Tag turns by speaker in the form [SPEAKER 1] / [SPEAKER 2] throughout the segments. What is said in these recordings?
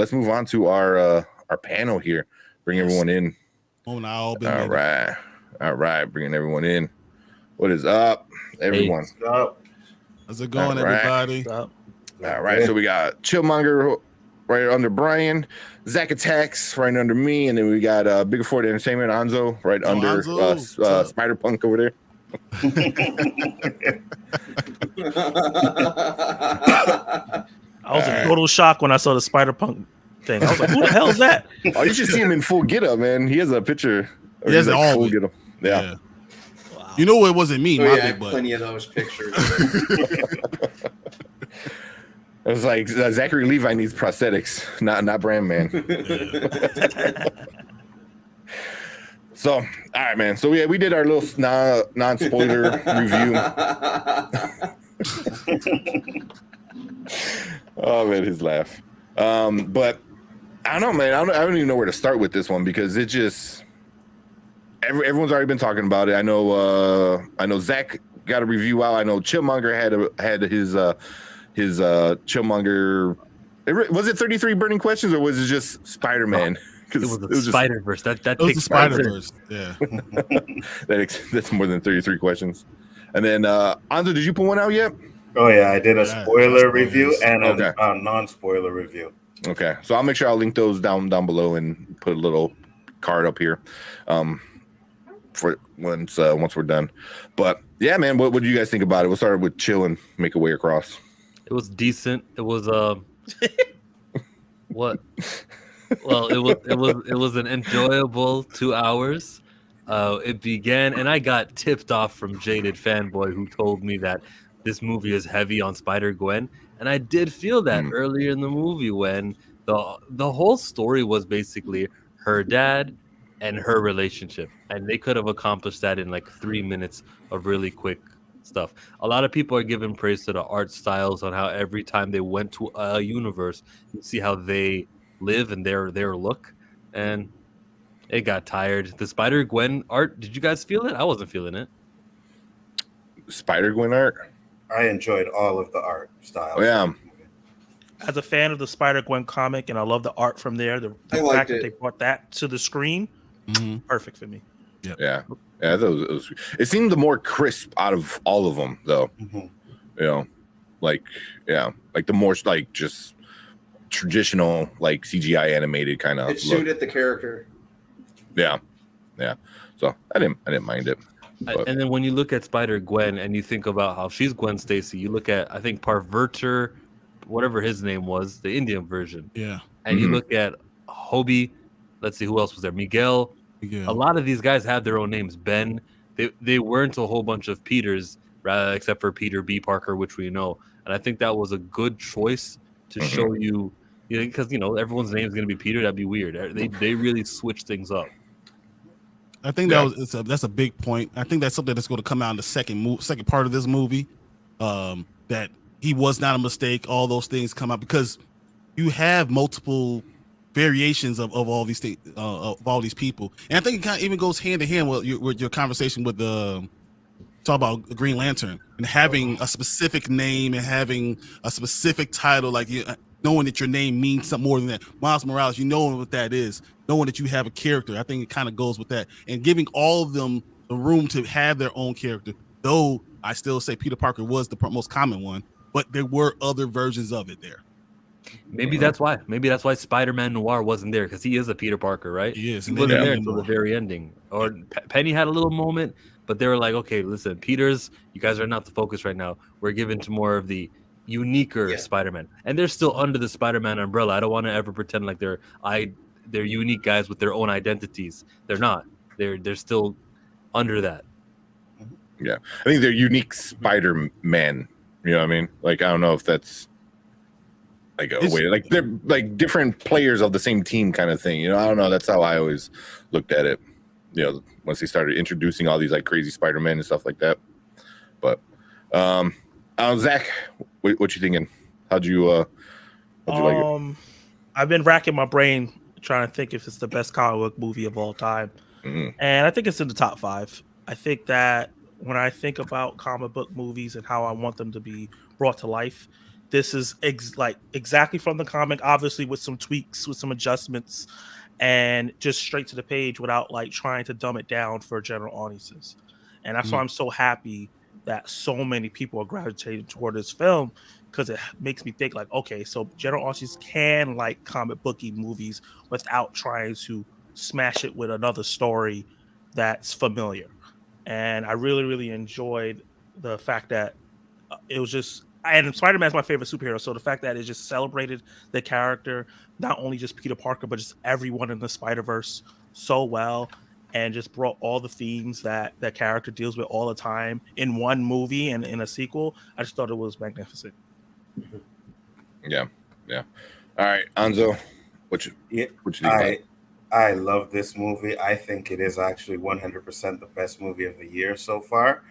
[SPEAKER 1] let's move on to our panel here. Bring everyone in.
[SPEAKER 2] All
[SPEAKER 1] right, bringing everyone in. What is up, everyone?
[SPEAKER 3] Hey, what's up?
[SPEAKER 2] How's it going, everybody?
[SPEAKER 1] All right, so we got Chillmonger right under Brian, Zach Attacks right under me, and then we got Bigger Ford Entertainment, Anzo right under Spider Punk over there.
[SPEAKER 4] I was in total shock when I saw the Spider Punk thing. I was like, "Who the hell is that?"
[SPEAKER 1] Oh, you should see him in full getup, man. He has a picture.
[SPEAKER 2] He has all
[SPEAKER 1] full
[SPEAKER 2] of it.
[SPEAKER 1] getup. Yeah.
[SPEAKER 2] Wow. You know it wasn't me.
[SPEAKER 3] I have plenty of those pictures.
[SPEAKER 1] It was like Zachary Levi needs prosthetics, not Brand Man. So, all right, man. So we did our little non-spoiler review. Oh man, his laugh. But I don't know, man. I don't even know where to start with this one because it just everyone's already been talking about it. I know Zach got a review out. I know Chillmonger had his Chillmonger. Was it 33 burning questions or was it just Spider-Man?
[SPEAKER 5] It was the Spiderverse. That
[SPEAKER 2] takes the Spiderverse. Yeah,
[SPEAKER 1] that's more than 33 questions. And then Anzo, did you put one out yet?
[SPEAKER 3] Oh yeah, I did a spoiler review and a non-spoiler review.
[SPEAKER 1] Okay, so I'll make sure I'll link those down below and put a little card up here, for once we're done. But yeah, man, what do you guys think about it? We'll start with chill and make our way across.
[SPEAKER 5] It was decent. It was what? Well, it was an enjoyable 2 hours. It began, and I got tipped off from Jaded Fanboy, who told me that this movie is heavy on Spider-Gwen, and I did feel that earlier in the movie when the whole story was basically her dad and her relationship, and they could have accomplished that in like 3 minutes of really quick stuff. A lot of people are giving praise to the art styles on how every time they went to a universe, you see how they live and their look, and it got tired. The Spider-Gwen art, did you guys feel it? I wasn't feeling it.
[SPEAKER 1] Spider-Gwen art?
[SPEAKER 3] I enjoyed all of the art styles.
[SPEAKER 1] Oh, yeah.
[SPEAKER 4] As a fan of the Spider-Gwen comic, and I love the art from there, the fact that they brought that to the screen, perfect for me.
[SPEAKER 1] Yep. Yeah. It seemed the more crisp out of all of them, though. You know, like the more like just traditional, like CGI animated kind of.
[SPEAKER 3] It suited the character.
[SPEAKER 1] Yeah. So I didn't mind it.
[SPEAKER 5] And then when you look at Spider-Gwen and you think about how she's Gwen Stacy, you look at, I think, Parverter, whatever his name was, the Indian version.
[SPEAKER 2] Yeah.
[SPEAKER 5] And you look at Hobie, let's see, who else was there? Miguel. A lot of these guys have their own names. Ben. They weren't a whole bunch of Peters, except for Peter B. Parker, which we know. And I think that was a good choice to show you, because, everyone's name is going to be Peter. That'd be weird. They really switched things up.
[SPEAKER 2] I think that's a big point. I think that's something that's going to come out in the second part of this movie. That he was not a mistake. All those things come out because you have multiple variations of all these things, of all these people, and I think it kind of even goes hand in hand with your conversation with talk about Green Lantern and having a specific name and having a specific title, like knowing that your name means something more than that. Miles Morales, knowing what that is, knowing that you have a character. I think it kind of goes with that, and giving all of them the room to have their own character. Though I still say Peter Parker was the most common one, but there were other versions of it there.
[SPEAKER 5] Maybe that's why. Maybe that's why Spider-Man Noir wasn't there, because he is a Peter Parker, right?
[SPEAKER 2] He is.
[SPEAKER 5] He wasn't there until the very ending. Or Penny had a little moment, but they were like, okay, listen, Peters, you guys are not the focus right now. We're given to more of the uniquer Spider-Man. And they're still under the Spider-Man umbrella. I don't want to ever pretend like they're unique guys with their own identities. They're not. They're still under that.
[SPEAKER 1] Yeah. I think they're unique Spider-Man. You know what I mean? Like, I don't know if that's like a way, like they're like different players of the same team kind of thing. I don't know. That's how I always looked at it. Once they started introducing all these like crazy Spider-Men and stuff like that. But Zach, what you thinking? How'd you like it?
[SPEAKER 4] I've been racking my brain trying to think if it's the best comic book movie of all time, and I think it's in the top 5. I think that when I think about comic book movies and how I want them to be brought to life, this is exactly from the comic, obviously with some tweaks, with some adjustments, and just straight to the page without like trying to dumb it down for general audiences. And that's why I'm so happy that so many people are gravitating toward this film, because it makes me think like, okay, so general audiences can like comic booky movies without trying to smash it with another story that's familiar. And I really, really enjoyed the fact that it was just, and Spider-Man's my favorite superhero, so the fact that it just celebrated the character, not only just Peter Parker, but just everyone in the Spider-Verse so well, and just brought all the themes that that character deals with all the time in one movie and in a sequel. I just thought it was magnificent.
[SPEAKER 1] Yeah. All right, Anzo, what you think?
[SPEAKER 3] I love this movie. I think it is actually 100% the best movie of the year so far.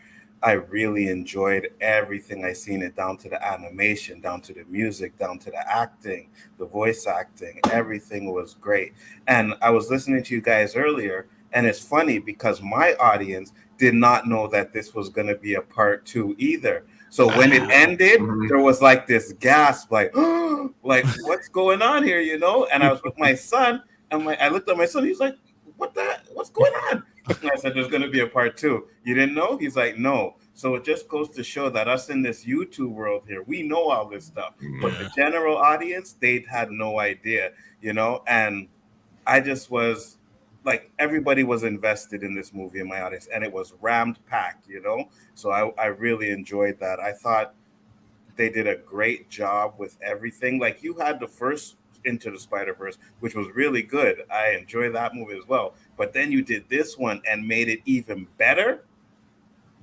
[SPEAKER 3] I really enjoyed everything I seen it, down to the animation, down to the music, down to the acting, the voice acting. Everything was great. And I was listening to you guys earlier, and it's funny because my audience did not know that this was going to be a part 2 either. So when it ended, there was like this gasp, like, oh, like what's going on here, you know? And I was with my son, and I looked at my son. He's like, what's going on? And I said, there's going to be a part 2. You didn't know? He's like, no. So it just goes to show that us in this YouTube world here, we know all this stuff. But the general audience, they had no idea, you know? And I just was like, everybody was invested in this movie in my audience, and it was rammed packed, you know? So I really enjoyed that. I thought they did a great job with everything. Like, you had the first Into the Spider-Verse, which was really good. I enjoyed that movie as well. But then you did this one and made it even better.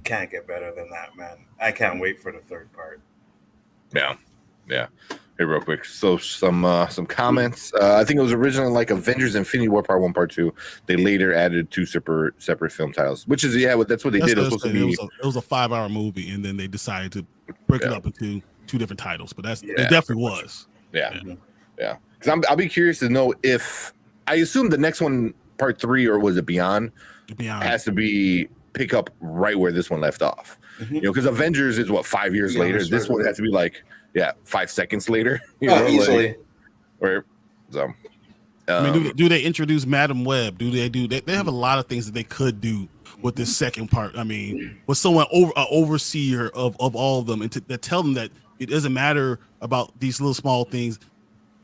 [SPEAKER 3] Can't get better than that, man. I can't wait for the third part.
[SPEAKER 1] Yeah. Hey, real quick. So some comments. I think it was originally like Avengers Infinity War Part 1, Part 2. They later added 2 separate film titles, which is that's what they did. It
[SPEAKER 2] was a 5-hour movie, and then they decided to break it up into 2 different titles. But it definitely was.
[SPEAKER 1] Yeah. Because I'll be curious to know if, I assume the next one, Part 3, or was it Beyond, has to be pick up right where this one left off. You know, because Avengers is 5 years later. This one has to be like 5 seconds later. You know,
[SPEAKER 6] easily.
[SPEAKER 1] So,
[SPEAKER 2] I mean, do they introduce Madam Web? They have a lot of things that they could do with this second part. I mean, with someone overseer of all of them, and to tell them that it doesn't matter about these little small things.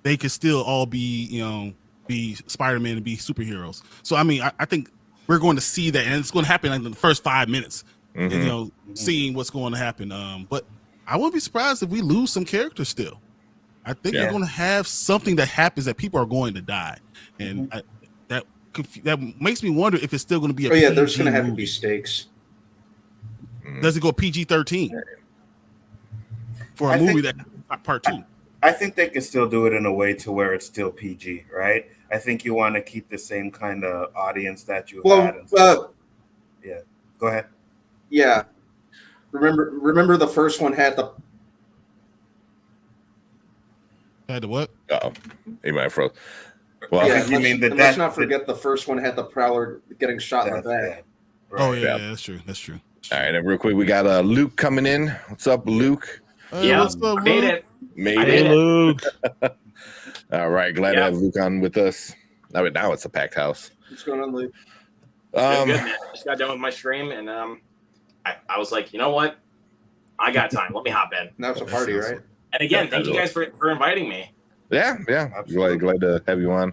[SPEAKER 2] They could still all be Spider-Man and be superheroes. So, I mean, I think we're going to see that, and it's going to happen in the first 5 minutes, and, seeing what's going to happen. But I wouldn't be surprised if we lose some characters still. I think we're going to have something that happens that people are going to die. And that makes me wonder if it's still going to be a PG
[SPEAKER 6] there's going to have
[SPEAKER 2] movie.
[SPEAKER 6] to be stakes.
[SPEAKER 2] Does it go PG-13 for a movie that part 2?
[SPEAKER 3] I think they can still do it in a way to where it's still PG, right? I think you want to keep the same kind of audience that you had. Yeah, go ahead.
[SPEAKER 6] Yeah, remember the first one had the
[SPEAKER 2] what?
[SPEAKER 1] Oh, he might have froze. Well,
[SPEAKER 6] let's not forget the first one had the Prowler getting shot in the back.
[SPEAKER 2] Right. Oh yeah, that's true.
[SPEAKER 1] All right, and real quick, we got Luke coming in. What's up, Luke?
[SPEAKER 2] What's up, Luke?
[SPEAKER 7] Made it.
[SPEAKER 1] Made it.
[SPEAKER 4] Luke.
[SPEAKER 1] All right, glad to have Luke on with us. Now it's a packed house.
[SPEAKER 6] What's going on, Luke?
[SPEAKER 7] Good, man. Just got done with my stream, and I was like, you know what? I got time. Let me hop in.
[SPEAKER 6] Now it's a party, right?
[SPEAKER 7] And again, thank you guys for inviting me.
[SPEAKER 1] Yeah. Glad to have you on.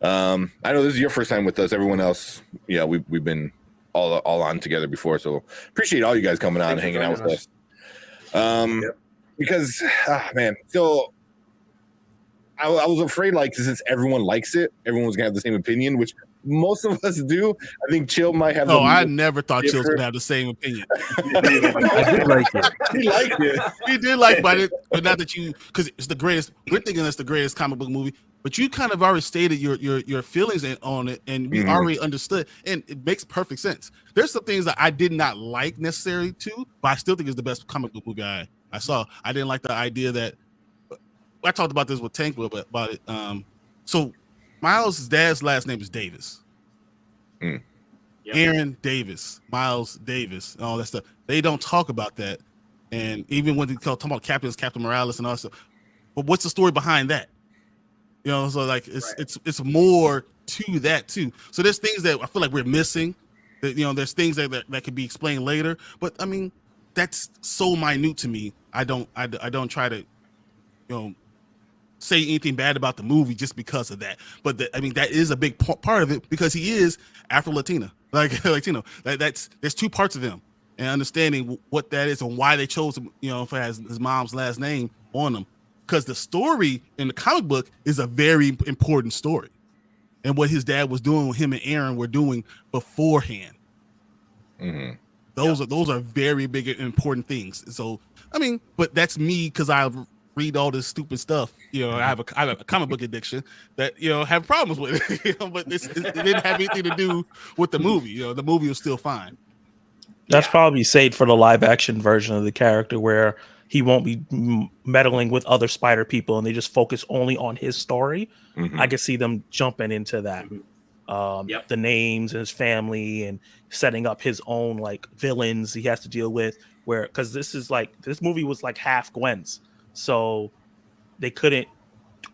[SPEAKER 1] I know this is your first time with us. Everyone else, we've been all on together before, so appreciate all you guys coming on and hanging out with us. Because man, so I was afraid, like, since everyone likes it, everyone was gonna have the same opinion, which most of us do. I think Chill might have.
[SPEAKER 2] No, I never thought Chill was gonna have the same opinion.
[SPEAKER 5] I did like it.
[SPEAKER 1] He liked it.
[SPEAKER 2] He did like it, but not that because it's the greatest. We're thinking it's the greatest comic book movie, but you kind of already stated your feelings on it, and we already understood, and it makes perfect sense. There's some things that I did not like necessarily too, but I still think it's the best comic book movie I saw. I didn't like the idea that I talked about this with Tank about it. So Miles' dad's last name is Davis. Aaron Davis, Miles Davis, and all that stuff. They don't talk about that And even when they talk about Captain Morales and all that stuff, but what's the story behind that? You know, so like it's more to that too. So there's things that I feel like we're missing. That, you know, there's things that could be explained later. But I mean, that's so minute to me. I don't try to, you know, say anything bad about the movie just because of that. But I mean, that is a big part of it because he is Afro-Latina, like Latino. There's two parts of him, and understanding what that is and why they chose him, you know, if it has his mom's last name on him. Because the story in the comic book is a very important story, and what his dad was doing, what him and Aaron were doing beforehand.
[SPEAKER 1] Mm-hmm.
[SPEAKER 2] Those are very big and important things. So I mean, but that's me because I read all this stupid stuff. You know, I have a comic book addiction that, you know, have problems with it. You know, but it didn't have anything to do with the movie. You know, the movie was still fine.
[SPEAKER 4] That's probably saved for the live action version of the character where he won't be meddling with other spider people and they just focus only on his story.
[SPEAKER 1] Mm-hmm.
[SPEAKER 4] I could see them jumping into that. The names and his family and setting up his own like villains he has to deal with, where because this movie was like half Gwen's, so they couldn't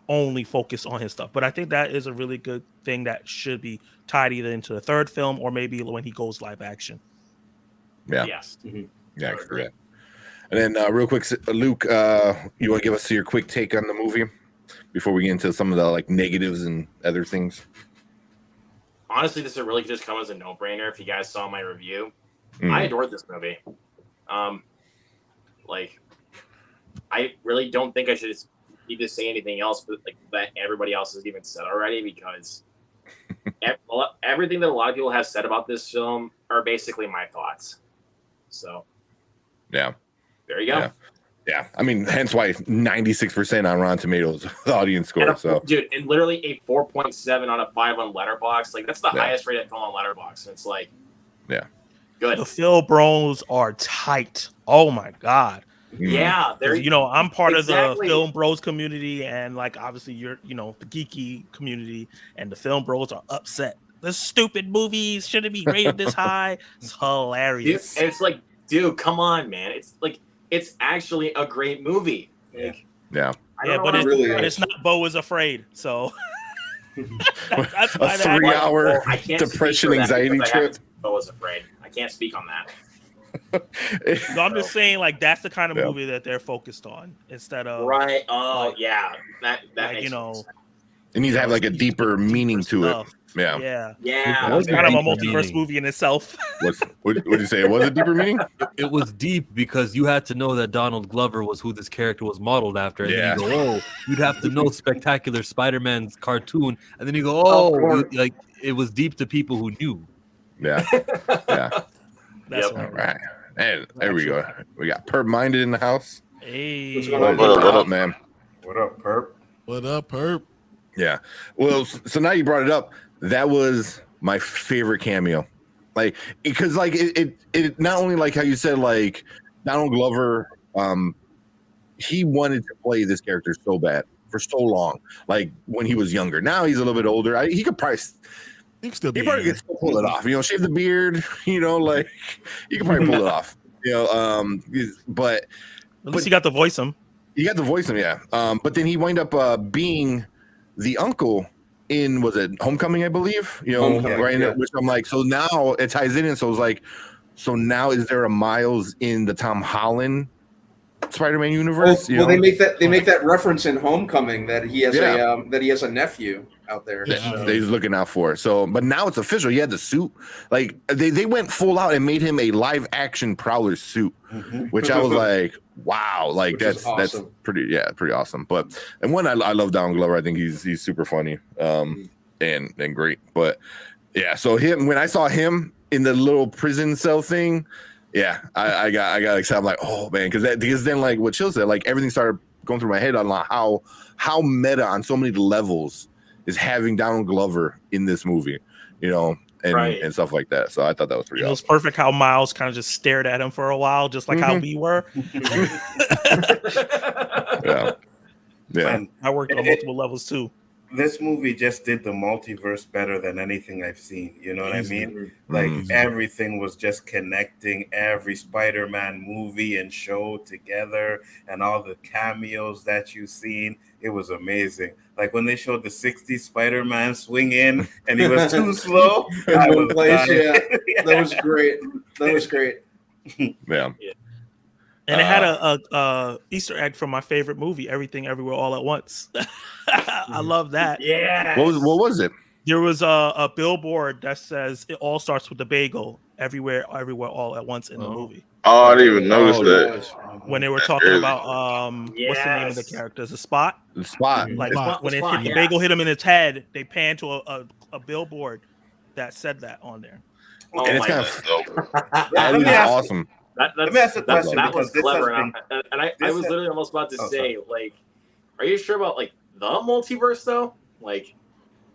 [SPEAKER 4] only focus on his stuff. But I think that is a really good thing that should be tied either into the third film or maybe when he goes live action.
[SPEAKER 1] Yeah.
[SPEAKER 7] Yes. Mm-hmm.
[SPEAKER 1] Yeah, I forget. And then real quick, Luke, you want to give us your quick take on the movie before we get into some of the like negatives and other things?
[SPEAKER 7] Honestly, this would really just come as a no-brainer if you guys saw my review. I adored this movie. Like, I really don't think I should need to say anything else but like that everybody else has even said already, because everything that a lot of people have said about this film are basically my thoughts. So,
[SPEAKER 1] yeah,
[SPEAKER 7] there you go.
[SPEAKER 1] Yeah. I mean, hence why 96% on Rotten Tomatoes the audience score.
[SPEAKER 7] Dude, and literally a 4.7 on a 5 on Letterboxd. Like that's the highest rated film on Letterboxd. It's like, good.
[SPEAKER 4] The Phil Bros are tight. Oh my god.
[SPEAKER 7] Yeah, they're,
[SPEAKER 4] you know, I'm part of the Film Bros community, and like obviously you're, you know, the geeky community, and the Film Bros are upset. The stupid movies shouldn't be rated this high. It's hilarious.
[SPEAKER 7] Dude, and it's like, dude, come on, man. It's like it's actually a great movie. Like,
[SPEAKER 1] but
[SPEAKER 7] it's
[SPEAKER 4] not Beau is Afraid. So that's
[SPEAKER 1] a 3-hour depression anxiety trip.
[SPEAKER 7] Beau is Afraid. I can't speak on that.
[SPEAKER 4] So I'm just saying, like, that's the kind of movie that they're focused on instead of
[SPEAKER 7] right. Oh, like, yeah, that
[SPEAKER 4] like,
[SPEAKER 7] makes
[SPEAKER 4] you know,
[SPEAKER 7] sense.
[SPEAKER 1] It needs to have like a deeper meaning to it. Yeah.
[SPEAKER 4] It's kind of a multiverse movie in itself.
[SPEAKER 1] What did you say? It was a deeper meaning?
[SPEAKER 5] It was deep because you had to know that Donald Glover was who this character was modeled after. And then you go, oh, you'd have to know Spectacular Spider-Man's cartoon. And then you go, like it was deep to people who knew.
[SPEAKER 1] Yeah.
[SPEAKER 4] That's
[SPEAKER 1] all right. And there we go. We got Perp Minded in the house.
[SPEAKER 4] Hey.
[SPEAKER 6] What's going on?
[SPEAKER 1] What up, man?
[SPEAKER 3] What up, Perp?
[SPEAKER 2] What up, Perp?
[SPEAKER 1] Yeah. Well, so now you brought it up. That was my favorite cameo. Like, because like it not only like how you said, like Donald Glover, he wanted to play this character so bad for so long. Like when he was younger. Now he's a little bit older. He could probably could still pull it off. You know, shave the beard. You know, like you could probably pull it off. You know, but
[SPEAKER 4] at least you got to voice him.
[SPEAKER 1] You got to voice him, yeah. But then he wound up being the uncle in, was it Homecoming, I believe? You know, right? Which I'm like, so now it ties in. So it's like, so now is there a Miles in the Tom Holland Spider-Man universe?
[SPEAKER 6] Well, they make that reference in Homecoming that he has a nephew out there.
[SPEAKER 1] That he's looking out for. So, but now it's official. He had the suit. Like they went full out and made him a live action Prowler suit, which I was like, wow, like that's pretty awesome. But and one, I love Donald Glover. I think he's super funny, and great. But yeah, so when I saw him in the little prison cell thing, yeah, I got excited. I'm like, oh man, because then like what Chill said, like everything started going through my head on like how meta on so many levels is having Donald Glover in this movie, you know, and stuff like that. So I thought that was pretty awesome. It was
[SPEAKER 4] perfect how Miles kind of just stared at him for a while, just like how we were.
[SPEAKER 1] Yeah.
[SPEAKER 4] I worked on multiple levels too.
[SPEAKER 3] this movie just did the multiverse better than anything I've seen. You know what I mean? Like everything was just connecting every Spider-Man movie and show together, and all the cameos that you've seen. It was amazing. Like when they showed the 60s Spider-Man swing in and he was too slow.
[SPEAKER 6] In one place, that was great. That was great.
[SPEAKER 1] Yeah.
[SPEAKER 4] And it had a Easter egg from my favorite movie, Everything Everywhere All at Once. I love that.
[SPEAKER 7] Yeah.
[SPEAKER 1] What was it?
[SPEAKER 4] There was a billboard that says it all starts with the bagel, everywhere all at once in the movie.
[SPEAKER 8] Oh, I didn't even notice that.
[SPEAKER 4] When they were talking about what's the name of the characters? The Spot?
[SPEAKER 1] The Spot.
[SPEAKER 4] Like when
[SPEAKER 7] the
[SPEAKER 4] bagel hit him in his head, they panned to a billboard that said that on there.
[SPEAKER 7] Oh,
[SPEAKER 1] and it's kind of that is awesome.
[SPEAKER 3] Let me ask a question.
[SPEAKER 7] That was clever, and I was literally almost about to say, like, are you sure about like the multiverse though? Like,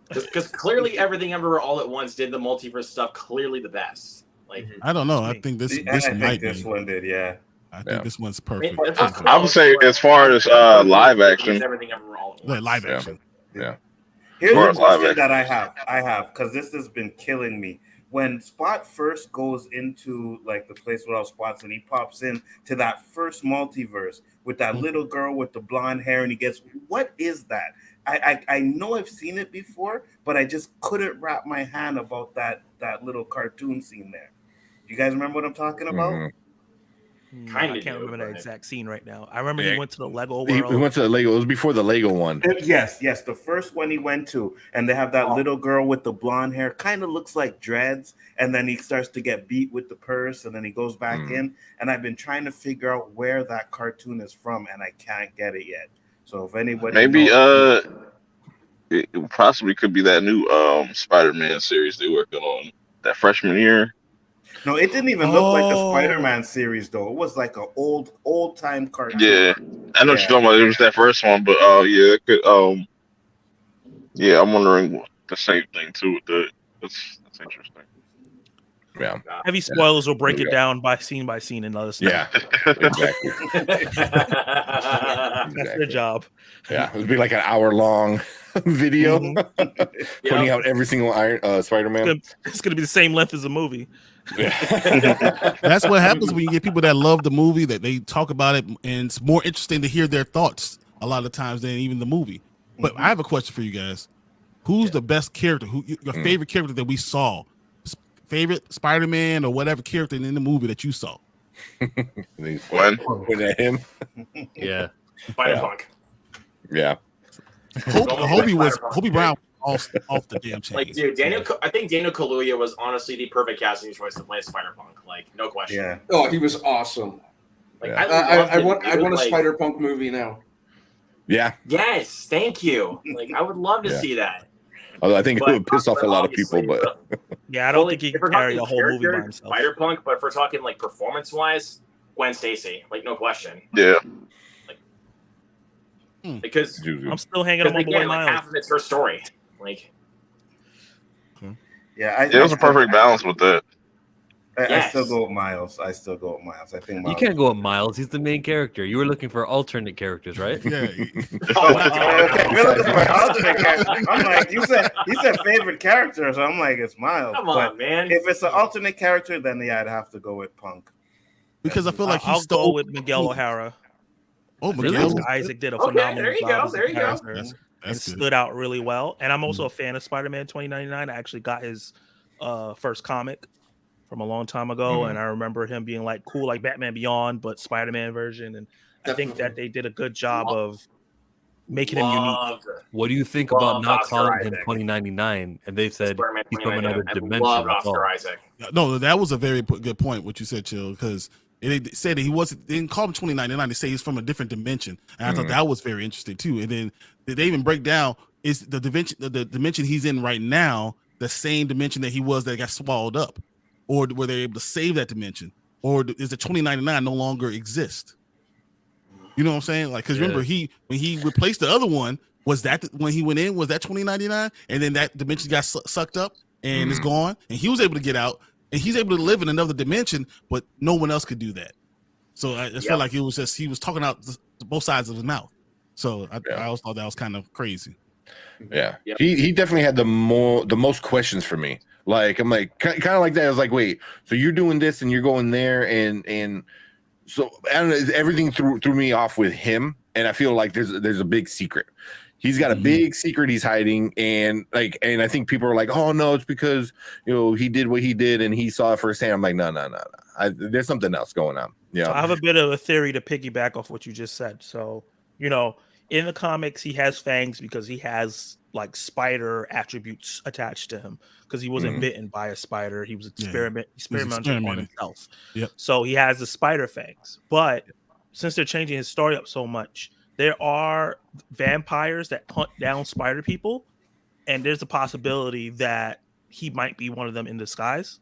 [SPEAKER 7] because clearly Everything Everywhere All at Once did the multiverse stuff clearly the best. Like,
[SPEAKER 2] I don't know. I think this
[SPEAKER 3] one did. Yeah,
[SPEAKER 2] I think this one's perfect.
[SPEAKER 8] I would say as far as live action,
[SPEAKER 7] Everything Everywhere All at Once.
[SPEAKER 2] Live action.
[SPEAKER 1] Yeah.
[SPEAKER 3] Here's a question that I have because this has been killing me. When Spot first goes into like the place with all spots and he pops in to that first multiverse with that little girl with the blonde hair and he gets, what is that? I know I've seen it before, but I just couldn't wrap my hand about that little cartoon scene there. You guys remember what I'm talking about?
[SPEAKER 4] I can't remember that exact scene right now. I remember he went to the Lego world.
[SPEAKER 1] He went to the Lego. It was before the Lego one.
[SPEAKER 3] Yes, the first one he went to, and they have that little girl with the blonde hair, kind of looks like dreads, and then he starts to get beat with the purse, and then he goes back in. And I've been trying to figure out where that cartoon is from, and I can't get it yet. So if anybody
[SPEAKER 8] it possibly could be that new Spider-Man series they're working on that freshman year.
[SPEAKER 3] No, it didn't even look like a Spider-Man series though. It was like an old time cartoon.
[SPEAKER 8] Yeah, I know what you're talking about. It was that first one, but yeah, it could. Yeah, I'm wondering the same thing too. With the that's interesting.
[SPEAKER 1] Yeah,
[SPEAKER 4] heavy spoilers will break it down by scene and let us know.
[SPEAKER 1] Yeah, exactly.
[SPEAKER 4] That's their job.
[SPEAKER 1] Yeah, it would be like an hour-long video pointing out every single Spider-Man.
[SPEAKER 4] It's gonna be the same length as the movie.
[SPEAKER 1] Yeah.
[SPEAKER 2] That's what happens when you get people that love the movie, that they talk about it, and it's more interesting to hear their thoughts a lot of times than even the movie. But I have a question for you guys: who's the best character? Who your favorite character that we saw? Favorite Spider-Man or whatever character in the movie that you saw?
[SPEAKER 8] When
[SPEAKER 1] at him?
[SPEAKER 5] Yeah,
[SPEAKER 7] Spider-Punk.
[SPEAKER 1] Yeah.
[SPEAKER 2] Hobie Brown off the damn chain.
[SPEAKER 7] Like, dude, I think Daniel Kaluuya was honestly the perfect casting choice to play Spider-Punk. Like, no question.
[SPEAKER 3] Yeah.
[SPEAKER 6] Oh, he was awesome.
[SPEAKER 7] Like,
[SPEAKER 1] yeah.
[SPEAKER 6] I want a Spider-Punk movie now.
[SPEAKER 1] Yeah.
[SPEAKER 7] Yes, thank you. Like, I would love to see that.
[SPEAKER 1] Although I think it would piss off a lot of people, but
[SPEAKER 4] yeah, I don't think he can carry a whole movie by himself.
[SPEAKER 7] Spider-Punk, but if we're talking like performance-wise, Gwen Stacy, like no question.
[SPEAKER 8] Yeah.
[SPEAKER 7] Like, because
[SPEAKER 4] I'm still hanging on
[SPEAKER 7] again,
[SPEAKER 4] Miles.
[SPEAKER 7] half of it's her story. Like,
[SPEAKER 3] yeah,
[SPEAKER 8] it was a perfect balance with that.
[SPEAKER 3] I still go with Miles. I think Miles.
[SPEAKER 5] You can't go with Miles. He's the main character. You were looking for alternate characters, right?
[SPEAKER 2] Yeah.
[SPEAKER 3] Okay. We're looking for alternate characters. I'm like, you said favorite character, so I'm like, it's Miles.
[SPEAKER 7] Come on, man.
[SPEAKER 3] If it's an alternate character, then yeah, I'd have to go with Punk.
[SPEAKER 2] Because I feel like
[SPEAKER 4] I'll go with Miguel O'Hara.
[SPEAKER 2] Oh, Miguel
[SPEAKER 4] Isaac did a phenomenal job.
[SPEAKER 7] There you go.
[SPEAKER 4] It stood out really well. And I'm also a fan of Spider-Man 2099. I actually got his first comic from a long time ago, and I remember him being like cool, like Batman Beyond, but Spider-Man version. And I think that they did a good job of making him unique.
[SPEAKER 5] What do you think about not calling him 2099? And they said he's from another dimension.
[SPEAKER 7] Love Oscar Isaac.
[SPEAKER 2] No, that was a very good point what you said, Chill, because they said that they didn't call him 2099. They say he's from a different dimension, and I thought that was very interesting too. And then they even break down is the dimension he's in right now the same dimension that he was that got swallowed up, or were they able to save that dimension, or is the 2099 no longer exist? You know what I'm saying? Like, because remember when he replaced the other one, was that when he went in, was that 2099, and then that dimension got sucked up and it's gone, and he was able to get out. And he's able to live in another dimension, but no one else could do that. So I felt like it was just he was talking out both sides of his mouth. So I always thought that was kind of crazy.
[SPEAKER 1] Yeah,
[SPEAKER 7] Yep.
[SPEAKER 1] he definitely had the most questions for me. Like I'm like kind of like that. I was like, wait, so you're doing this and you're going there, and so I don't know. Everything threw me off with him, and I feel like there's a big secret. He's got a big secret he's hiding, and I think people are like, oh no, it's because he did what he did and he saw it firsthand. I'm like, no. There's something else going on. Yeah,
[SPEAKER 4] So I have a bit of a theory to piggyback off what you just said. So in the comics, he has fangs because he has like spider attributes attached to him because he wasn't bitten by a spider. He was experimenting on himself.
[SPEAKER 2] Yep.
[SPEAKER 4] So he has the spider fangs. But since they're changing his story up so much, there are vampires that hunt down spider people, and there's a possibility that he might be one of them in disguise.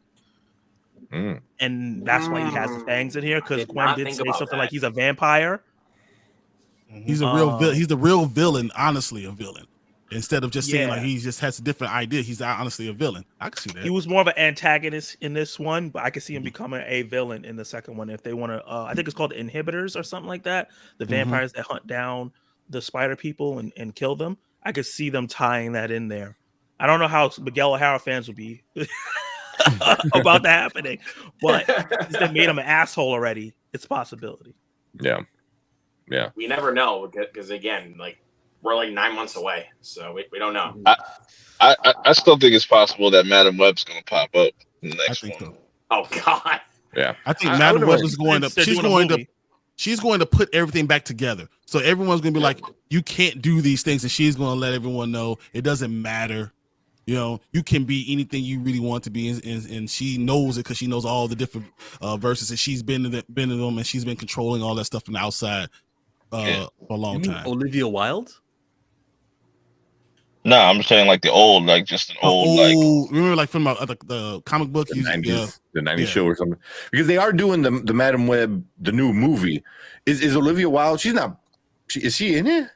[SPEAKER 4] And that's why he has the fangs in here, because Gwen did say something like he's a vampire.
[SPEAKER 2] He's a real he's the real villain, honestly, a villain. Instead of just saying like he just has a different idea, he's honestly a villain. I can see that.
[SPEAKER 4] He was more of an antagonist in this one, but I can see him becoming a villain in the second one if they want to. I think it's called Inhibitors or something like that. The vampires that hunt down the spider people and kill them. I could see them tying that in there. I don't know how Miguel O'Hara fans would be about that happening, but since they made him an asshole already, it's a possibility.
[SPEAKER 1] Yeah.
[SPEAKER 7] We never know because again, like we're like 9 months away, so we don't know.
[SPEAKER 8] I still think it's possible that Madam Web's gonna pop up in the next one.
[SPEAKER 2] So.
[SPEAKER 7] Oh God.
[SPEAKER 1] Yeah.
[SPEAKER 2] I think Madam Web is going to. She's going to put everything back together. So everyone's going to be like, you can't do these things, and she's going to let everyone know it doesn't matter. You can be anything you really want to be, and she knows it because she knows all the different verses, and she's been in them, and she's been controlling all that stuff from the outside for a long time.
[SPEAKER 5] Olivia Wilde?
[SPEAKER 8] No, I'm saying like the old, like just an old, like
[SPEAKER 2] remember, like from the comic book,
[SPEAKER 1] the 90s show or something. Because they are doing the Madam Web, the new movie. Is Olivia Wilde? Is she in it?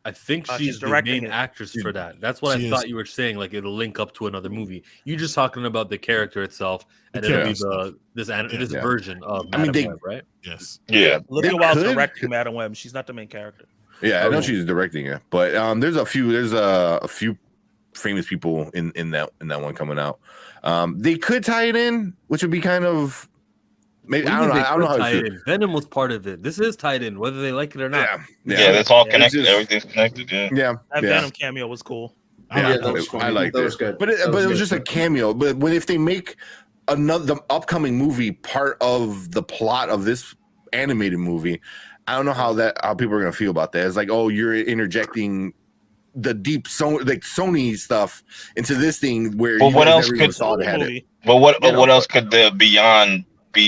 [SPEAKER 5] I think she's the main actress for that. That's what I thought you were saying. Like it'll link up to another movie. You're just talking about the character itself, and it'll be this version of Madam Web, right?
[SPEAKER 2] Yes.
[SPEAKER 8] Yeah.
[SPEAKER 4] Olivia Wilde's directing Madam Web. She's not the main character.
[SPEAKER 1] Yeah, I know she's directing it, but there's a few famous people in that one coming out. They could tie it in, which would be kind of maybe I don't know how to
[SPEAKER 5] Venom was part of it. This is tied in, whether they like it or not.
[SPEAKER 8] Yeah, that's all connected. Everything's connected.
[SPEAKER 1] Yeah.
[SPEAKER 4] That Venom cameo was cool.
[SPEAKER 1] I liked it.
[SPEAKER 6] Was good.
[SPEAKER 1] But it was just a cameo. But if they make the upcoming movie part of the plot of this animated movie, I don't know how people are gonna feel about that. It's like, oh, you're interjecting the deep Sony stuff into this thing where
[SPEAKER 8] what else could what else could there be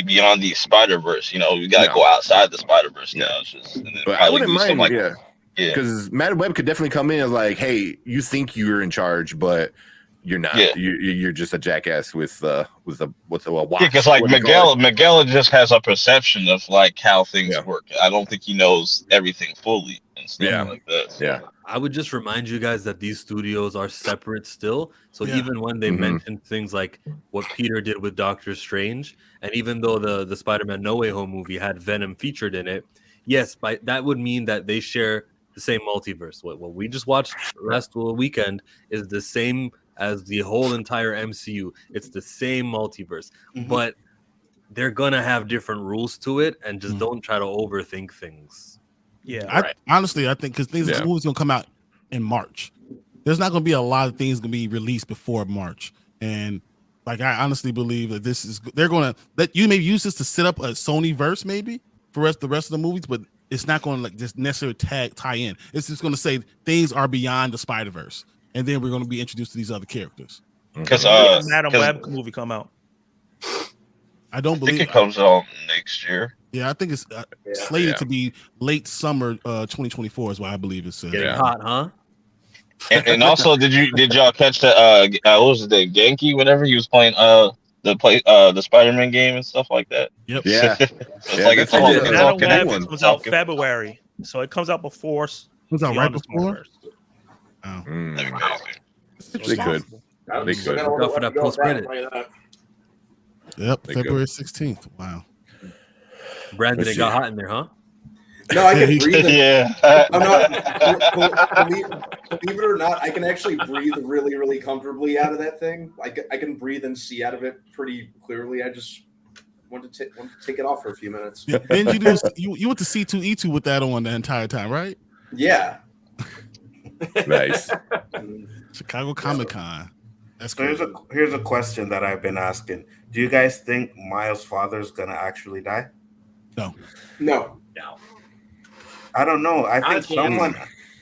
[SPEAKER 8] beyond the Spider-Verse? We gotta go outside the Spider-Verse now.
[SPEAKER 1] But I wouldn't mind, because Madam Web could definitely come in and like, hey, you think you're in charge, but you're not. You're just a jackass with a watch.
[SPEAKER 8] Yeah, because like Miguel just has a perception of like how things work. I don't think he knows everything fully and stuff like that. So.
[SPEAKER 1] Yeah.
[SPEAKER 5] I would just remind you guys that these studios are separate still. So even when they mentioned things like what Peter did with Doctor Strange, and even though the Spider-Man No Way Home movie had Venom featured in it, yes, that would mean that they share the same multiverse. What we just watched last weekend is the same as the whole entire MCU. It's the same multiverse, but they're gonna have different rules to it, and just don't try to overthink things.
[SPEAKER 4] Yeah,
[SPEAKER 2] honestly, I think because this movie's gonna come out in March. There's not gonna be a lot of things gonna be released before March, and like I honestly believe that they're gonna let you maybe use this to set up a Sony verse maybe for the rest of the movies, but it's not gonna like just necessarily tie in. It's just gonna say things are beyond the Spider-Verse. And then we're going to be introduced to these other characters.
[SPEAKER 8] Because
[SPEAKER 4] Madam Web movie come out.
[SPEAKER 2] I believe
[SPEAKER 8] it comes out next year.
[SPEAKER 2] Yeah, I think it's slated to be late summer 2024 is what I believe it's.
[SPEAKER 5] Getting hot, huh?
[SPEAKER 8] And also, did y'all catch the what was it, the Genki, whatever he was playing the Spider-Man game and stuff like that?
[SPEAKER 2] Yep.
[SPEAKER 1] Yeah.
[SPEAKER 8] It's all
[SPEAKER 4] Madam Web comes out February, so it comes out before.
[SPEAKER 2] Comes out right before. Oh.
[SPEAKER 1] They could.
[SPEAKER 5] Go for that post credit.
[SPEAKER 2] Yep, February 16th. Wow.
[SPEAKER 5] Brandon, it got hot in there, huh?
[SPEAKER 6] No, I can breathe.
[SPEAKER 8] Yeah.
[SPEAKER 6] I'm not. Believe it or not, I can actually breathe really, really comfortably out of that thing. I can breathe and see out of it pretty clearly. I just want to take it off for a few minutes.
[SPEAKER 2] Didn't you do? You went to C2E2 with that on the entire time, right?
[SPEAKER 6] Yeah.
[SPEAKER 1] Nice.
[SPEAKER 2] Chicago Comic-Con. That's
[SPEAKER 3] So
[SPEAKER 2] cool.
[SPEAKER 3] here's a question that I've been asking. Do you guys think Miles' father's gonna actually die?
[SPEAKER 2] No.
[SPEAKER 6] No.
[SPEAKER 3] I don't know. I
[SPEAKER 7] Not
[SPEAKER 3] think
[SPEAKER 7] a chance.
[SPEAKER 3] someone.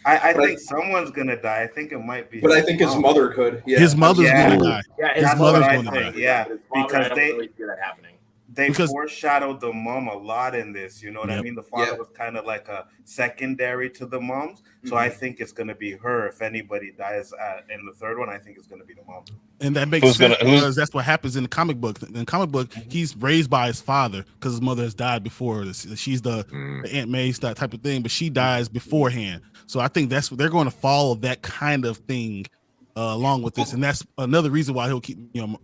[SPEAKER 3] I think someone's gonna die. I think it might be.
[SPEAKER 6] But I think his
[SPEAKER 3] mom.
[SPEAKER 6] mother could. Yeah.
[SPEAKER 2] His mother's
[SPEAKER 3] Yeah.
[SPEAKER 2] gonna die.
[SPEAKER 7] Yeah,
[SPEAKER 2] His
[SPEAKER 3] That's
[SPEAKER 2] mother's
[SPEAKER 3] what I
[SPEAKER 2] gonna die.
[SPEAKER 3] think. Yeah,
[SPEAKER 7] His father,
[SPEAKER 3] because
[SPEAKER 7] I don't really see that happening.
[SPEAKER 3] they
[SPEAKER 2] Because-
[SPEAKER 3] foreshadowed the mom a lot in this. You know what I
[SPEAKER 2] Yep.
[SPEAKER 3] mean? The father
[SPEAKER 6] Yep.
[SPEAKER 3] was kind of like a secondary to the moms. So
[SPEAKER 6] Mhm.
[SPEAKER 3] I think it's gonna be her. If anybody dies in the third one, I think it's gonna be the mom.
[SPEAKER 2] And that makes
[SPEAKER 8] Who's
[SPEAKER 2] sense
[SPEAKER 8] gonna- who's-
[SPEAKER 2] because that's what happens in the comic book. In the comic book, he's raised by his father because his mother has died before. She's the Aunt May's that type of thing, but she dies beforehand. So I think that's they're going to follow that kind of thing along with this, and that's another reason why he'll keep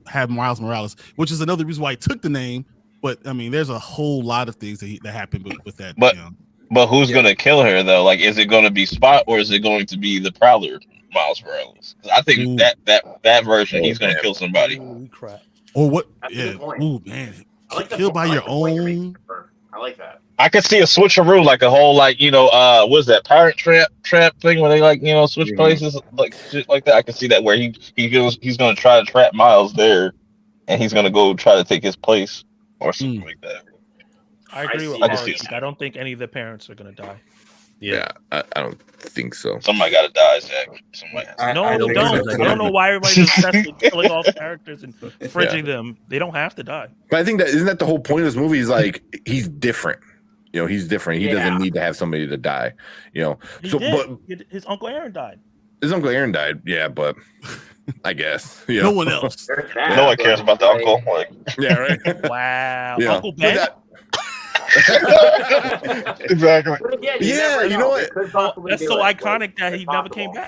[SPEAKER 2] have Miles Morales, which is another reason why he took the name. But I mean, there's a whole lot of things that happen with that.
[SPEAKER 8] But- But who's
[SPEAKER 6] Yeah.
[SPEAKER 8] gonna kill her though? Like, is it gonna be Spot or is it going to be the Prowler, Miles Morales? 'Cause I think
[SPEAKER 2] Ooh.
[SPEAKER 8] that version, he's gonna
[SPEAKER 1] man.
[SPEAKER 8] kill somebody.
[SPEAKER 4] Holy crap.
[SPEAKER 2] Or what?
[SPEAKER 7] That's a
[SPEAKER 2] Yeah.
[SPEAKER 7] good point.
[SPEAKER 2] Ooh, man.
[SPEAKER 7] I like the
[SPEAKER 2] Killed by
[SPEAKER 7] I like
[SPEAKER 2] your
[SPEAKER 7] the point you're making,
[SPEAKER 2] own.
[SPEAKER 7] Christopher. I like that.
[SPEAKER 8] I could see a switcheroo, like a whole what is that pirate trap thing where they switch
[SPEAKER 3] Mhm.
[SPEAKER 8] places like shit like that. I can see that where he's gonna try to trap Miles there, and he's gonna go try to take his place or something like that.
[SPEAKER 4] I agree with
[SPEAKER 7] I can
[SPEAKER 8] see
[SPEAKER 4] Archie. I don't think any of the parents are gonna die.
[SPEAKER 1] Yeah, I don't think so.
[SPEAKER 8] Somebody gotta die, Zach. Somebody.
[SPEAKER 4] No,
[SPEAKER 3] I
[SPEAKER 4] they
[SPEAKER 3] think
[SPEAKER 4] don't.
[SPEAKER 3] it's
[SPEAKER 4] I don't know why everybody's obsessed with killing off characters and fridging them. They don't have to die.
[SPEAKER 1] But I think that isn't that the whole point of this movie is like he's different. He's different. He
[SPEAKER 7] Yeah.
[SPEAKER 1] doesn't need to have somebody to die.
[SPEAKER 4] He
[SPEAKER 1] So
[SPEAKER 4] did.
[SPEAKER 1] but
[SPEAKER 4] His Uncle Aaron died.
[SPEAKER 1] his uncle Aaron died. Yeah, but I guess.
[SPEAKER 2] No one else.
[SPEAKER 7] There's that,
[SPEAKER 8] No one
[SPEAKER 7] but,
[SPEAKER 8] cares about the
[SPEAKER 7] like,
[SPEAKER 8] uncle. Like
[SPEAKER 1] Yeah, right.
[SPEAKER 4] Wow.
[SPEAKER 1] Yeah.
[SPEAKER 4] Uncle
[SPEAKER 1] But
[SPEAKER 4] Ben?
[SPEAKER 1] that-
[SPEAKER 8] exactly.
[SPEAKER 7] But again,
[SPEAKER 1] Yeah,
[SPEAKER 7] never
[SPEAKER 1] you know what?
[SPEAKER 7] It could possibly
[SPEAKER 4] That's
[SPEAKER 7] be
[SPEAKER 4] so
[SPEAKER 7] like,
[SPEAKER 4] iconic that he
[SPEAKER 7] it's
[SPEAKER 4] never came
[SPEAKER 7] possible.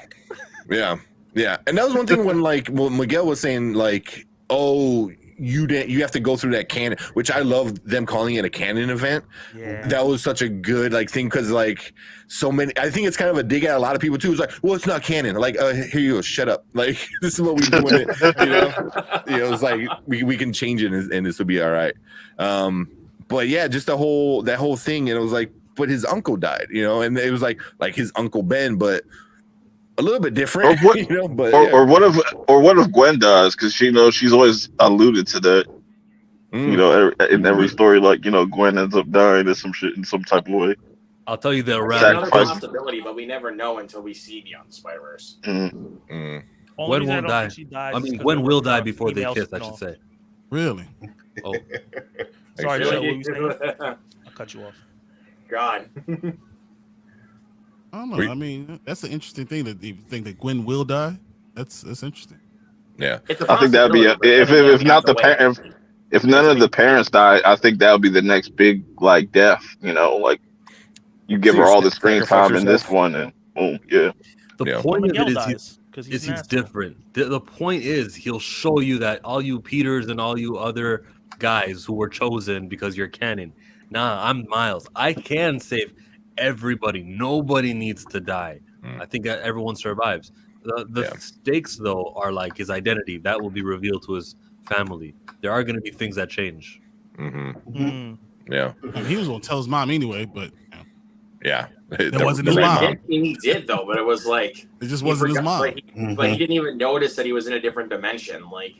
[SPEAKER 4] back.
[SPEAKER 1] Yeah. And that was one thing when Miguel was saying like, oh, you have to go through that canon, which I love them calling it a canon event.
[SPEAKER 4] Yeah.
[SPEAKER 1] That was such a good thing because so many. I think it's kind of a dig at a lot of people too. It's like, well, it's not canon. Like, here you go, shut up. Like, this is what we're doing. It's like we can change it and this will be all right. But yeah, just that whole thing, and it was like, but his uncle died, and it was like his Uncle Ben, but a little bit different,
[SPEAKER 8] Or what-
[SPEAKER 1] But
[SPEAKER 8] Or what if Gwen dies? Because she's always alluded to that. In every story, Gwen ends up dying in some shit in some type of way.
[SPEAKER 5] I'll tell you the
[SPEAKER 7] It's
[SPEAKER 5] around.
[SPEAKER 7] another
[SPEAKER 8] Sacrifice.
[SPEAKER 7] possibility, but we never know until we see Beyond the Spider-Verse.
[SPEAKER 8] Mm.
[SPEAKER 4] Only
[SPEAKER 5] Gwen
[SPEAKER 4] reason I
[SPEAKER 5] won't
[SPEAKER 4] don't
[SPEAKER 5] die.
[SPEAKER 4] think she dies
[SPEAKER 5] I
[SPEAKER 4] is
[SPEAKER 5] mean,
[SPEAKER 4] 'cause
[SPEAKER 5] Gwen
[SPEAKER 4] they're
[SPEAKER 5] will
[SPEAKER 4] working
[SPEAKER 5] die
[SPEAKER 4] on
[SPEAKER 5] before they
[SPEAKER 4] female
[SPEAKER 5] kiss, I should
[SPEAKER 4] spin-off.
[SPEAKER 5] say.
[SPEAKER 2] Really?
[SPEAKER 5] Oh,
[SPEAKER 4] Sorry,
[SPEAKER 1] Really?
[SPEAKER 4] Joe, what were you saying? I'll cut you off.
[SPEAKER 7] God.
[SPEAKER 2] I don't know.
[SPEAKER 1] Wait.
[SPEAKER 2] I mean, that's an interesting thing that you think that Gwen will die. That's interesting.
[SPEAKER 1] Yeah.
[SPEAKER 7] It's a
[SPEAKER 8] I think that'd be
[SPEAKER 7] possibility, but
[SPEAKER 8] if
[SPEAKER 7] then
[SPEAKER 8] not the
[SPEAKER 7] we have to wait.
[SPEAKER 8] parent. If none of the parents die, I think that would be the next big death. You give
[SPEAKER 1] So
[SPEAKER 8] her
[SPEAKER 1] you
[SPEAKER 8] all the
[SPEAKER 1] sacrifice
[SPEAKER 8] screen time in this
[SPEAKER 1] yourself?
[SPEAKER 8] one, and boom, yeah.
[SPEAKER 5] the
[SPEAKER 1] Yeah.
[SPEAKER 5] point of
[SPEAKER 4] Miguel
[SPEAKER 5] it is
[SPEAKER 4] dies because
[SPEAKER 5] he's
[SPEAKER 4] an asshole.
[SPEAKER 5] different. The point is he'll show you that all you Peters and all you other guys who were chosen because you're canon. Nah, I'm Miles. I can save everybody. Nobody needs to die. I think that everyone survives. The stakes though are like his identity that will be revealed to his family. There are going to be things that change.
[SPEAKER 1] Mm-hmm.
[SPEAKER 4] Mm.
[SPEAKER 1] Yeah.
[SPEAKER 2] I mean, he was gonna tell his mom anyway, but
[SPEAKER 1] Yeah.
[SPEAKER 2] That wasn't his
[SPEAKER 7] But
[SPEAKER 2] mom.
[SPEAKER 7] he did though, but it was like
[SPEAKER 2] it just
[SPEAKER 7] he
[SPEAKER 2] wasn't his
[SPEAKER 7] forgot-
[SPEAKER 2] mom.
[SPEAKER 7] But he didn't even notice that he was in a different dimension. Like,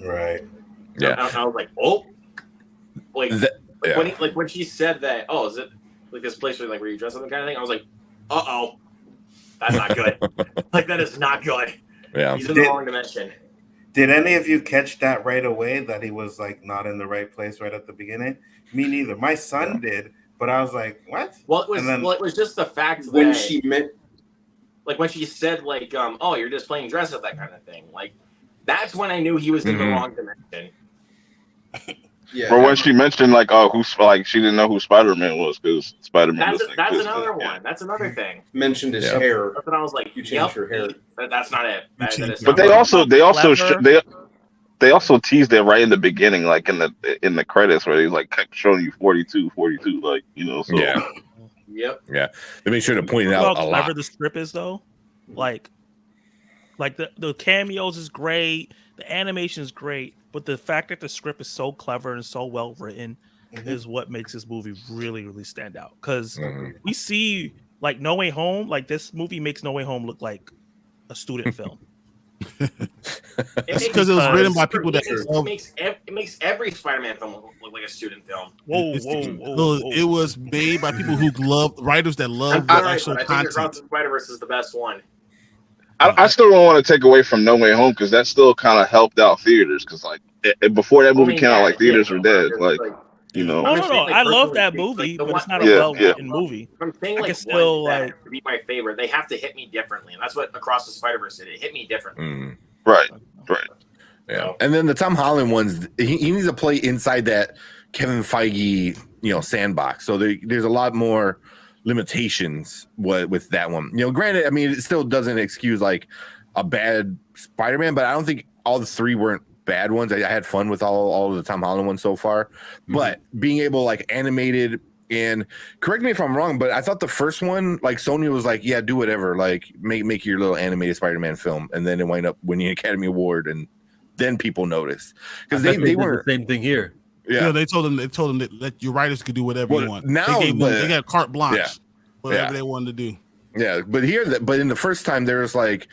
[SPEAKER 3] Right.
[SPEAKER 1] Yeah.
[SPEAKER 7] I was like, oh, like
[SPEAKER 1] Yeah.
[SPEAKER 7] when she said that, oh, is it like this place where you dress up and kind of thing? I was like, oh, that's not good. Like that is not good.
[SPEAKER 1] Yeah.
[SPEAKER 7] He's in the wrong dimension.
[SPEAKER 3] Did any of you catch that right away that he was not in the right place right at the beginning? Me neither. My son did, but I was like, what?
[SPEAKER 7] Well, it was
[SPEAKER 3] And then-
[SPEAKER 7] it was just the fact that
[SPEAKER 6] When she met,
[SPEAKER 7] when she said oh, you're just playing dress up, that kind of thing. Like that's when I knew he was in the
[SPEAKER 1] Mhm.
[SPEAKER 7] wrong dimension.
[SPEAKER 6] yeah,
[SPEAKER 8] Or when she mentioned she didn't know who Spider-Man was because Spider-Man
[SPEAKER 7] That's
[SPEAKER 8] doesn't
[SPEAKER 7] that's
[SPEAKER 8] exist.
[SPEAKER 7] another
[SPEAKER 8] Yeah.
[SPEAKER 7] one. That's another thing.
[SPEAKER 6] mentioned his
[SPEAKER 1] Yeah.
[SPEAKER 6] hair.
[SPEAKER 7] That's when I was like,
[SPEAKER 6] You changed
[SPEAKER 7] yep,
[SPEAKER 6] your hair.
[SPEAKER 7] That's not it. That
[SPEAKER 2] changed
[SPEAKER 7] is
[SPEAKER 2] your
[SPEAKER 7] not
[SPEAKER 8] But they
[SPEAKER 7] right.
[SPEAKER 8] also
[SPEAKER 4] Clever.
[SPEAKER 8] they also teased it right in the beginning, in the credits where they kept showing you 42, so
[SPEAKER 1] Yeah.
[SPEAKER 7] Yep.
[SPEAKER 1] Yeah, they made sure to point it
[SPEAKER 4] How
[SPEAKER 1] out a
[SPEAKER 4] clever
[SPEAKER 1] lot.
[SPEAKER 4] the script is, though. Like the cameos is great, the animation is great, but the fact that the script is so clever and so well written is what makes this movie really, really stand out. Because we see like No Way Home, like this movie makes No Way Home look like a student film.
[SPEAKER 2] It's because it was written by people that
[SPEAKER 7] it makes every Spider-Man film look like a student film.
[SPEAKER 4] Whoa.
[SPEAKER 2] It was made by people who love writers that love the actual
[SPEAKER 7] I think
[SPEAKER 2] content.
[SPEAKER 7] Across the Spiderverse is the best one.
[SPEAKER 8] I still don't want to take away from No Way Home because that still kind of helped out theaters because like before that movie came out, like theaters were dead. Like you know.
[SPEAKER 4] No.
[SPEAKER 7] Like,
[SPEAKER 4] I love that movie, but it's not a well-written movie.
[SPEAKER 7] I'm saying
[SPEAKER 4] I
[SPEAKER 7] like
[SPEAKER 4] can still
[SPEAKER 7] like to be my favorite. They have to hit me differently, and that's what Across the Spiderverse did. It hit me differently.
[SPEAKER 8] Right.
[SPEAKER 1] Yeah, and then the Tom Holland ones, he needs to play inside that Kevin Feige, sandbox. So there's a lot more limitations with that one. Granted, I mean, it still doesn't excuse like a bad Spider-Man, but I don't think all the three weren't bad ones. I had fun with all of the Tom Holland ones so far, but being able like animated. And correct me if I'm wrong, but I thought the first one, like Sony was like, yeah, do whatever, like make your little animated Spider-Man film, and then it wind up winning an Academy Award, and then people notice because they weren't
[SPEAKER 5] the same thing here.
[SPEAKER 2] Yeah, they told them that your writers could do whatever you want.
[SPEAKER 1] Now
[SPEAKER 2] they got carte blanche, whatever they wanted to do.
[SPEAKER 1] Yeah, but in the first time there was like,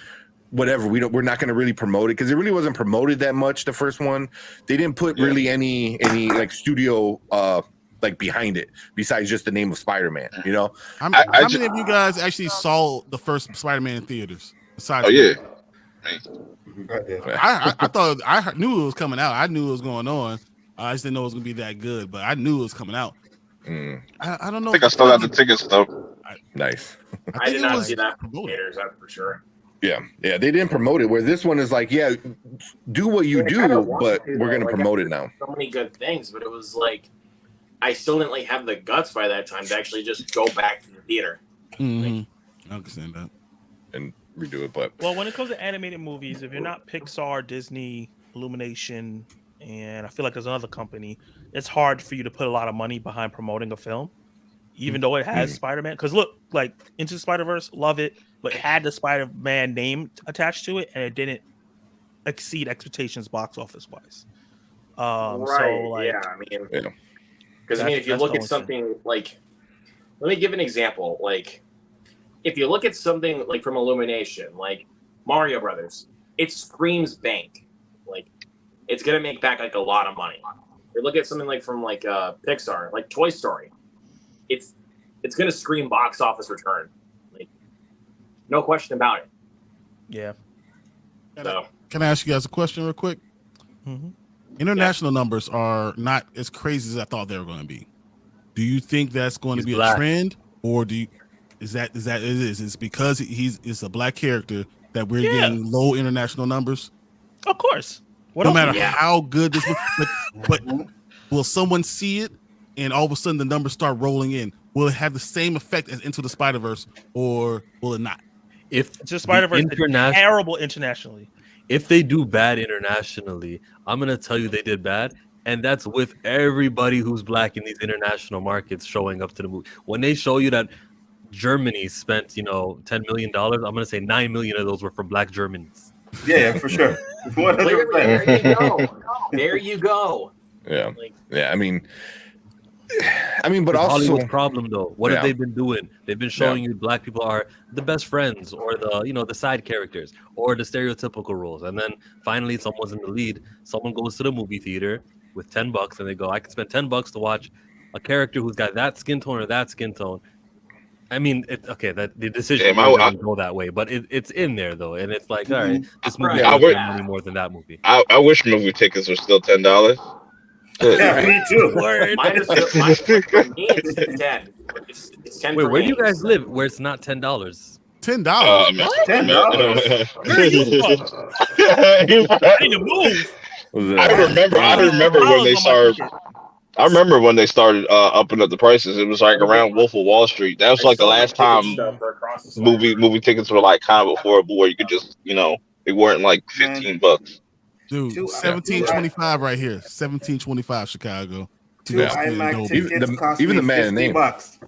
[SPEAKER 1] whatever, we're not going to really promote it because it really wasn't promoted that much. The first one, they didn't put really any like studio like behind it besides just the name of Spider-Man.
[SPEAKER 2] How many of you guys actually saw the first Spider-Man in theaters? Besides I thought I knew it was coming out. I knew it was going on. I just didn't know it was gonna be that good, but I knew it was coming out. I don't know.
[SPEAKER 8] I think I still got the tickets though.
[SPEAKER 1] Nice.
[SPEAKER 7] I did not see that in theaters, that's for sure.
[SPEAKER 1] Yeah, they didn't promote it. Where this one is like, yeah, do what you do, but we're gonna promote it now.
[SPEAKER 7] So many good things, but it was like I still didn't like have the guts by that time to actually just go back to the theater.
[SPEAKER 2] I understand that
[SPEAKER 1] and redo it. But
[SPEAKER 4] when it comes to animated movies, if you're not Pixar, Disney, Illumination, and I feel like there's another company, it's hard for you to put a lot of money behind promoting a film, even though it has Spider-Man. Because look, like Into the Spider-Verse, love it, but it had the Spider-Man name attached to it, and it didn't exceed expectations box office wise.
[SPEAKER 7] Because if you look at something like, let me give an example. Like, if you look at something like from Illumination, like Mario Brothers, it screams bank. Like, it's gonna make back like a lot of money. If you look at something like from like Pixar, like Toy Story, it's gonna scream box office return. Like, no question about it.
[SPEAKER 4] Yeah.
[SPEAKER 2] Can I ask you guys a question real quick? International numbers are not as crazy as I thought they were going to be. Do you think that's going to be a trend, or is it because it's a black character that we're getting low international numbers?
[SPEAKER 4] Of course.
[SPEAKER 2] No matter how good this, but will someone see it and all of a sudden the numbers start rolling in? Will it have the same effect as Into the Spider-Verse, or will it not?
[SPEAKER 4] If Into Spider-Verse is terrible internationally.
[SPEAKER 5] If they do bad internationally, I'm going to tell you they did bad. And that's with everybody who's black in these international markets showing up to the movie. When they show you that Germany spent, $10 million, I'm going to say 9 million of those were from black Germans.
[SPEAKER 3] Yeah, for sure.
[SPEAKER 7] 100%. There you go.
[SPEAKER 1] Yeah. I mean, but also
[SPEAKER 5] Hollywood's problem though. What have they been doing? They've been showing you black people are the best friends, or the side characters, or the stereotypical roles. And then finally, someone's in the lead. Someone goes to the movie theater with $10, and they go, "I can spend $10 to watch a character who's got that skin tone or that skin tone." I mean, that the decision doesn't go that way, but it's in there though, and it's like, all right, this movie money more than that movie.
[SPEAKER 8] I wish movie tickets were still $10.
[SPEAKER 3] Yeah, me too.
[SPEAKER 7] It's 10. It's 10.
[SPEAKER 5] Wait, where do you guys live where it's not $10?
[SPEAKER 2] $10.
[SPEAKER 3] $10.
[SPEAKER 4] I need to move.
[SPEAKER 8] I remember when they started. I remember when they started upping up the prices. It was like around Wolf of Wall Street. That was like the last time movie tickets were like kind of affordable, where you could just they weren't like $15.
[SPEAKER 2] Dude, $17.25 right here. $17.25 Chicago.
[SPEAKER 3] Two IMAX tickets cost
[SPEAKER 1] even
[SPEAKER 3] me
[SPEAKER 1] the man name.
[SPEAKER 3] $50.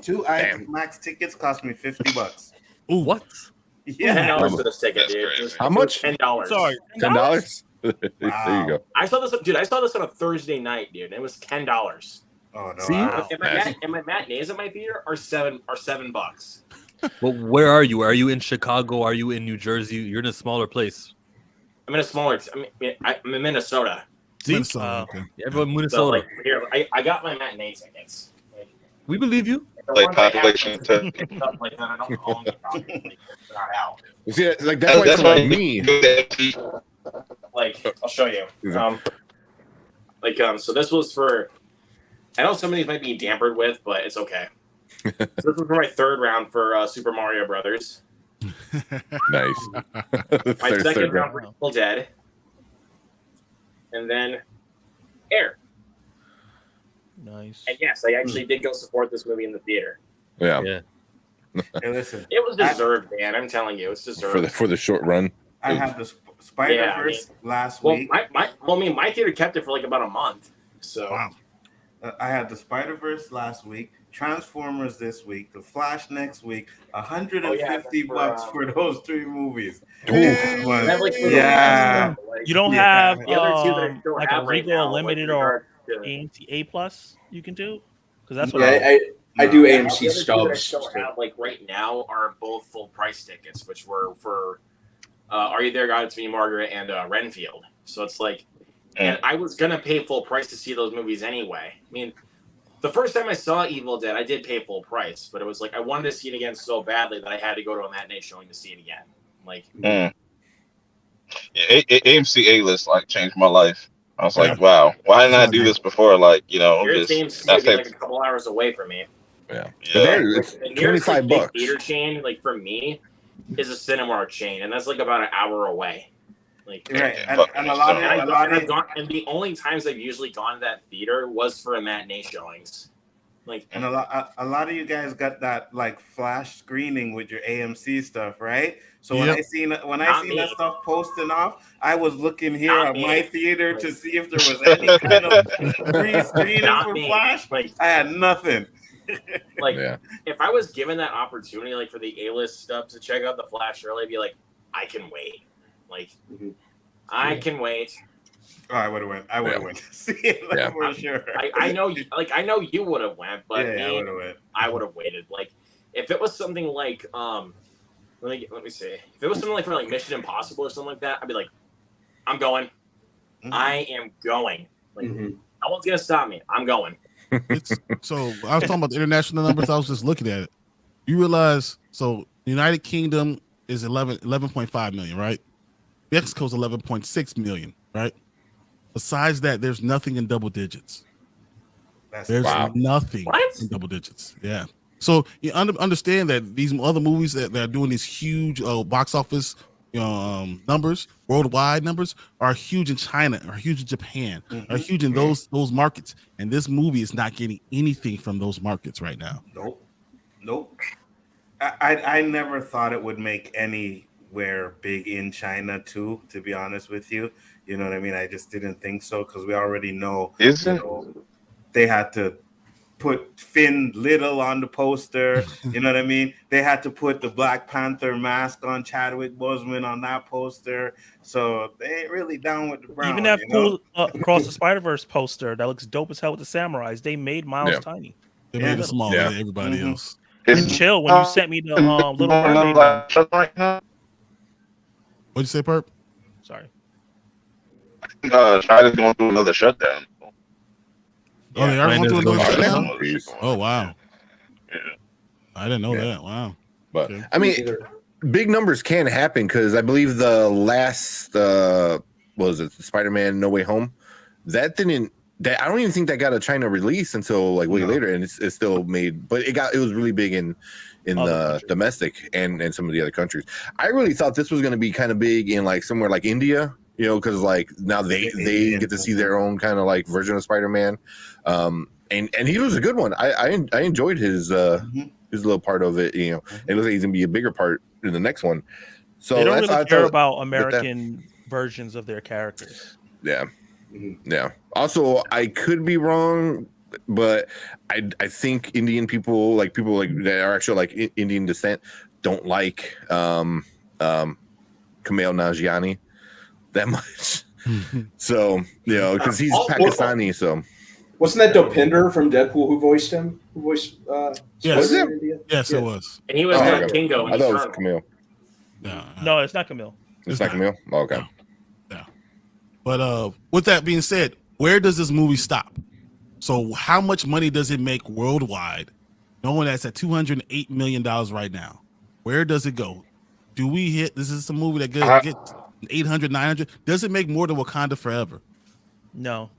[SPEAKER 3] 2 IMAX tickets cost me $50.
[SPEAKER 2] Ooh,
[SPEAKER 5] What?
[SPEAKER 3] Yeah.
[SPEAKER 7] $10 for this ticket,
[SPEAKER 8] That's
[SPEAKER 7] dude.
[SPEAKER 8] crazy.
[SPEAKER 1] How much?
[SPEAKER 7] $10.
[SPEAKER 4] Sorry,
[SPEAKER 1] $10. There
[SPEAKER 3] Wow.
[SPEAKER 1] you go.
[SPEAKER 7] I saw this, dude. I saw this on a Thursday night, dude. And it was $10.
[SPEAKER 3] Oh no!
[SPEAKER 2] See?
[SPEAKER 3] Wow.
[SPEAKER 7] And my matinees at my theater are $7.
[SPEAKER 5] Well, where are you? Are you in Chicago? Are you in New Jersey? You're in a smaller place.
[SPEAKER 7] I'm in a smaller. I'm in Minnesota.
[SPEAKER 5] See?
[SPEAKER 2] Minnesota, okay.
[SPEAKER 5] Everyone in
[SPEAKER 7] So
[SPEAKER 5] Minnesota.
[SPEAKER 7] like here, I got my matinee tickets. Like,
[SPEAKER 5] We believe you.
[SPEAKER 7] the
[SPEAKER 8] Like
[SPEAKER 7] ones I have,
[SPEAKER 8] population test.
[SPEAKER 7] stuff like that, I don't own the property, like, it's not out.
[SPEAKER 1] See, like that's why for like me.
[SPEAKER 7] Like I'll show you. So this was for. I know some of these might be tampered with, but it's okay. So this was for my third round for Super Mario Brothers.
[SPEAKER 1] Nice.
[SPEAKER 7] My second round for Evil Dead, and then Air.
[SPEAKER 4] Nice.
[SPEAKER 7] And yes, I actually did go support this movie in the theater.
[SPEAKER 1] Yeah.
[SPEAKER 5] Yeah.
[SPEAKER 3] Hey, listen.
[SPEAKER 7] It was deserved, man. I'm telling you, it's deserved.
[SPEAKER 1] For the short run.
[SPEAKER 3] I had the Spider-Verse last
[SPEAKER 7] Well,
[SPEAKER 3] week.
[SPEAKER 7] my theater kept it for like about a month. So
[SPEAKER 2] Wow.
[SPEAKER 3] I had the Spider-Verse last week, Transformers this week, The Flash next week, $150 for those 3 movies. Yeah.
[SPEAKER 4] You don't have
[SPEAKER 7] the other two that I still
[SPEAKER 4] like
[SPEAKER 7] have
[SPEAKER 4] a
[SPEAKER 7] right
[SPEAKER 4] Regal
[SPEAKER 7] now,
[SPEAKER 4] Limited
[SPEAKER 7] like,
[SPEAKER 4] or
[SPEAKER 7] regard to-
[SPEAKER 4] AMC A Plus you can do? Because that's what
[SPEAKER 6] I do
[SPEAKER 7] the
[SPEAKER 6] AMC
[SPEAKER 7] other two that I
[SPEAKER 6] stubs.
[SPEAKER 7] still have like right now are both full price tickets, which were for Are You There, God? It's Me, Margaret, and Renfield. So it's like, and I was gonna pay full price to see those movies anyway. I mean, the first time I saw Evil Dead, I did pay full price, but it was like I wanted to see it again so badly that I had to go to a matinee showing to see it again. Like,
[SPEAKER 8] Yeah, AMC A list like changed my life. I was like, wow, why didn't I do this before? Like,
[SPEAKER 7] here's
[SPEAKER 8] just
[SPEAKER 7] AMC would be like a couple hours away from me.
[SPEAKER 1] Yeah.
[SPEAKER 8] yeah.
[SPEAKER 1] It's
[SPEAKER 7] The nearest like,
[SPEAKER 1] $25.
[SPEAKER 7] big theater chain, like for me, is a Cinemark chain, and that's like about an hour away. Like,
[SPEAKER 3] Right.
[SPEAKER 8] Yeah,
[SPEAKER 3] And a lot of
[SPEAKER 7] and the only times I've usually gone to that theater was for a matinee showings. Like,
[SPEAKER 3] and a lot of you guys got that like flash screening with your AMC stuff, right? So when I seen that stuff posting off, I was looking here at my theater to see if there was any kind of free screening for Flash.
[SPEAKER 7] Like,
[SPEAKER 3] I had nothing.
[SPEAKER 7] Like, if I was given that opportunity, like for the A-list stuff to check out the Flash early, I'd be like, I can wait. Like, I can wait.
[SPEAKER 3] Oh, I would have went. I would have went. See it for sure.
[SPEAKER 7] I know you. Like, I know you would have went, but
[SPEAKER 3] I
[SPEAKER 7] would have waited. Like, if it was something like let me see. If it was something like for like Mission Impossible or something like that, I'd be like, I'm going.
[SPEAKER 3] Mm-hmm.
[SPEAKER 7] I am going. Like, no one's gonna stop me. I'm going.
[SPEAKER 2] So I was talking about the international numbers. I was just looking at it. You realize, so United Kingdom is 11.5 million, right? Mexico's 11.6 million, right? Besides that, there's nothing in double digits. There's nothing in double digits. Yeah. So you understand that these other movies that are doing these huge box office numbers, worldwide numbers, are huge in China, are huge in Japan, are huge in those markets. And this movie is not getting anything from those markets right now.
[SPEAKER 3] Nope. I never thought it would make anywhere big in China too, to be honest with you. You know what I mean? I just didn't think so because we already know, they had to put Finn Little on the poster. You know what I mean? They had to put the Black Panther mask on Chadwick Boseman on that poster. So they ain't really down with the Brown.
[SPEAKER 4] Even that cool Across the Spiderverse poster that looks dope as hell with the samurais. They made Miles tiny.
[SPEAKER 2] They made it small than everybody else.
[SPEAKER 4] And chill when you sent me the Little Mermaid one.
[SPEAKER 2] What'd you say, Perp?
[SPEAKER 4] Sorry.
[SPEAKER 8] China's going through another shutdown.
[SPEAKER 2] Oh, they are going through another shutdown? Oh, wow.
[SPEAKER 8] Yeah.
[SPEAKER 2] I didn't know that. Wow.
[SPEAKER 1] But I mean, big numbers can happen because I believe the last what was it, Spider-Man No Way Home? I don't even think that got a China release until like way later, and it's still made, but it was really big in the domestic and some of the other countries. I really thought this was going to be kind of big in like somewhere like India, because like now they get to see their own kind of like version of Spider-Man, and he was a good one. I enjoyed his little part of it, and it looks like he's gonna be a bigger part in the next one. So
[SPEAKER 4] they don't really care about American versions of their characters.
[SPEAKER 1] Yeah. Yeah. Also, I could be wrong, but I think Indian people like that are actually like Indian descent don't like Kumail Nanjiani that much. So because he's Pakistani, so.
[SPEAKER 6] Wasn't that Dopinder from Deadpool who voiced him? Who voiced
[SPEAKER 2] Yes.
[SPEAKER 6] Spider in India?
[SPEAKER 2] Yes, it was.
[SPEAKER 7] And he was Kingo.
[SPEAKER 1] I thought it was Camille.
[SPEAKER 4] No, it's not Camille.
[SPEAKER 1] It's not Camille? Oh, okay.
[SPEAKER 2] Yeah. But with that being said, where does this movie stop? So how much money does it make worldwide? Knowing that's at $208 million right now. Where does it go? Do we hit? This is a movie that gets 800, 900. Does it make more than Wakanda Forever?
[SPEAKER 4] No.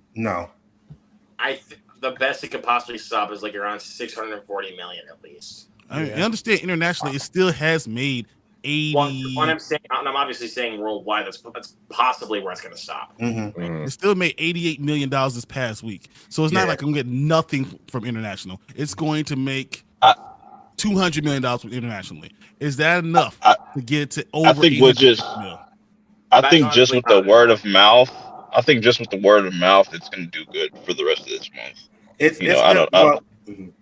[SPEAKER 7] The best it could possibly stop is like around 640 million at least.
[SPEAKER 2] I mean, I understand internationally, it still has made 80.
[SPEAKER 7] What I'm saying, I'm obviously saying worldwide. That's possibly where it's going to stop.
[SPEAKER 2] It still made $88 million this past week, so it's not like I'm getting nothing from international. It's going to make $200 million from internationally. Is that enough to get to over?
[SPEAKER 8] I think just with the word of mouth. I think just with the word of mouth, it's going to do good for the rest of this month.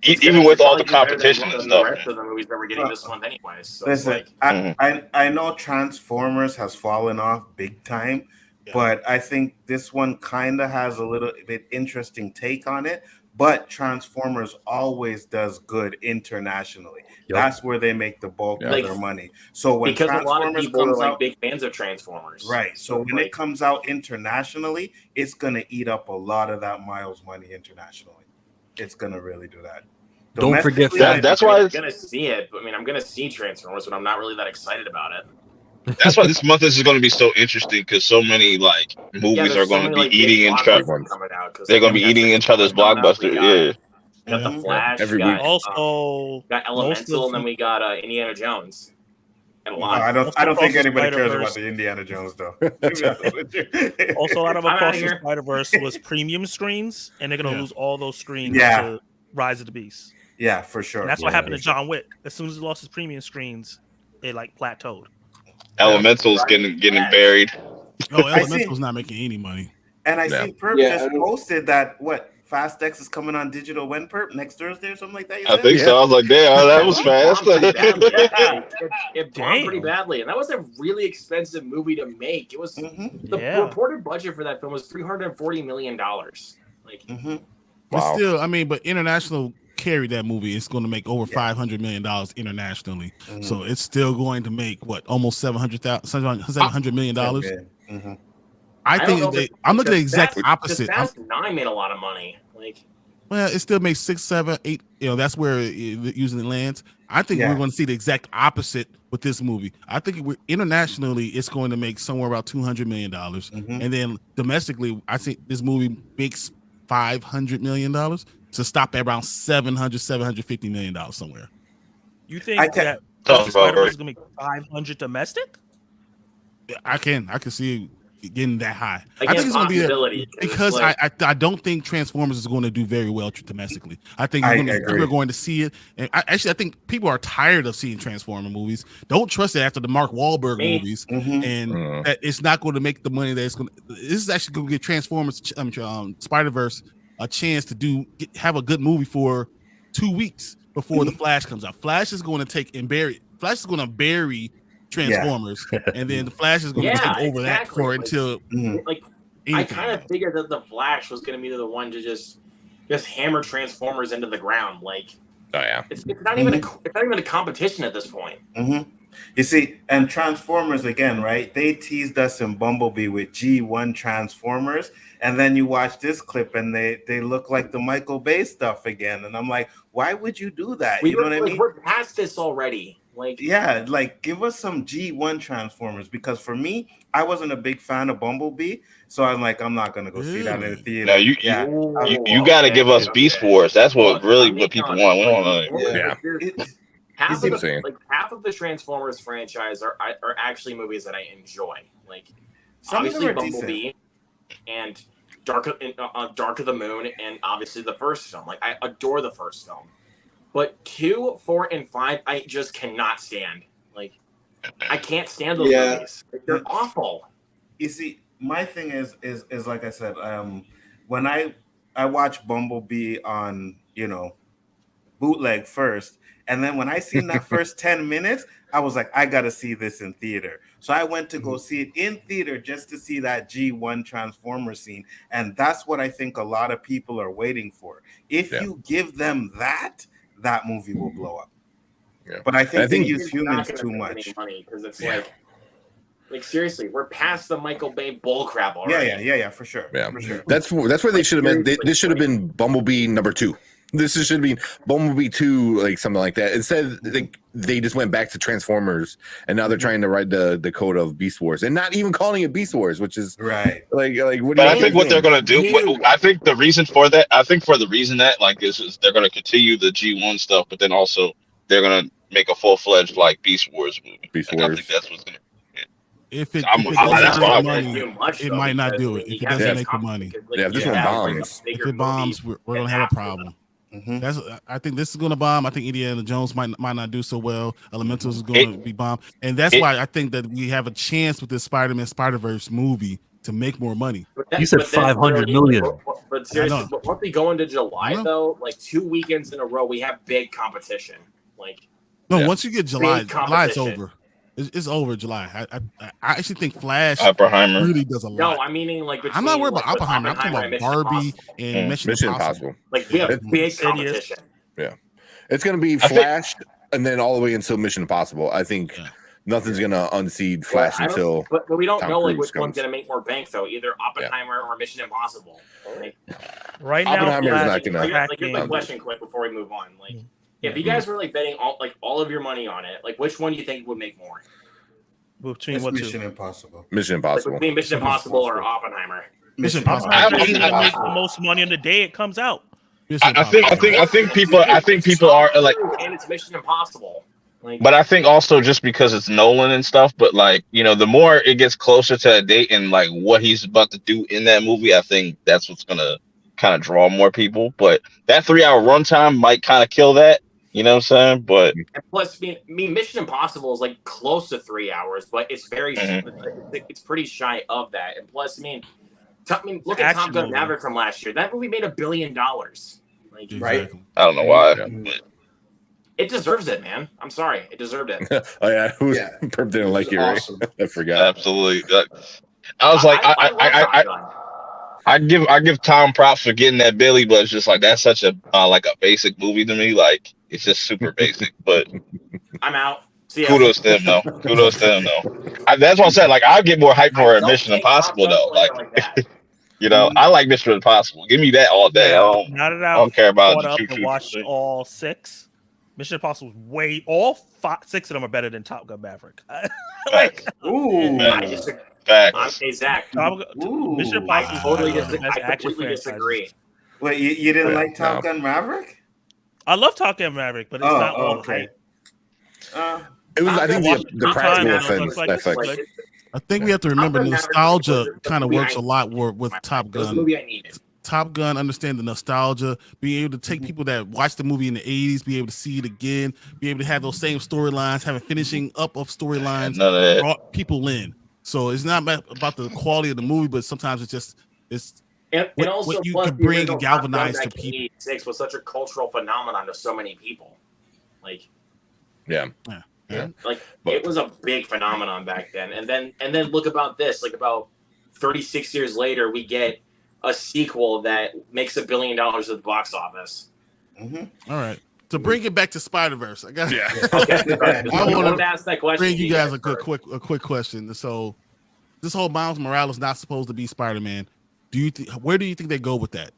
[SPEAKER 8] Even with all the competition and stuff.
[SPEAKER 7] The rest of the movies that we're getting this month, anyways. So
[SPEAKER 3] listen, I know Transformers has fallen off big time, but I think this one kind of has a little bit interesting take on it. But Transformers always does good internationally. That's where they make the bulk of their money. So when
[SPEAKER 7] because
[SPEAKER 3] Transformers
[SPEAKER 7] a lot of people
[SPEAKER 3] comes
[SPEAKER 7] are like
[SPEAKER 3] out,
[SPEAKER 7] big fans of Transformers,
[SPEAKER 3] right? So when it comes out internationally, it's gonna eat up a lot of that Miles money internationally. It's gonna really do that.
[SPEAKER 5] Don't forget
[SPEAKER 8] that. That's why
[SPEAKER 7] I'm gonna see it. I mean, I'm gonna see Transformers, but I'm not really that excited about it.
[SPEAKER 8] That's why this month is going to be so interesting because so many movies are going to be eating each other. They're going to be eating each other's blockbusters.
[SPEAKER 7] We got The Flash.
[SPEAKER 1] Every
[SPEAKER 7] got,
[SPEAKER 4] also
[SPEAKER 7] got Elemental, and then we got Indiana Jones. And a lot.
[SPEAKER 3] I don't think anybody cares about the Indiana Jones though.
[SPEAKER 4] Also, out of Across the Spiderverse was premium screens, and they're gonna lose all those screens to Rise of the Beast.
[SPEAKER 3] Yeah, for sure.
[SPEAKER 4] And that's what happened to John Wick. As soon as he lost his premium screens, it plateaued.
[SPEAKER 8] Elemental's getting buried.
[SPEAKER 2] No, Elemental's not making any money.
[SPEAKER 3] And I see Perp just posted that Fast X is coming on digital when Perp next Thursday or something like that.
[SPEAKER 8] I think so. I was like, damn, that was fast.
[SPEAKER 7] It bombed pretty badly, and that was a really expensive movie to make. It was the reported budget for that film was $340 million.
[SPEAKER 2] But still, I mean, but international carried that movie. It's going to make over $500 million internationally, so it's still going to make almost $700 million. I think I'm looking at the exact opposite.
[SPEAKER 7] Fast 9 made a lot of money.
[SPEAKER 2] Well, it still makes 6, 7, 8. That's where it usually lands. I think we're going to see the exact opposite with this movie. I think internationally, it's going to make somewhere about $200 million, and then domestically, I think this movie makes $500 million to stop at around $750 million somewhere.
[SPEAKER 4] You think that Spider-Verse is going to make 500 domestic?
[SPEAKER 2] I can see it getting that high. I think it's going to be there because I don't think Transformers is going to do very well domestically. I think we're going to see it. And I think people are tired of seeing Transformer movies. Don't trust it after the Mark Wahlberg movies, and that it's not going to make the money that it's going to. This is actually going to give Transformers, Spider-Verse, a chance to have a good movie for 2 weeks before the Flash comes out. Flash is going to bury Transformers, and then the Flash is going to take over that for until.
[SPEAKER 7] I kind of figured that the Flash was going to be the one to just hammer Transformers into the ground. It's not even a competition at this point.
[SPEAKER 3] You see, and Transformers again, right? They teased us in Bumblebee with G1 Transformers, and then you watch this clip and they look like the Michael Bay stuff again, and I'm like, why would you do that? You know what I mean?
[SPEAKER 7] We're past this already.
[SPEAKER 3] Give us some G1 Transformers, because for me, I wasn't a big fan of Bumblebee, so I'm like, I'm not gonna go see that in the theater.
[SPEAKER 8] No, you got to give us Beast Wars. That's what people want. We don't
[SPEAKER 7] Half of the Transformers franchise are actually movies that I enjoy. Obviously Bumblebee and Dark of the Moon, and obviously the first film. I adore the first film. But 2, 4, and 5, I just cannot stand. I can't stand those movies. They're awful.
[SPEAKER 3] You see, my thing is like I said, when I watched Bumblebee on, bootleg first. And then when I seen that first 10 minutes, I was like, I gotta see this in theater. So I went to go see it in theater just to see that G1 Transformer scene. And that's what I think a lot of people are waiting for. If you give them that movie will blow up.
[SPEAKER 1] Yeah.
[SPEAKER 3] But I think they use
[SPEAKER 7] it's
[SPEAKER 3] humans
[SPEAKER 7] not
[SPEAKER 3] too
[SPEAKER 7] gonna make
[SPEAKER 3] much.
[SPEAKER 7] any money because it's like seriously, we're past the Michael Bay bullcrap already.
[SPEAKER 3] Yeah, for sure.
[SPEAKER 1] Yeah,
[SPEAKER 3] for sure.
[SPEAKER 1] that's where they should have been. This should have been Bumblebee number 2. This should be Bumblebee 2, like something like that. Instead, they just went back to Transformers, and now they're trying to ride the code of Beast Wars, and not even calling it Beast Wars, which is
[SPEAKER 3] right.
[SPEAKER 1] Like, what?
[SPEAKER 8] But I think what they're gonna do, I think the reason for that, is they're gonna continue the G1 stuff, but then also they're gonna make a full-fledged like Beast Wars movie.
[SPEAKER 1] Beast
[SPEAKER 8] Wars. I think that's what's gonna.
[SPEAKER 2] If it
[SPEAKER 8] that's
[SPEAKER 2] doesn't
[SPEAKER 8] what
[SPEAKER 2] make money, it might not do it. If it doesn't make the money,
[SPEAKER 1] if this one bombs,
[SPEAKER 2] if it bombs, we're gonna have a problem. I think this is gonna bomb. I think Indiana Jones might not do so well. Elementals is gonna be bombed, and that's why I think that we have a chance with this Spider-Man Spider-Verse movie to make more money.
[SPEAKER 5] You said 500 million.
[SPEAKER 7] But seriously, once we go into July, though, like 2 weekends in a row, we have big competition.
[SPEAKER 2] Once you get July, July's over. It's over July. I actually think Flash
[SPEAKER 8] Oppenheimer
[SPEAKER 2] really does a lot.
[SPEAKER 7] No, I'm meaning
[SPEAKER 2] I'm not worried about Oppenheimer. I'm talking about Barbie and Mission Impossible.
[SPEAKER 7] Like we have big competition.
[SPEAKER 1] Yeah, it's gonna be Flash, and then all the way until Mission Impossible. I think nothing's gonna unseat Flash until.
[SPEAKER 7] But we don't
[SPEAKER 1] Tom
[SPEAKER 7] know
[SPEAKER 1] Cruise
[SPEAKER 7] which
[SPEAKER 1] comes.
[SPEAKER 7] one's gonna make more bank though. Either Oppenheimer or Mission Impossible.
[SPEAKER 4] Right now,
[SPEAKER 1] Oppenheimer's not gonna.
[SPEAKER 7] Here's my question, quick, before we move on. If you guys were betting all of your money on it, which one do you think would make more?
[SPEAKER 4] Between what
[SPEAKER 3] Mission Impossible.
[SPEAKER 1] Mission Impossible.
[SPEAKER 7] Between Mission Impossible or Oppenheimer.
[SPEAKER 2] Mission Impossible.
[SPEAKER 4] Oppenheimer makes the most money on the day it comes out.
[SPEAKER 8] I think people are like,
[SPEAKER 7] and it's Mission Impossible.
[SPEAKER 8] But I think also just because it's Nolan and stuff, but the more it gets closer to a date and what he's about to do in that movie, I think that's what's gonna kind of draw more people. But that 3-hour runtime might kind of kill that. You know what I'm saying? But
[SPEAKER 7] and plus, I mean, Mission Impossible is close to 3 hours, but it's very it's pretty shy of that. And plus, look at Top Gun Maverick from last year. That movie made $1 billion.
[SPEAKER 3] Right?
[SPEAKER 8] I don't know why.
[SPEAKER 7] It deserves it, man. I'm sorry, it deserved it.
[SPEAKER 1] Oh yeah, Perp didn't like it, right?
[SPEAKER 6] Awesome.
[SPEAKER 1] I forgot.
[SPEAKER 8] Absolutely. I was like, I give Tom props for getting that Billy, but it's just that's such a a basic movie to me. It's just super basic. But
[SPEAKER 7] I'm out. See ya.
[SPEAKER 8] Kudos to him, though. That's what I said. I get more hype for Mission Impossible, though. I like Mission Impossible. Give me that all day.
[SPEAKER 4] Now that
[SPEAKER 8] I don't care about
[SPEAKER 4] caught up and watched all 6. Mission Impossible is all 6 of them are better than Top Gun Maverick.
[SPEAKER 3] Ooh.
[SPEAKER 8] Facts.
[SPEAKER 7] Hey, Zach.
[SPEAKER 4] Mission Impossible.
[SPEAKER 7] I completely disagree.
[SPEAKER 3] Wait, you didn't like Top Gun Maverick?
[SPEAKER 4] I love Top Gun Maverick, but it's not all hype.
[SPEAKER 1] It was. I think the practical effects.
[SPEAKER 2] I think we have to remember nostalgia kind of works a lot with Top Gun. Top Gun, understand the nostalgia, being able to take people that watched the movie in the 80s, be able to see it again, be able to have those same storylines, have a finishing up of storylines, brought people in. So it's not about the quality of the movie, but sometimes
[SPEAKER 7] And also,
[SPEAKER 2] what you
[SPEAKER 7] plus,
[SPEAKER 2] can bring and galvanize to people.
[SPEAKER 7] 1986 was such a cultural phenomenon to so many people. It was a big phenomenon back then. And then look about this. About 36 years later, we get a sequel that makes $1 billion at the box office.
[SPEAKER 2] Mm-hmm. All right. To bring it back to Spider-Verse, I guess.
[SPEAKER 7] Yeah. I
[SPEAKER 2] want to
[SPEAKER 7] ask that question.
[SPEAKER 2] Bring you guys a quick question. So, this whole Miles Morales not supposed to be Spider-Man. Where do you think they go with that?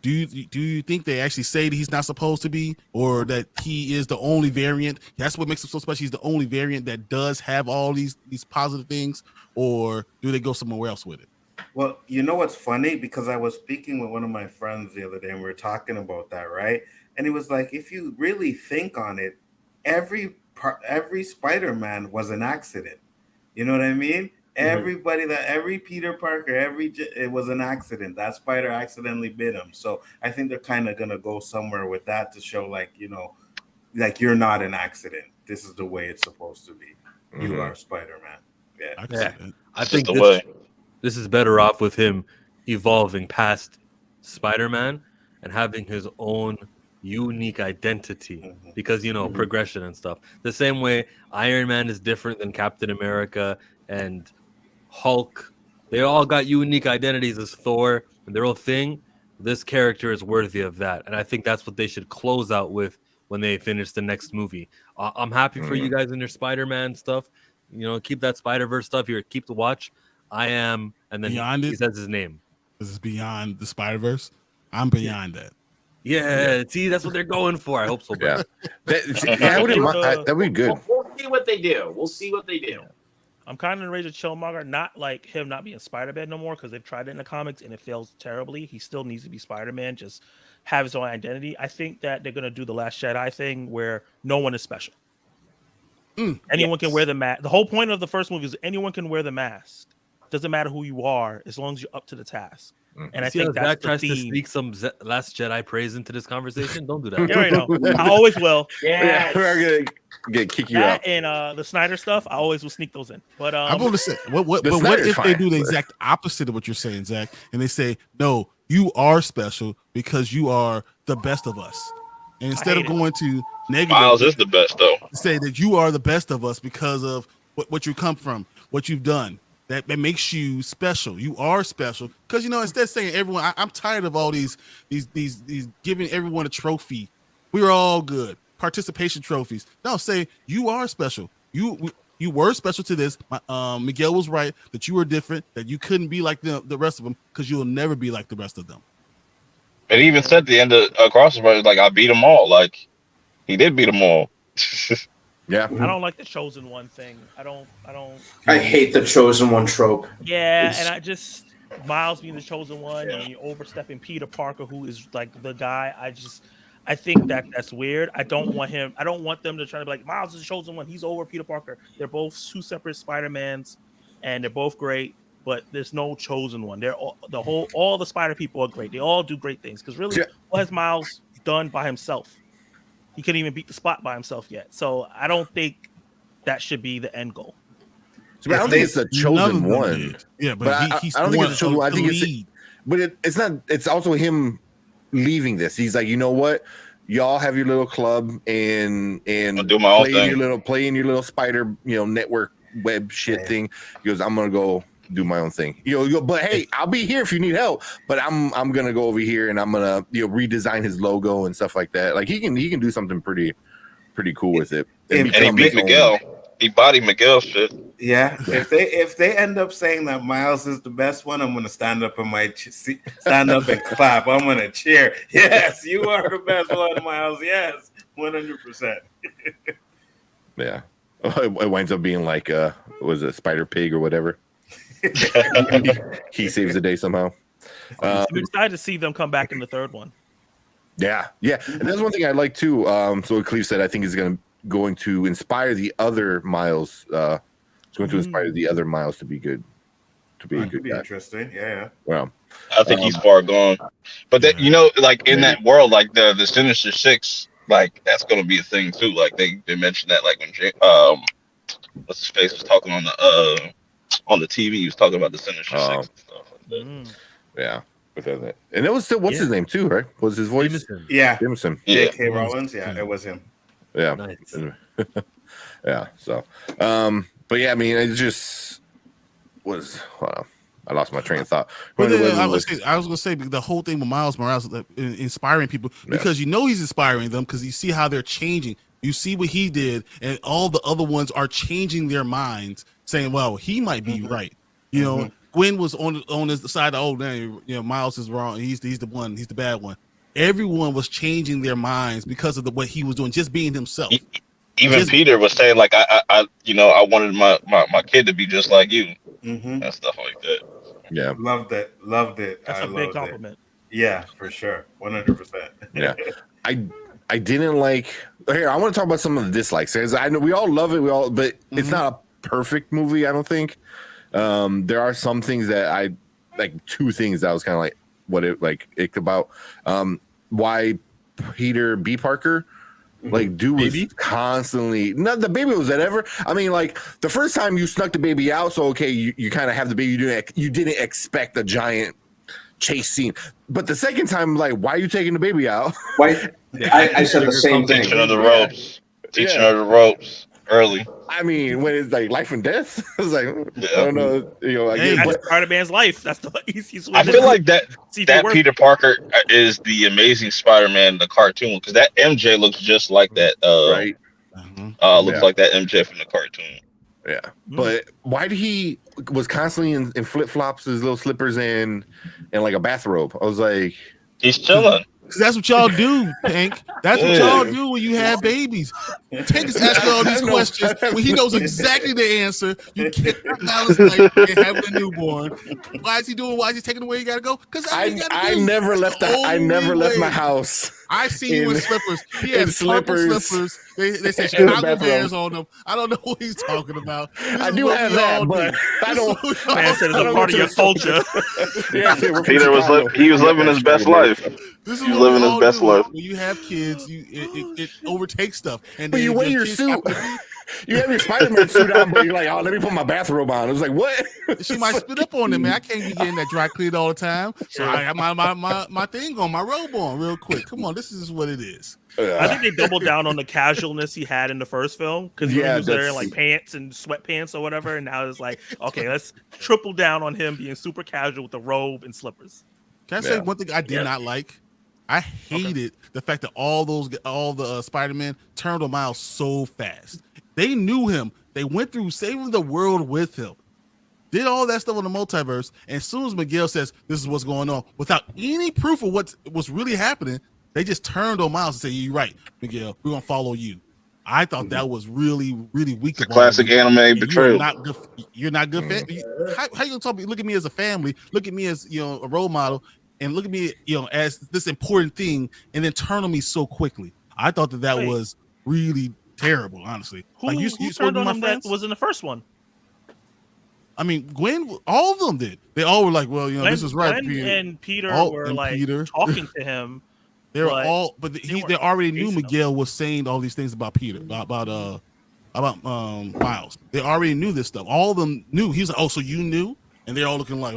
[SPEAKER 2] Do you think they actually say that he's not supposed to be, or that he is the only variant? That's what makes him so special. He's the only variant that does have all these positive things, or do they go somewhere else with it?
[SPEAKER 3] Well, you know what's funny? Because I was speaking with one of my friends the other day, and we were talking about that, right? And he was like, if you really think on it, every Spider-Man was an accident. You know what I mean? Mm-hmm. Every Peter Parker, it was an accident. That spider accidentally bit him. So I think they're kind of going to go somewhere with that to show you're not an accident. This is the way it's supposed to be. Mm-hmm. You are Spider-Man. Yeah.
[SPEAKER 5] I think this is better off with him evolving past Spider-Man and having his own unique identity because progression and stuff. The same way Iron Man is different than Captain America and Hulk. They all got unique identities as Thor and their own thing. This character is worthy of that, and I think that's what they should close out with when they finish the next movie. I'm happy for you guys in your Spider-Man stuff. Keep that Spider-Verse stuff here. Keep the watch. I am, and then he says his name.
[SPEAKER 2] This is beyond the Spider-Verse. I'm beyond that.
[SPEAKER 5] Yeah, see, that's what they're going for. I hope so, bro.
[SPEAKER 1] That'd be good.
[SPEAKER 7] We'll see what they do. We'll see what they do.
[SPEAKER 4] I'm kind of in rage with Killmonger, not like him not being Spider-Man no more, because they've tried it in the comics and it fails terribly. He still needs to be Spider-Man, just have his own identity. I think that they're going to do the Last Jedi thing where no one is special. Anyone can wear the mask. The whole point of the first movie is anyone can wear the mask. Doesn't matter who you are, as long as you're up to the task. And I think
[SPEAKER 5] Zach
[SPEAKER 4] that's
[SPEAKER 5] tries
[SPEAKER 4] the
[SPEAKER 5] to
[SPEAKER 4] theme.
[SPEAKER 5] sneak some Last Jedi praise into this conversation. Don't do that.
[SPEAKER 4] You already know. I always will.
[SPEAKER 7] Yeah,
[SPEAKER 1] we're gonna kick you out.
[SPEAKER 4] And the Snyder stuff, I always will sneak those in. But
[SPEAKER 2] I'm going to say, what if they do the exact opposite of what you're saying, Zach? And they say, no, you are special because you are the best of us. And instead of going to negative,
[SPEAKER 8] Miles is the best though.
[SPEAKER 2] Say that you are the best of us because of what you come from, what you've done. That makes you special. You are special because instead of saying everyone, I'm tired of all these giving everyone a trophy. We're all good. Participation trophies. No, say you are special. You were special to this. Miguel was right that you were different. That you couldn't be like the rest of them because you'll never be like the rest of them.
[SPEAKER 8] And he even said at the end of Across the Spiderverse, like, I beat them all. Like, he did beat them all.
[SPEAKER 1] Yeah.
[SPEAKER 4] I don't like the chosen one thing. I don't.
[SPEAKER 6] I hate the chosen one trope.
[SPEAKER 4] Yeah, and I just Miles being the chosen one and you're overstepping Peter Parker, who is like the guy. I think that's weird. I don't want them to try to be like Miles is the chosen one. He's over Peter Parker. They're both two separate Spider-Mans, and they're both great. But there's no chosen one. They're all the Spider people are great. They all do great things. Because really, what has Miles done by himself? He couldn't even beat the spot by himself yet. So I don't think that should be the end goal.
[SPEAKER 1] So I don't think it's a chosen one.
[SPEAKER 2] Yeah, but
[SPEAKER 1] I don't think it's a chosen one. I think it's not. It's also him leaving this. He's like, you know what? Y'all have your little club and
[SPEAKER 8] I'll do my own thing.
[SPEAKER 1] Play in your little spider network web shit thing. He goes, I'm gonna go do my own thing. But hey, I'll be here if you need help. But I'm gonna go over here and I'm gonna redesign his logo and stuff like that. Like he can do something pretty cool with it.
[SPEAKER 8] And he beat Miguel. He bodied Miguel's shit.
[SPEAKER 3] Yeah. If they end up saying that Miles is the best one, I'm gonna stand up and clap. I'm gonna cheer. Yes, you are the best one, Miles. Yes, 100%.
[SPEAKER 1] Yeah. It winds up being like was it Spider Pig or whatever. He saves the day somehow.
[SPEAKER 4] I'm excited to see them come back in the third one.
[SPEAKER 1] Yeah. And that's one thing I like too. So what Cleve said, I think is going to inspire the other Miles. It's going to inspire the other Miles to be good. To be a good guy.
[SPEAKER 3] Interesting. Yeah.
[SPEAKER 1] Well,
[SPEAKER 8] I think he's far gone. But that like in that world, like the Sinister Six, like that's gonna be a thing too. Like they mentioned that, like when what's his face was talking on the TV, he was talking about the Sinister Six and stuff like that.
[SPEAKER 1] Yeah. And it was still what's his name too, right? Was his voice?
[SPEAKER 3] Jameson. Yeah.
[SPEAKER 1] Jameson.
[SPEAKER 3] J.K. Rollins. Yeah, it was him.
[SPEAKER 1] Yeah.
[SPEAKER 5] Nice.
[SPEAKER 1] Yeah. So, but yeah, I mean, it just was. I lost my train of thought.
[SPEAKER 2] I was gonna say the whole thing with Miles Morales inspiring people because he's inspiring them because you see how they're changing. You see what he did, and all the other ones are changing their minds, saying, "Well, he might be right." Gwen was on his side. Oh, man, Miles is wrong. He's the one. He's the bad one. Everyone was changing their minds because of what he was doing, just being himself.
[SPEAKER 8] Even Peter was saying, like, I wanted my kid to be just like you, and stuff like that.
[SPEAKER 1] Yeah,
[SPEAKER 3] loved it.
[SPEAKER 4] That's a big compliment.
[SPEAKER 3] Yeah, for sure, 100%.
[SPEAKER 1] Yeah, I didn't like. Here, I want to talk about some of the dislikes. I know we all love it. But it's not a perfect movie. I don't think. There are some things that I like. Two things that I was kind of like, what it like ick about. Why Peter B. Parker, like, dude was constantly not the baby was that ever. I mean, like the first time you snuck the baby out, so okay, you kind of have the baby. You didn't expect a giant, chase scene. But the second time, like, why are you taking the baby out?
[SPEAKER 6] Why? I said the same thing.
[SPEAKER 8] Teaching her the ropes. Teaching her the ropes early.
[SPEAKER 1] I mean, when it's like life and death, I was like, I don't know,
[SPEAKER 4] that's Spider-Man's life. That's the easiest way.
[SPEAKER 8] I feel like that Peter Parker is the Amazing Spider-Man, the cartoon, because that MJ looks just like that.
[SPEAKER 1] Right?
[SPEAKER 8] Looks like that MJ from the cartoon.
[SPEAKER 1] Yeah, but why did he was constantly in flip flops, his little slippers, and like a bathrobe? I was like,
[SPEAKER 8] he's chilling.
[SPEAKER 2] Because that's what y'all do, Tank. That's what y'all do when you have babies. Tank is asking all these questions when he knows exactly the answer. You can't balance life and having a newborn. Why is he doing? Why is he taking away? You gotta go. Because
[SPEAKER 1] I never left. I never left my house.
[SPEAKER 2] I see you in slippers. He has slippers. They say Chicago Bears on them. I don't know what he's talking about.
[SPEAKER 1] I do have that, but I don't.
[SPEAKER 4] Man said it's a part of your culture.
[SPEAKER 8] Peter was living his best life.
[SPEAKER 2] This is
[SPEAKER 8] He's living his best life.
[SPEAKER 2] When you have kids, it overtakes stuff. And
[SPEAKER 1] but you wear your suit. You have your Spider-Man suit on, but you're like, oh, let me put my bathrobe on. I was like, what?
[SPEAKER 2] She might spit up on him, man. I can't be getting that dry cleaned all the time. So I have my thing on, my robe on real quick. Come on, this is what it is.
[SPEAKER 4] I think they doubled down on the casualness he had in the first film because he was wearing like pants and sweatpants or whatever, and now it's like, okay, let's triple down on him being super casual with the robe and slippers.
[SPEAKER 2] Can I say one thing I did not like? I hated the fact that all the Spider-Man turned on Miles so fast. They knew him. They went through saving the world with him. Did all that stuff on the multiverse. And as soon as Miguel says, this is what's going on, without any proof of what's really happening, they just turned on Miles and said, you're right, Miguel, we're going to follow you. I thought that was really, really weak.
[SPEAKER 8] It's a classic anime betrayal.
[SPEAKER 2] You're not good. How you going to talk? Look at me as a family. Look at me as a role model. And look at me, as this important thing, and then turn on me so quickly. I thought that was really terrible, honestly.
[SPEAKER 4] Who turned on him that was in the first one?
[SPEAKER 2] I mean, Gwen, all of them did. They all were like, well, this is right.
[SPEAKER 4] Gwen and Peter were talking to him.
[SPEAKER 2] They already knew Miguel was saying all these things about Peter, about Miles. They already knew this stuff. All of them knew. He was like, oh, so you knew? And they're all looking like,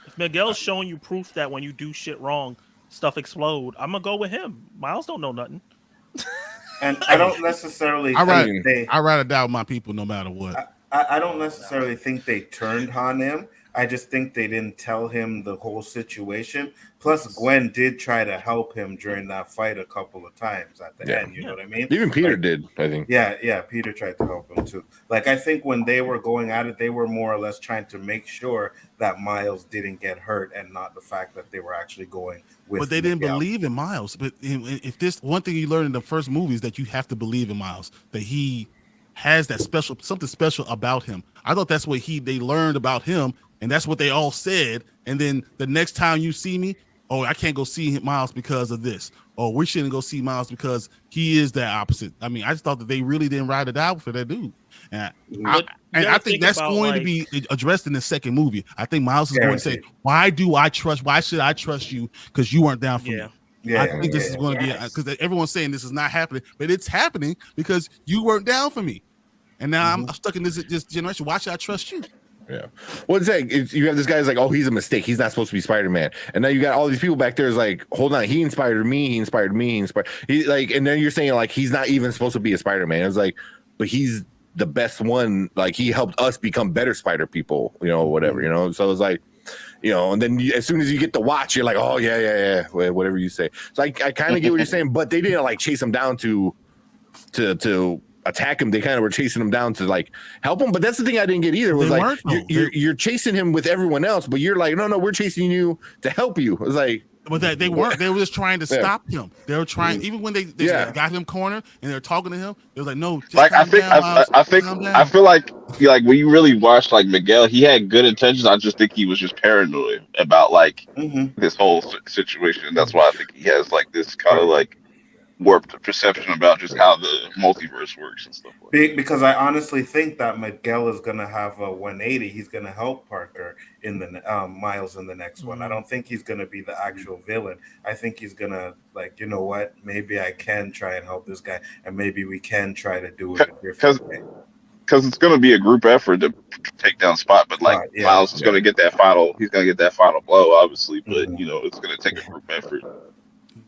[SPEAKER 4] If Miguel's showing you proof that when you do shit wrong, stuff explode, I'm gonna go with him. Miles don't know nothing.
[SPEAKER 3] And I don't necessarily.
[SPEAKER 2] I ride or die with my people no matter what.
[SPEAKER 3] I don't necessarily think they turned on him. I just think they didn't tell him the whole situation. Plus, Gwen did try to help him during that fight a couple of times at the end. You know what I mean?
[SPEAKER 1] Even Peter did, I think.
[SPEAKER 3] Yeah. Peter tried to help him too. Like, I think when they were going at it, they were more or less trying to make sure that Miles didn't get hurt and not the fact that they were actually going with. But
[SPEAKER 2] they didn't believe in Miles. But if this one thing you learned in the first movie is that you have to believe in Miles, that he has that something special about him. I thought that's what they learned about him. And that's what they all said. And then the next time you see me, oh, I can't go see Miles because of this. Oh, we shouldn't go see Miles because he is the opposite. I mean, I just thought that they really didn't ride it out for that dude. And I think that's going to be addressed in the second movie. I think Miles is going to say, why should I trust you? Because you weren't down for me. I think this is going to be, because everyone's saying this is not happening, but it's happening because you weren't down for me. And now I'm stuck in this generation. Why should I trust you?
[SPEAKER 1] Yeah. Well, it's like you have this guy's like, oh, he's a mistake. He's not supposed to be Spider-Man. And now you got all these people back there is like, hold on, he inspired me. He like, and then you're saying like he's not even supposed to be a Spider-Man. It's like, but he's the best one. Like he helped us become better Spider people, whatever, So it's like, and then as soon as you get the watch, you're like, oh yeah, whatever you say. So I kind of get what you're saying, but they didn't like chase him down to attack him. They kind of were chasing him down to like help him. But that's the thing I didn't get either. Was like you're chasing him with everyone else, but you're like, no, we're chasing you to help you. It was like,
[SPEAKER 2] but they weren't. They were just trying to stop him. They were trying, even when they got him cornered and they're talking to him. It was like, no. Just
[SPEAKER 8] like I feel like when you really watch like Miguel, he had good intentions. I just think he was just paranoid about like this whole situation. That's why I think he has like this kind of like warped perception about just how the multiverse works and stuff like that.
[SPEAKER 3] Because I honestly think that Miguel is going to have a 180. He's going to help Parker in the Miles in the next one. I don't think he's going to be the actual villain. I think he's going to like, you know what? Maybe I can try and help this guy, and maybe we can try to do it a different way.
[SPEAKER 8] because it's going to be a group effort to take down Spot, but like Miles is going to get that final. He's going to get that final blow, obviously, but you know it's going to take a group effort.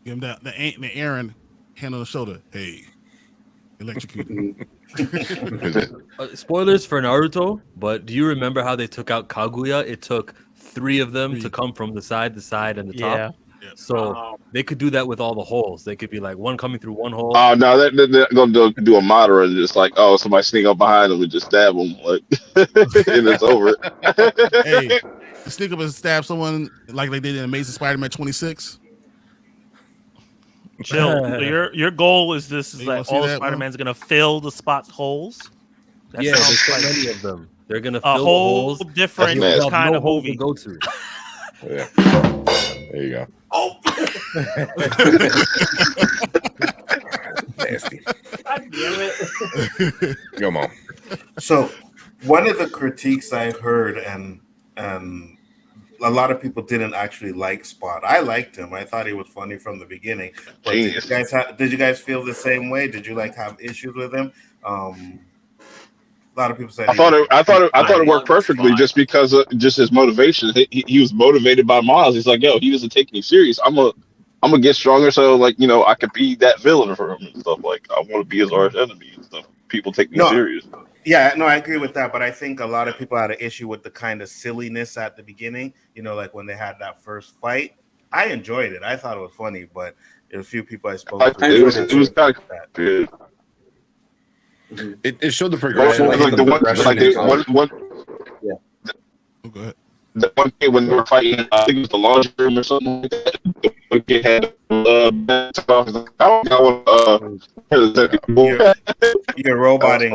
[SPEAKER 2] Give him the Aaron hand on the shoulder. Hey, electrocuted.
[SPEAKER 5] Spoilers for Naruto, but do you remember how they took out Kaguya? It took 3 of them to come from the side, and the top. So they could do that with all the holes. They could be like one coming through one hole.
[SPEAKER 8] Oh no, they're going to do a moderate, just like somebody sneak up behind them and just stab them, like, and it's over.
[SPEAKER 2] Hey, sneak up and stab someone like they did in Amazing Spider-Man 26.
[SPEAKER 4] Jill, so your goal is this: is that all Spider-Man's gonna fill the Spot's holes? That
[SPEAKER 5] yeah, there's so many of them. They're gonna fill the holes.
[SPEAKER 4] Different kind of movie
[SPEAKER 5] to go to.
[SPEAKER 1] Yeah. There you go.
[SPEAKER 6] Oh,
[SPEAKER 1] nasty.
[SPEAKER 7] God damn it.
[SPEAKER 1] Come on.
[SPEAKER 3] So, one of the critiques I heard, and a lot of people didn't actually like Spot. I liked him. I thought he was funny from the beginning. But did you guys feel the same way? Did you have issues with him? A lot of people said
[SPEAKER 8] I thought it worked perfectly just because of just his motivation. He was motivated by Miles. He's like, yo, he doesn't take me serious. I'm gonna get stronger, so like I could be that villain for him and stuff. Like I want to be his arch enemy and stuff. People take me serious.
[SPEAKER 3] Yeah, no, I agree with that. But I think a lot of people had an issue with the kind of silliness at the beginning. Like when they had that first fight. I enjoyed it. I thought it was funny, but a few people I spoke to.
[SPEAKER 8] It was kind of good.
[SPEAKER 1] It showed the progression.
[SPEAKER 8] Yeah. Go ahead. The one day when they were fighting, I think it was the laundry room or something like that. The kid had
[SPEAKER 3] you're roboting.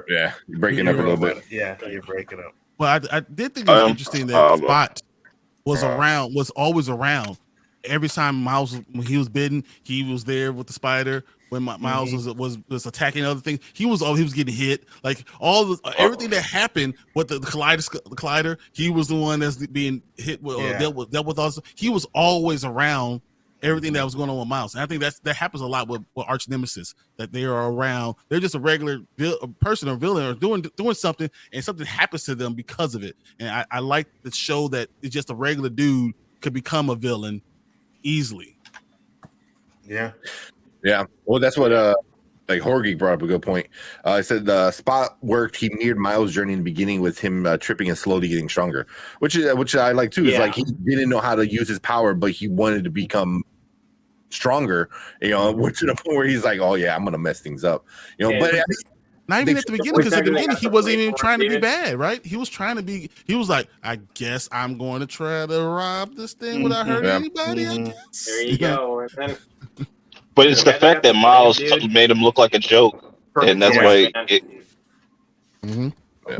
[SPEAKER 1] Yeah, you're breaking up a little bit.
[SPEAKER 3] Yeah, you're breaking up.
[SPEAKER 2] Well, I did think it was interesting that Spot was always around. Every time Miles, when he was bitten, he was there with the spider. When Miles was attacking other things, he was getting hit. Like everything that happened with the collider, he was the one that's being hit with, dealt with us. He was always around everything that was going on with Miles. And I think that happens a lot with arch nemesis, that they are around. They're just a regular person or villain or doing something, and something happens to them because of it. And I like the show that it's just a regular dude could become a villain easily.
[SPEAKER 3] Yeah.
[SPEAKER 1] Well, that's what like Horgy brought up a good point. I said the Spot worked. He mirrored Miles' journey in the beginning with him tripping and slowly getting stronger, which I like too. It's like he didn't know how to use his power, but he wanted to become stronger. Which to the point where he's like, "Oh yeah, I'm gonna mess things up." But
[SPEAKER 2] not even at the beginning, because at the beginning he wasn't even trying to be bad, right? He was trying to be. He was like, "I guess I'm going to try to rob this thing without hurting anybody." I guess.
[SPEAKER 7] There you go.
[SPEAKER 8] But it's the fact that Miles made him look like a joke, and that's why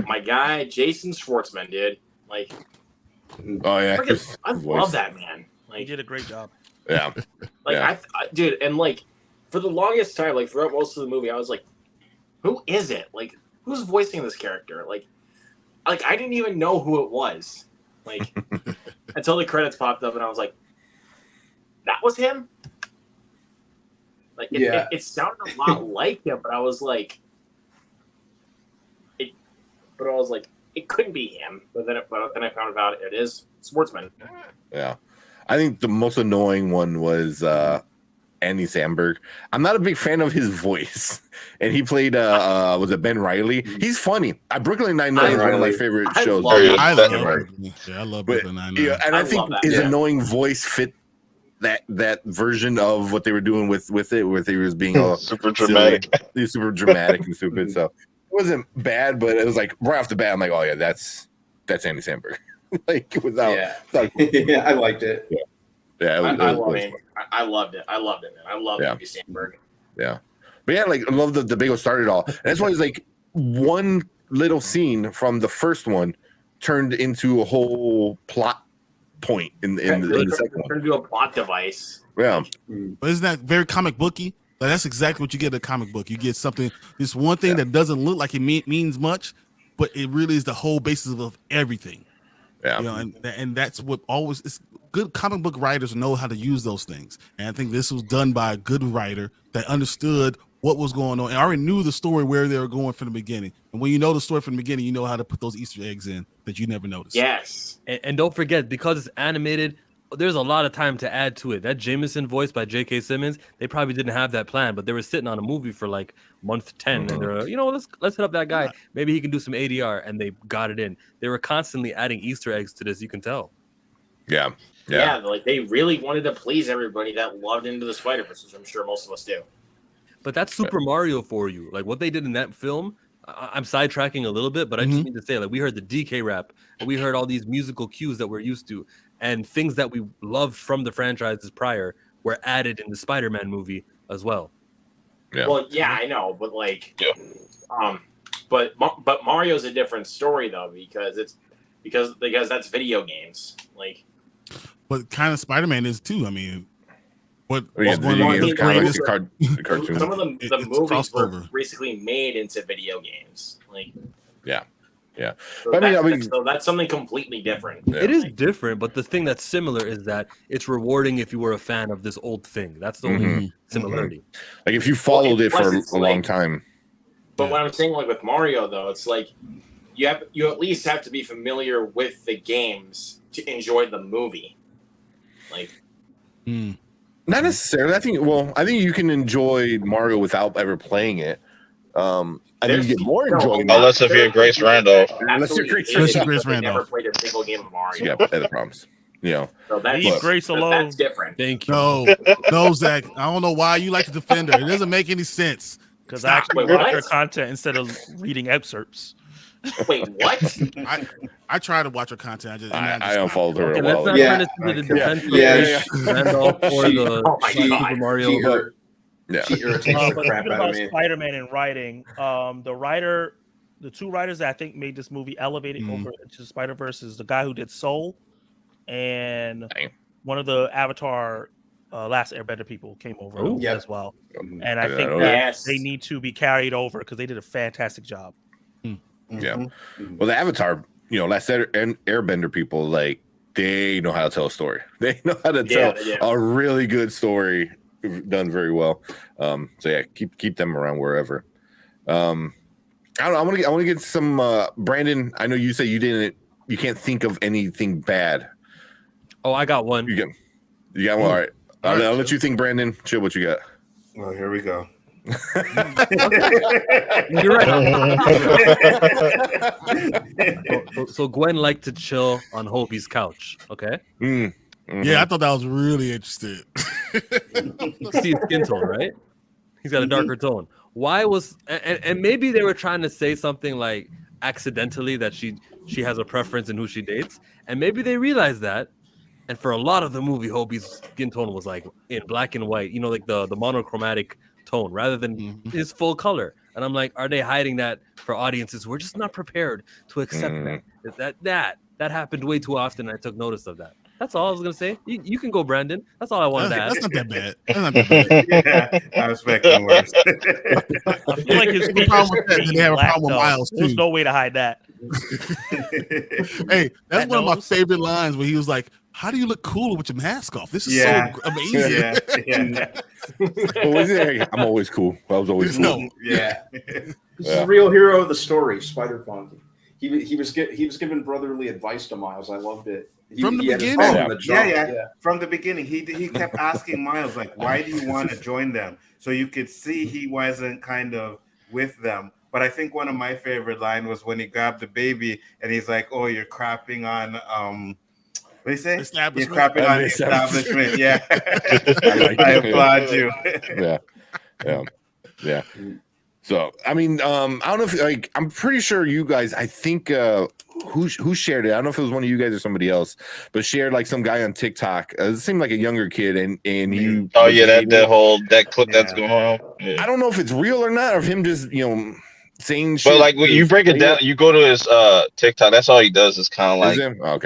[SPEAKER 7] my guy Jason Schwartzman, dude. Like,
[SPEAKER 1] oh yeah,
[SPEAKER 7] I love that man. Like,
[SPEAKER 4] he did a great job.
[SPEAKER 1] Yeah,
[SPEAKER 7] like I dude, and like for the longest time, like throughout most of the movie, I was like, who is it? Like, who's voicing this character? Like I didn't even know who it was. Like until the credits popped up, and I was like, that was him. Like it sounded a lot like him, but I was like, it couldn't be him. But then I found out it is Schwartzman.
[SPEAKER 1] Yeah, I think the most annoying one was Andy Samberg. I'm not a big fan of his voice, and he played was it Ben Reilly? He's funny. Brooklyn Nine-Nine is one of my favorite shows.
[SPEAKER 2] I love Brooklyn Nine-Nine.
[SPEAKER 1] Yeah, and I think his annoying voice fit that version of what they were doing with it, where they was being all
[SPEAKER 8] super dramatic,
[SPEAKER 1] super dramatic and stupid. So it wasn't bad, but it was like right off the bat, I'm like, oh yeah, that's Andy Samberg. Like without,
[SPEAKER 6] I liked it.
[SPEAKER 7] I loved it. I loved it, man. I loved Andy Samberg.
[SPEAKER 1] Yeah, but yeah, like I love the big started all, and that's why it's like one little scene from the first one turned into a whole plot point in the second one.
[SPEAKER 7] Turned into a plot device.
[SPEAKER 1] Yeah,
[SPEAKER 2] but isn't that very comic booky? Like that's exactly what you get in a comic book. You get something, this one thing that doesn't look like it means much, but it really is the whole basis of everything.
[SPEAKER 1] Yeah,
[SPEAKER 2] and that's what always is. Good comic book writers know how to use those things, and I think this was done by a good writer that understood what was going on. And I already knew the story where they were going from the beginning. And when you know the story from the beginning, you know how to put those Easter eggs in that you never noticed.
[SPEAKER 7] Yes.
[SPEAKER 5] And don't forget, because it's animated, there's a lot of time to add to it. That Jameson voice by J.K. Simmons, they probably didn't have that plan, but they were sitting on a movie for like month 10, and they're let's hit up that guy. Maybe he can do some ADR, and they got it in. They were constantly adding Easter eggs to this. You can tell.
[SPEAKER 1] Yeah.
[SPEAKER 7] Like they really wanted to please everybody that loved Into the Spider-Verse, which I'm sure most of us do.
[SPEAKER 5] But that's Super Mario for you. Like what they did in that film. I'm sidetracking a little bit, but I just need to say, like, we heard the DK rap, and we heard all these musical cues that we're used to, and things that we loved from the franchises prior were added in the Spider-Man movie as well.
[SPEAKER 1] Yeah.
[SPEAKER 7] Well, yeah, I know, but like, but Mario's a different story though, because that's video games, like.
[SPEAKER 2] But kind of Spider-Man is too. I mean, what?
[SPEAKER 1] Yeah,
[SPEAKER 2] going on
[SPEAKER 1] games,
[SPEAKER 2] in
[SPEAKER 1] comics,
[SPEAKER 2] the
[SPEAKER 1] cartoons.
[SPEAKER 7] Some of the movies were
[SPEAKER 2] crossover.
[SPEAKER 7] basically made into video games, like.
[SPEAKER 1] Yeah.
[SPEAKER 7] So,
[SPEAKER 1] But I mean,
[SPEAKER 7] so that's something completely different.
[SPEAKER 1] Yeah.
[SPEAKER 5] It is different, but the thing that's similar is that it's rewarding if you were a fan of this old thing. That's the only similarity.
[SPEAKER 1] Like if you followed it for
[SPEAKER 7] it's
[SPEAKER 1] a long time.
[SPEAKER 7] But what I'm saying, like with Mario, though, it's like you at least have to be familiar with the games to enjoy the movie. Like,
[SPEAKER 1] Not necessarily. I think you can enjoy Mario without ever playing it. I think you get more enjoyment.
[SPEAKER 8] Unless if you're Grace Randolph.
[SPEAKER 1] Unless you're Grace
[SPEAKER 2] Randolph.
[SPEAKER 7] Never played a single game of Mario.
[SPEAKER 1] Yeah, other problems. You know.
[SPEAKER 7] So
[SPEAKER 4] Leave Grace alone.
[SPEAKER 7] That's different.
[SPEAKER 5] Thank you.
[SPEAKER 2] No, Zach. I don't know why you like to defend her. It doesn't make any sense.
[SPEAKER 4] Because I actually
[SPEAKER 7] Wait,
[SPEAKER 4] watch
[SPEAKER 7] what?
[SPEAKER 4] her content instead of reading excerpts.
[SPEAKER 7] Wait, what?
[SPEAKER 2] I try to watch her content.
[SPEAKER 1] I unfollowed her
[SPEAKER 5] Okay,
[SPEAKER 1] a
[SPEAKER 5] let's
[SPEAKER 1] while
[SPEAKER 5] not
[SPEAKER 1] ago.
[SPEAKER 5] turn this into the defense of
[SPEAKER 6] Yeah.
[SPEAKER 5] Randolph or the
[SPEAKER 7] Oh my God.
[SPEAKER 5] Super Mario.
[SPEAKER 6] She irritates the
[SPEAKER 4] But
[SPEAKER 6] crap
[SPEAKER 4] even
[SPEAKER 6] out of
[SPEAKER 4] about
[SPEAKER 6] me.
[SPEAKER 4] Spider-Man in writing, the two writers that I think made this movie elevate it over into Spider-Verse is the guy who did Soul, and one of the Avatar Last Airbender people came over as well. And I think that they need to be carried over because they did a fantastic job.
[SPEAKER 1] Yeah. Well, the Avatar, Last Airbender people, like, they know how to tell a story. They know how to tell a really good story, done very well. So yeah, keep them around wherever. I don't know. I want to get some Brandon. I know you say you can't think of anything bad.
[SPEAKER 5] Oh, I got one.
[SPEAKER 1] You got one. All right. I'll let you think, Brandon. Chill, what you got?
[SPEAKER 3] Well, here we go.
[SPEAKER 5] You're right. So Gwen liked to chill on Hobie's couch. Okay.
[SPEAKER 2] Yeah, I thought that was really interesting.
[SPEAKER 5] See his skin tone, right? He's got a darker tone. Why was and maybe they were trying to say something like accidentally that she has a preference in who she dates, and maybe they realized that. And for a lot of the movie, Hobie's skin tone was like in black and white, like the monochromatic tone rather than his full color. And I'm like, are they hiding that for audiences? We're just not prepared to accept that. That happened way too often. And I took notice of that. That's all I was gonna say. You can go, Brandon. That's all I wanted to ask.
[SPEAKER 2] That's not that bad. That's not that bad.
[SPEAKER 3] I was expecting worse.
[SPEAKER 4] I feel like his
[SPEAKER 2] The problem with that, then they have a problem with Miles too.
[SPEAKER 4] There's no way to hide that.
[SPEAKER 2] Hey, that's
[SPEAKER 4] That
[SPEAKER 2] one of my
[SPEAKER 4] nose.
[SPEAKER 2] favorite lines where he was like, "How do you look cooler with your mask off? This is
[SPEAKER 3] Yeah.
[SPEAKER 2] so amazing."
[SPEAKER 3] Yeah.
[SPEAKER 1] What was it? I'm always cool. I was always cool.
[SPEAKER 2] No.
[SPEAKER 3] Yeah.
[SPEAKER 6] This is the real hero of the story, Spider-Punk. He was giving brotherly advice to Miles. I loved it.
[SPEAKER 2] From the
[SPEAKER 6] had his
[SPEAKER 2] beginning.
[SPEAKER 6] phone in the jump.
[SPEAKER 3] Yeah. From the beginning, he kept asking Miles, like, why do you want to join them? So you could see he wasn't kind of with them. But I think one of my favorite lines was when he grabbed the baby and he's like, oh, you're crapping on what do you say? You're crapping on the establishment. Yeah. I applaud you.
[SPEAKER 1] Yeah. So I mean, I don't know if I'm pretty sure you guys. I think who shared it. I don't know if it was one of you guys or somebody else, but shared like some guy on TikTok. It seemed like a younger kid, and he.
[SPEAKER 8] Oh yeah, that clip that's going on. Yeah.
[SPEAKER 1] I don't know if it's real or not, or if him just saying shit.
[SPEAKER 8] But like when you break it down, you go to his TikTok. That's all he does is kind of like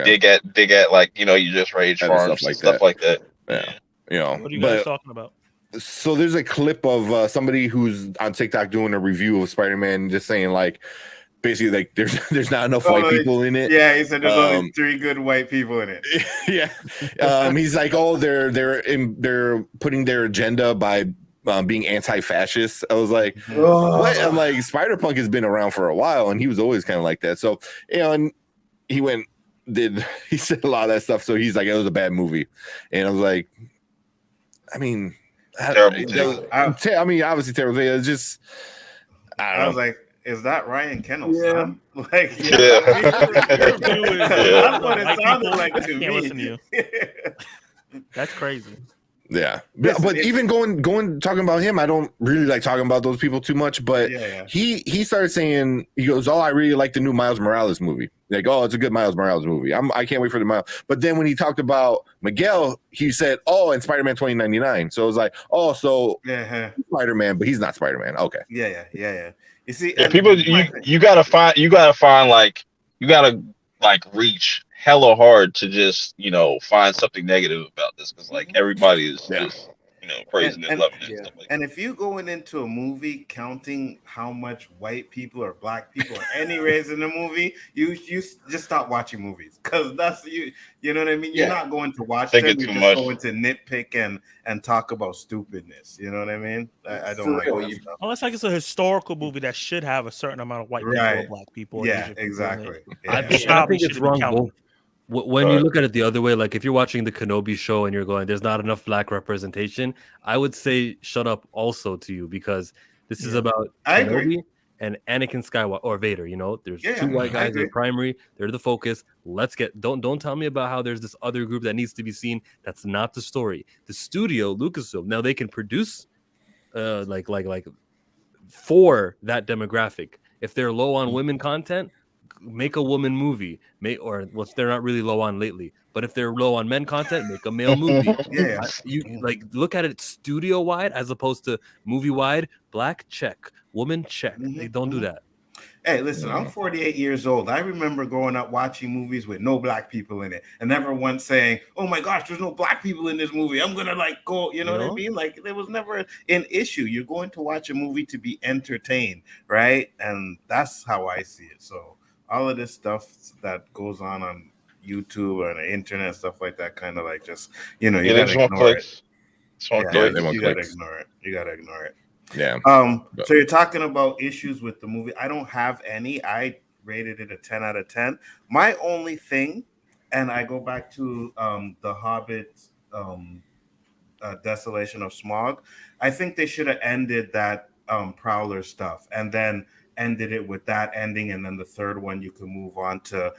[SPEAKER 8] dig at like you just rage farms and stuff like that.
[SPEAKER 1] Yeah,
[SPEAKER 4] What are you guys talking about?
[SPEAKER 1] So there's a clip of somebody who's on TikTok doing a review of Spider-Man, just saying like, basically like there's not enough white people in it.
[SPEAKER 3] Yeah, he said there's only 3 good white people in it.
[SPEAKER 1] Yeah, he's like, oh, they're putting their agenda by being anti-fascist. I was like,
[SPEAKER 3] Oh.
[SPEAKER 1] what? I'm like, Spider-Punk has been around for a while, and he was always kind of like that. So, and he said a lot of that stuff. So he's like, it was a bad movie, and I was like, I mean,
[SPEAKER 8] Terrible.
[SPEAKER 1] I mean, obviously terrible. It's just, I
[SPEAKER 3] was like, is that Ryan Kennel's son? Like,
[SPEAKER 8] Yeah.
[SPEAKER 3] That's what it sounded like to me.
[SPEAKER 4] Can't listen to you. That's crazy.
[SPEAKER 1] Yeah, but even going talking about him, I don't really like talking about those people too much. But he started saying, he goes, "Oh, I really like the new Miles Morales movie. Like, oh, it's a good Miles Morales movie. I can't wait for the Miles." But then when he talked about Miguel, he said, "Oh, and Spider-Man 2099." So it was like, "Oh, so Spider-Man, but he's not Spider-Man." Okay.
[SPEAKER 3] Yeah. You see,
[SPEAKER 8] people, you gotta find like reach hella hard to just find something negative about this, because like everybody is just praising and loving it and stuff like that.
[SPEAKER 3] And if you going into a movie counting how much white people or black people or any race in the movie, you just stop watching movies, because that's you know what I mean. You're not going to watch them. You're just going to nitpick and talk about stupidness. You know what I mean? I don't like that stuff.
[SPEAKER 4] Unless like it's a historical movie that should have a certain amount of white people or black people.
[SPEAKER 3] Yeah, exactly.
[SPEAKER 5] I think it's wrong both. When you look at it the other way, like if you're watching the Kenobi show and you're going, there's not enough black representation, I would say shut up also to you, because this is about Kenobi and Anakin Skywalker or Vader. There's two white guys in the primary. They're the focus. Don't tell me about how there's this other group that needs to be seen. That's not the story. The studio, Lucasfilm, now they can produce like for that demographic. If they're low on women content, make a woman movie, they're not really low on lately, but if they're low on men content, make a male movie. You like look at it studio wide as opposed to movie wide. Black check, woman check. They don't do that.
[SPEAKER 3] Hey, listen, I'm 48 years old. I remember growing up watching movies with no black people in it, and never once saying, "Oh my gosh, there's no black people in this movie. I'm gonna go." You know what I mean? Like, there was never an issue. You're going to watch a movie to be entertained, right? And that's how I see it. So all of this stuff that goes on YouTube or on the internet, stuff like that, kind of like just, you gotta ignore it. You gotta ignore it.
[SPEAKER 1] Yeah.
[SPEAKER 3] So you're talking about issues with the movie. I don't have any. I rated it a 10 out of 10. My only thing, and I go back to the Hobbit, Desolation of Smaug. I think they should have ended that Prowler stuff, and then ended it with that ending, and then the third one you can move on to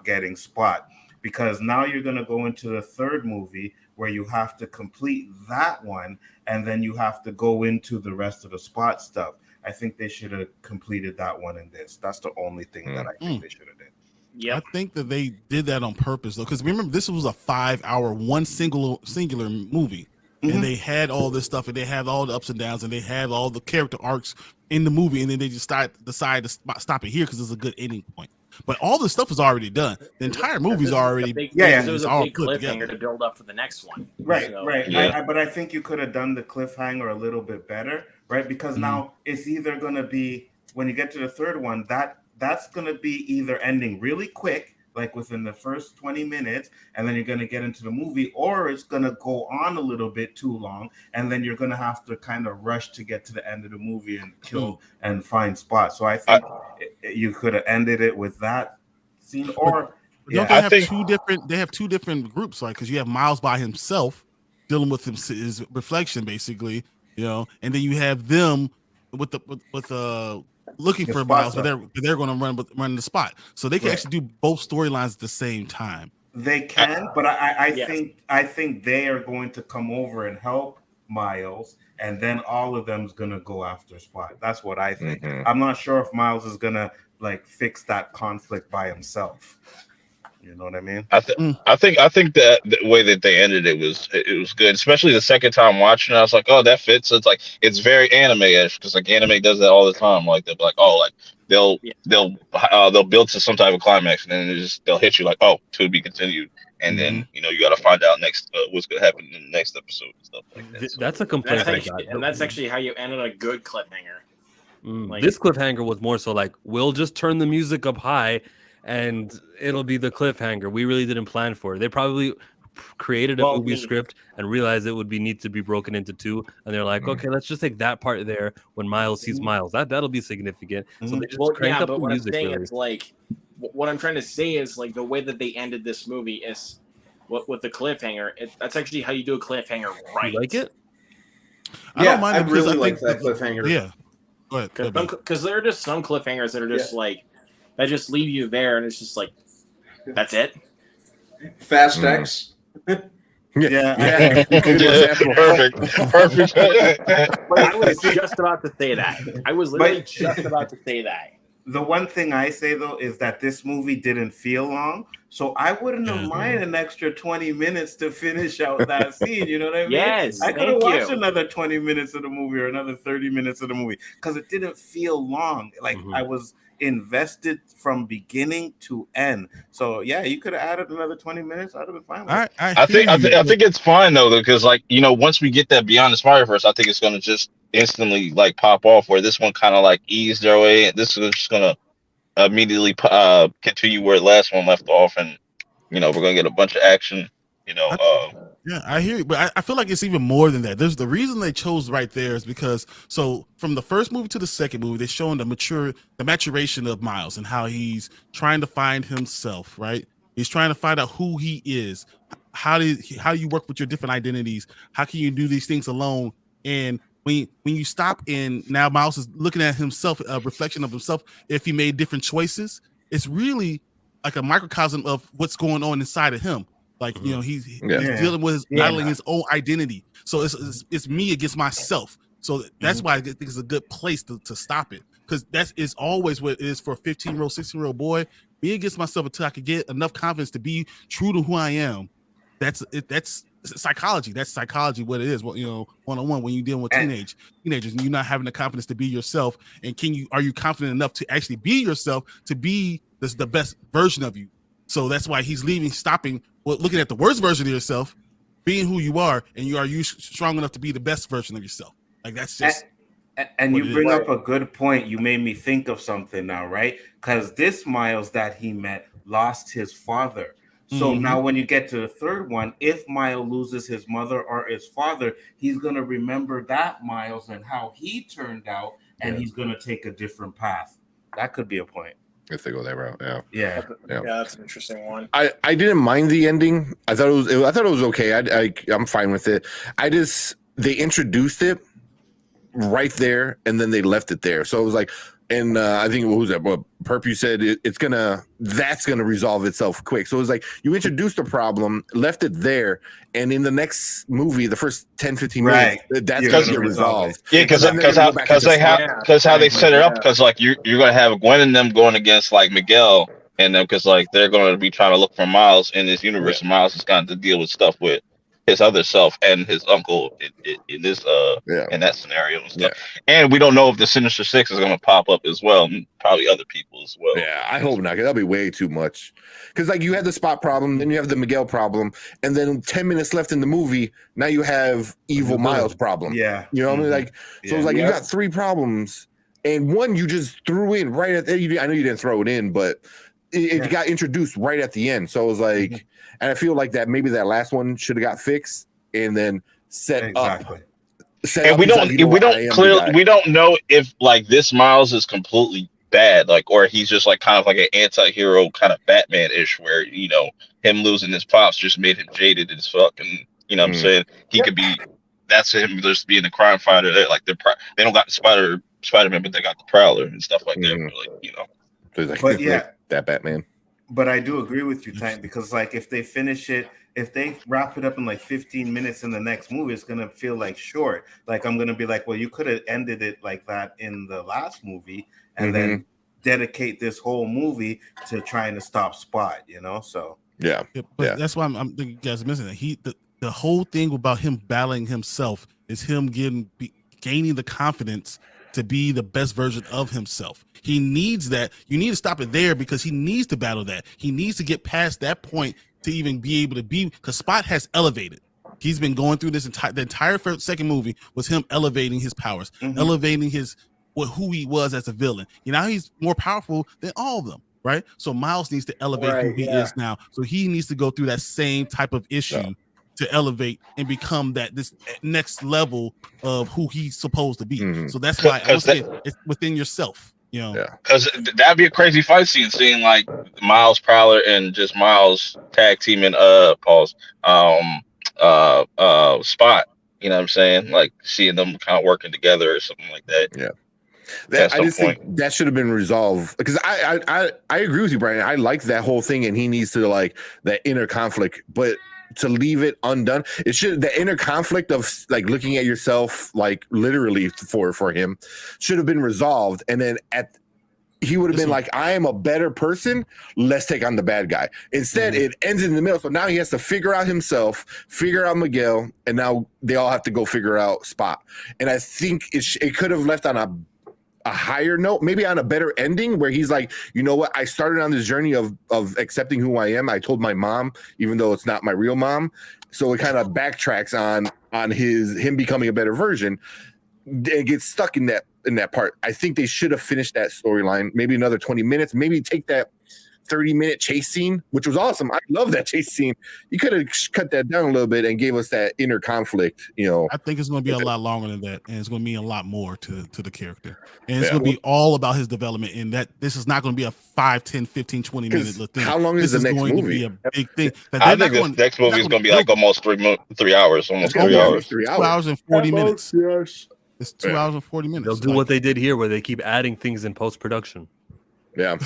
[SPEAKER 3] getting Spot, because now you're going to go into the third movie where you have to complete that one, and then you have to go into the rest of the Spot stuff. I think they should have completed that one in this. That's the only thing that I think they should have did.
[SPEAKER 2] Yeah, I think that they did that on purpose though, because remember, this was a 5-hour singular movie. And they had all this stuff, and they had all the ups and downs, and they had all the character arcs in the movie, and then they just decide to stop it here because it's a good ending point. But all the stuff is already done. The entire movie's already
[SPEAKER 7] There was a big cliffhanger to build up for the next one.
[SPEAKER 3] Right. But I think you could have done the cliffhanger a little bit better, right? Because now it's either going to be, when you get to the third one, that's going to be either ending really quick, like within the first 20 minutes, and then you're going to get into the movie, or it's going to go on a little bit too long, and then you're going to have to kind of rush to get to the end of the movie and kill and find Spot. So I think you could have ended it with that scene, or
[SPEAKER 2] don't they have two different groups, like, because you have Miles by himself dealing with his reflection, basically, and then you have them with looking for Miles, but they're going to run the Spot, so they can actually do both storylines at the same time.
[SPEAKER 3] They can, but I think they are going to come over and help Miles, and then all of them is going to go after Spot. That's what I think. I'm not sure if Miles is going to fix that conflict by himself. You know what I mean?
[SPEAKER 8] I think that the way that they ended it was good, especially the second time watching it. I was like, oh, that fits. So it's very anime-ish, because anime does that all the time. Like they'll be like, oh, like they'll build to some type of climax, and then they'll hit you like, oh, to be continued, and then you got to find out next what's gonna happen in the next episode and stuff like that.
[SPEAKER 5] That's a complaint.
[SPEAKER 7] That's actually how you ended a good cliffhanger.
[SPEAKER 5] This cliffhanger was more so like, we'll just turn the music up high and it'll be the cliffhanger. We really didn't plan for it. They probably created a movie script and realized it would need to be broken into two, and they're like, okay, let's just take that part there when Miles sees Miles. That'll be significant. So they just cranked up the
[SPEAKER 7] what
[SPEAKER 5] music.
[SPEAKER 7] I'm saying
[SPEAKER 5] Really.
[SPEAKER 7] is like, what I'm trying to say is like the way that they ended this movie is with the cliffhanger. That's actually how you do a cliffhanger, right?
[SPEAKER 5] You like it?
[SPEAKER 2] I don't mind
[SPEAKER 6] I
[SPEAKER 2] it because
[SPEAKER 6] really
[SPEAKER 2] I
[SPEAKER 6] like
[SPEAKER 2] think
[SPEAKER 6] that cliffhanger.
[SPEAKER 2] Yeah. Go ahead.
[SPEAKER 7] Because there are just some cliffhangers that are just like that just leave you there, and it's just like that's it.
[SPEAKER 6] Fast X.
[SPEAKER 8] Yeah. Perfect.
[SPEAKER 7] But I was just about to say that. I was literally just about to say that.
[SPEAKER 3] The one thing I say though is that this movie didn't feel long, so I wouldn't have minded an extra 20 minutes to finish out that scene. You know what I mean?
[SPEAKER 7] Yes,
[SPEAKER 3] I could have watched another 20 minutes of the movie or another 30 minutes of the movie because it didn't feel long. Like I was invested from beginning to end. So yeah, you could have added another 20 minutes. I'd have been fine with it.
[SPEAKER 8] I think it's fine though, because like, you know, once we get that Beyond the Spider-Verse, I think it's gonna just instantly like pop off, where this one kind of like eased their way, and this is just gonna immediately continue where the last one left off, and you know, we're gonna get a bunch of action. You know,
[SPEAKER 2] yeah, I hear you, but I feel like it's even more than that. There's the reason they chose right there is because from the first movie to the second movie, they're showing the maturation of Miles and how he's trying to find himself. Right, he's trying to find out who he is. How do you work with your different identities? How can you do these things alone? And when you stop and now Miles is looking at himself, a reflection of himself, if he made different choices, it's really like a microcosm of what's going on inside of him. Like, you know, he's dealing with battling his own identity. So it's me against myself. So that's why I think it's a good place to stop it, because is always what it is for a 15-year-old, 16-year-old boy. Me against myself until I could get enough confidence to be true to who I am. That's psychology. That's psychology. What it is. Well, you know, one-on-one when you're dealing with teenagers, and you're not having the confidence to be yourself. And are you confident enough to actually be yourself, to be the best version of you? So that's why he's stopping, looking at the worst version of yourself, being who you are, and are you strong enough to be the best version of yourself? Like that's just.
[SPEAKER 3] And you bring up a good point. You made me think of something now, right? Because this Miles that he met lost his father. So now when you get to the third one, if Miles loses his mother or his father, he's going to remember that Miles and how he turned out, and he's going to take a different path. That could be a point.
[SPEAKER 1] If they go that route,
[SPEAKER 3] yeah,
[SPEAKER 7] that's an interesting one.
[SPEAKER 1] I didn't mind the ending. I thought it was okay. I'm fine with it. They introduced it right there, and then they left it there. So it was like, and I think what was that? Well, Perp, you said that's gonna resolve itself quick. So it was like you introduced the problem, left it there, and in the next movie, the first 10-15 minutes, that's gonna get resolved.
[SPEAKER 8] Yeah, because how they set it up, because like you're gonna have Gwen and them going against like Miguel and them, because like they're gonna be trying to look for Miles in this universe. And Miles has got to deal with stuff with his other self and his uncle in this in that scenario and stuff. And we don't know if the Sinister Six is gonna pop up as well, and probably other people as well.
[SPEAKER 1] Yeah, I hope not, 'cause that'll be way too much. Because like you had the Spot problem, then you have the Miguel problem, and then 10 minutes left in the movie, now you have evil Miles problem.
[SPEAKER 3] Yeah,
[SPEAKER 1] you know what I mean? Like, so it's like you got 3 problems, and one you just threw in right at. I know you didn't throw it in, but it got introduced right at the end. So it was like, and I feel like that maybe that last one should have got fixed and then set up.
[SPEAKER 8] And we don't know if like this Miles is completely bad, like, or he's just like kind of like an anti-hero kind of Batman-ish, where, you know, him losing his pops just made him jaded as fuck, and you know what I'm saying, he could be, that's him just being a crime fighter. They're like they don't got the Spider-Man, but they got the Prowler and stuff like that. Like, you know,
[SPEAKER 1] but that Batman.
[SPEAKER 3] But I do agree with you, Tank, because like if they wrap it up in like 15 minutes in the next movie, it's gonna feel like short. Like I'm gonna be like, well, you could have ended it like that in the last movie, and then dedicate this whole movie to trying to stop Spot. You know, so
[SPEAKER 2] but that's why I'm thinking you guys are missing it. The whole thing about him battling himself is him gaining the confidence to be the best version of himself. He needs that. You need to stop it there, because he needs to battle that. He needs to get past that point to even be able to be, because Spot has elevated. He's been going through this the entire second movie was him elevating his powers, elevating who he was as a villain. You know, he's more powerful than all of them. right? So Miles needs to elevate who he is now. So he needs to go through that same type of issue to elevate and become this next level of who he's supposed to be.
[SPEAKER 1] Mhm.
[SPEAKER 2] So that's why once again, it's within yourself, you know.
[SPEAKER 1] Yeah.
[SPEAKER 8] Because that'd be a crazy fight scene, seeing like Miles Prowler and just Miles tag teaming Spot. You know what I'm saying? Like seeing them kind of working together or something like that.
[SPEAKER 1] Yeah.
[SPEAKER 8] At
[SPEAKER 1] I just
[SPEAKER 8] some
[SPEAKER 1] think that should have been resolved, because I agree with you, Brian. I like that whole thing, and he needs to like that inner conflict, but to leave it undone, the inner conflict of like looking at yourself like literally for him should have been resolved, and then he would have been like, I am a better person, let's take on the bad guy. Instead, it ends in the middle. So now he has to figure out himself, figure out Miguel, and now they all have to go figure out Spot. And I think it could have left on a higher note, maybe on a better ending, where he's like, you know what, I started on this journey of accepting who I am. I told my mom, even though it's not my real mom. So it kind of backtracks on him becoming a better version and gets stuck in that part. I think they should have finished that storyline, maybe another 20 minutes, maybe take that 30-minute chase scene, which was awesome. I love that chase scene. You could have cut that down a little bit and gave us that inner conflict, you know.
[SPEAKER 2] I think it's going to be a lot longer than that, and it's going to mean a lot more to the character. And it's going to be all about his development, and that this is not going to be a 5, 10, 15 20 minute thing.
[SPEAKER 1] How long is the next movie?
[SPEAKER 2] To be a big thing.
[SPEAKER 8] I think this next movie is going to be like almost 3 hours, almost 3 hours.
[SPEAKER 2] 2 hours and 40 minutes. Yes. It's 2 hours and 40 minutes.
[SPEAKER 5] They'll do what they did here, where they keep adding things in post-production.
[SPEAKER 1] Yeah.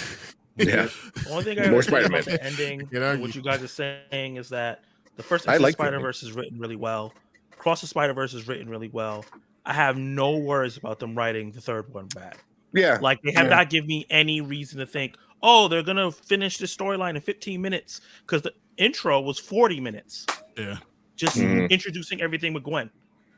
[SPEAKER 1] Yeah.
[SPEAKER 4] One thing I would say about the ending, what you guys are saying, is that the first Across the Spider-Verse is written really well. Across the Spider-Verse is written really well. I have no worries about them writing the third one bad.
[SPEAKER 1] Yeah.
[SPEAKER 4] Like, they have not given me any reason to think, oh, they're going to finish this storyline in 15 minutes, because the intro was 40 minutes.
[SPEAKER 2] Yeah.
[SPEAKER 4] Just introducing everything with Gwen.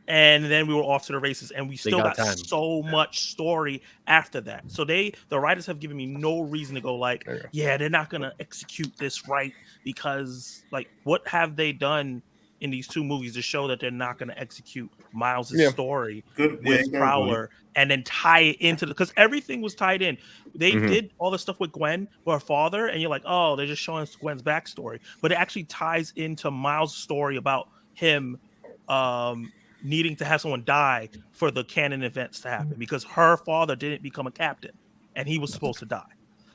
[SPEAKER 4] And then we were off to the races, and we still got so much story after that. So the writers have given me no reason to go like, yeah, they're not going to execute this right, because like, what have they done in these two movies to show that they're not going to execute Miles' story with Prowler and then tie it into because everything was tied in. They did all the stuff with Gwen, with her father, and you're like, oh, they're just showing us Gwen's backstory, but it actually ties into Miles' story about him needing to have someone die for the canon events to happen, because her father didn't become a captain and he was supposed to die.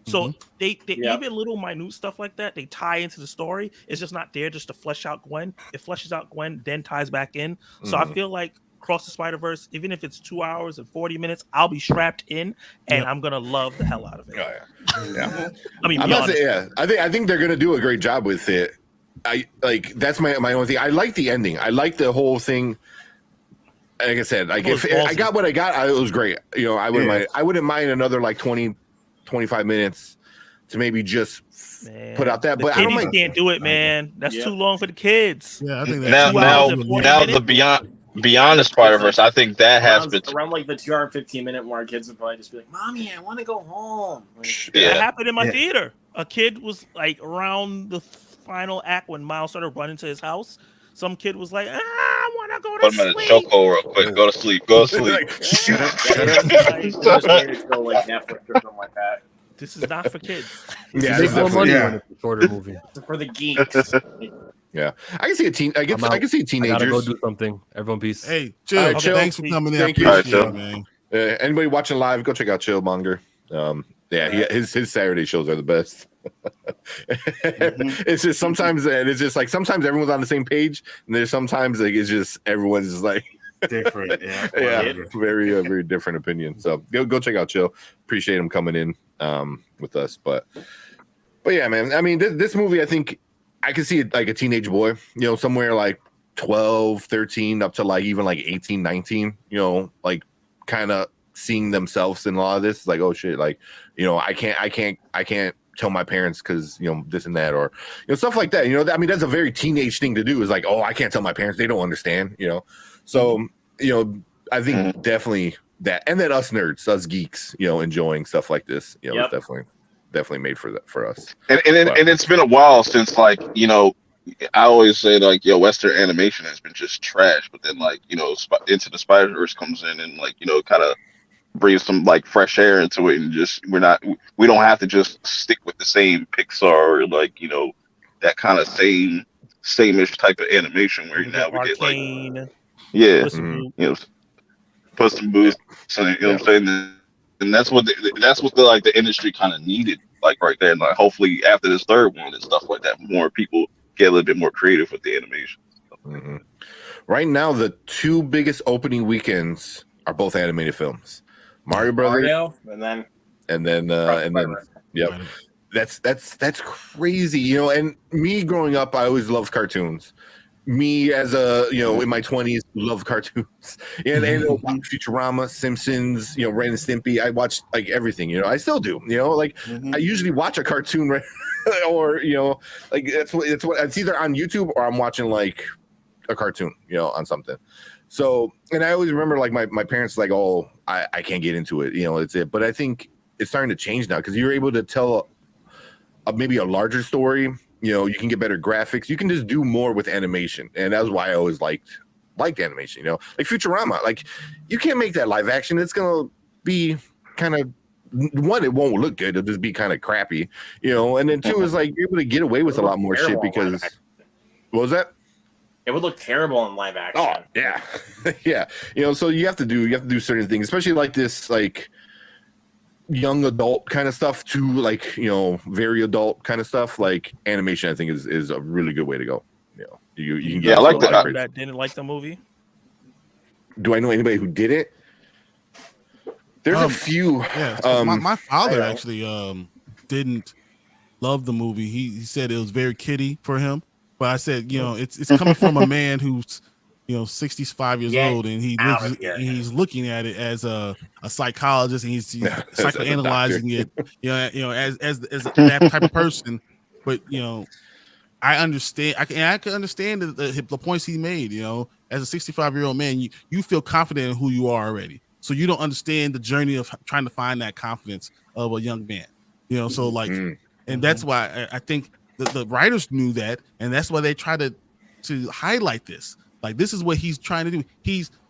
[SPEAKER 4] So they even little minute stuff like that, they tie into the story. It's just not there just to flesh out Gwen. It fleshes out Gwen, then ties back in. So I feel like Across the Spider-Verse, even if it's 2 hours and 40 minutes, I'll be strapped in and I'm gonna love the hell out of it. I mean,
[SPEAKER 1] I think they're gonna do a great job with it. That's my only thing. I like the ending. I like the whole thing. Like I said, like if I got what I got, it was great. You know, I wouldn't mind. I wouldn't mind another like 20, 25 minutes to maybe just put out that. But I don't mind.
[SPEAKER 4] Can't do it, man. That's too long for the kids.
[SPEAKER 2] Yeah, I think
[SPEAKER 8] now the beyond the Spider-Verse, I think that has been
[SPEAKER 7] around like the 2 hour 15-minute mark. Kids would probably just be like, "Mommy, I want to go home."
[SPEAKER 4] Like, that happened in my theater. A kid was like around the final act when Miles started running to his house. Some kid was like, I want to go to sleep.
[SPEAKER 8] Put him in a chokehold real quick. Go to sleep. Go to sleep.
[SPEAKER 4] This is not for kids.
[SPEAKER 1] Yeah,
[SPEAKER 5] it's more money when it's a shorter movie.
[SPEAKER 7] It's for the geeks.
[SPEAKER 1] Yeah, I can see I can see teenagers.
[SPEAKER 5] I gotta go do something. Everyone, peace.
[SPEAKER 2] Hey, Chill.
[SPEAKER 1] Chill.
[SPEAKER 2] Thanks for coming in.
[SPEAKER 1] Thank you.
[SPEAKER 2] Appreciate it, man.
[SPEAKER 1] Anybody watching live, go check out Chillmonger. His Saturday shows are the best. It's just sometimes everyone's on the same page, and there's sometimes like it's just everyone's just like
[SPEAKER 3] different.
[SPEAKER 1] Very very different opinion. So go check out Chill. Appreciate him coming in with us, but yeah, man. I mean, this movie, I think I can see it like a teenage boy, you know, somewhere like 12, 13 up to like even like 18, 19, you know, like kind of seeing themselves in a lot of this, like, oh shit, like, you know, I can't tell my parents because, you know, this and that, or, you know, stuff like that. You know, I mean, that's a very teenage thing to do, is like, oh, I can't tell my parents, they don't understand, you know. So, you know, I think definitely that, and then us nerds, us geeks, you know, enjoying stuff like this, you know, it's definitely made for that, for us.
[SPEAKER 8] And it's been a while since, like, you know, I always say, like, yo, Western animation has been just trash, but then, like, you know, Into the Spider-Verse comes in and, like, you know, kind of breathe some like fresh air into it, and just we don't have to just stick with the same Pixar or like that kind of same-ish type of animation where now we get like
[SPEAKER 4] Arcane,
[SPEAKER 8] yeah,
[SPEAKER 4] Puss in Boots.
[SPEAKER 8] Put some boots, what I'm saying, and that's what the industry kind of needed, like right there. And like hopefully after this third one and stuff like that, more people get a little bit more creative with the animation.
[SPEAKER 1] Mm-hmm. Right now, the two biggest opening weekends are both animated films: Mario Brothers, and then yep. That's crazy, And me growing up, I always loved cartoons. Me as a in my 20s, love cartoons, and Futurama, Simpsons, Ren and Stimpy. I watched like everything, I still do, like I usually watch a cartoon, right? or like it's either on YouTube or I'm watching like a cartoon, on something. So, and I always remember like my parents like, oh, I can't get into it, it's it. But I think it's starting to change now because you're able to tell maybe a larger story. You can get better graphics. You can just do more with animation, and that's why I always liked animation. Like Futurama, like you can't make that live action. It's gonna be kind of one. It won't look good. It'll just be kind of crappy, And then two is like you're able to get away with a lot more shit because what was that?
[SPEAKER 7] It would look terrible in live action.
[SPEAKER 1] Oh yeah, yeah. So you have to do certain things, especially like this like young adult kind of stuff to like very adult kind of stuff. Like animation, I think is a really good way to go. You can get
[SPEAKER 8] I like
[SPEAKER 4] that didn't like the movie.
[SPEAKER 1] Do I know anybody who did it? There's a few.
[SPEAKER 2] Yeah, my father actually didn't love the movie. He said it was very kiddie for him. But I said, it's coming from a man who's 65 years old, and he's looking at it as a psychologist, and he's psychoanalyzing it, as that type of person. But I understand. I can understand the points he made. As a 65-year-old man, you feel confident in who you are already, so you don't understand the journey of trying to find that confidence of a young man. So like, and that's why I think the writers knew that, and that's why they try to highlight this. Like, this is what he's trying to do.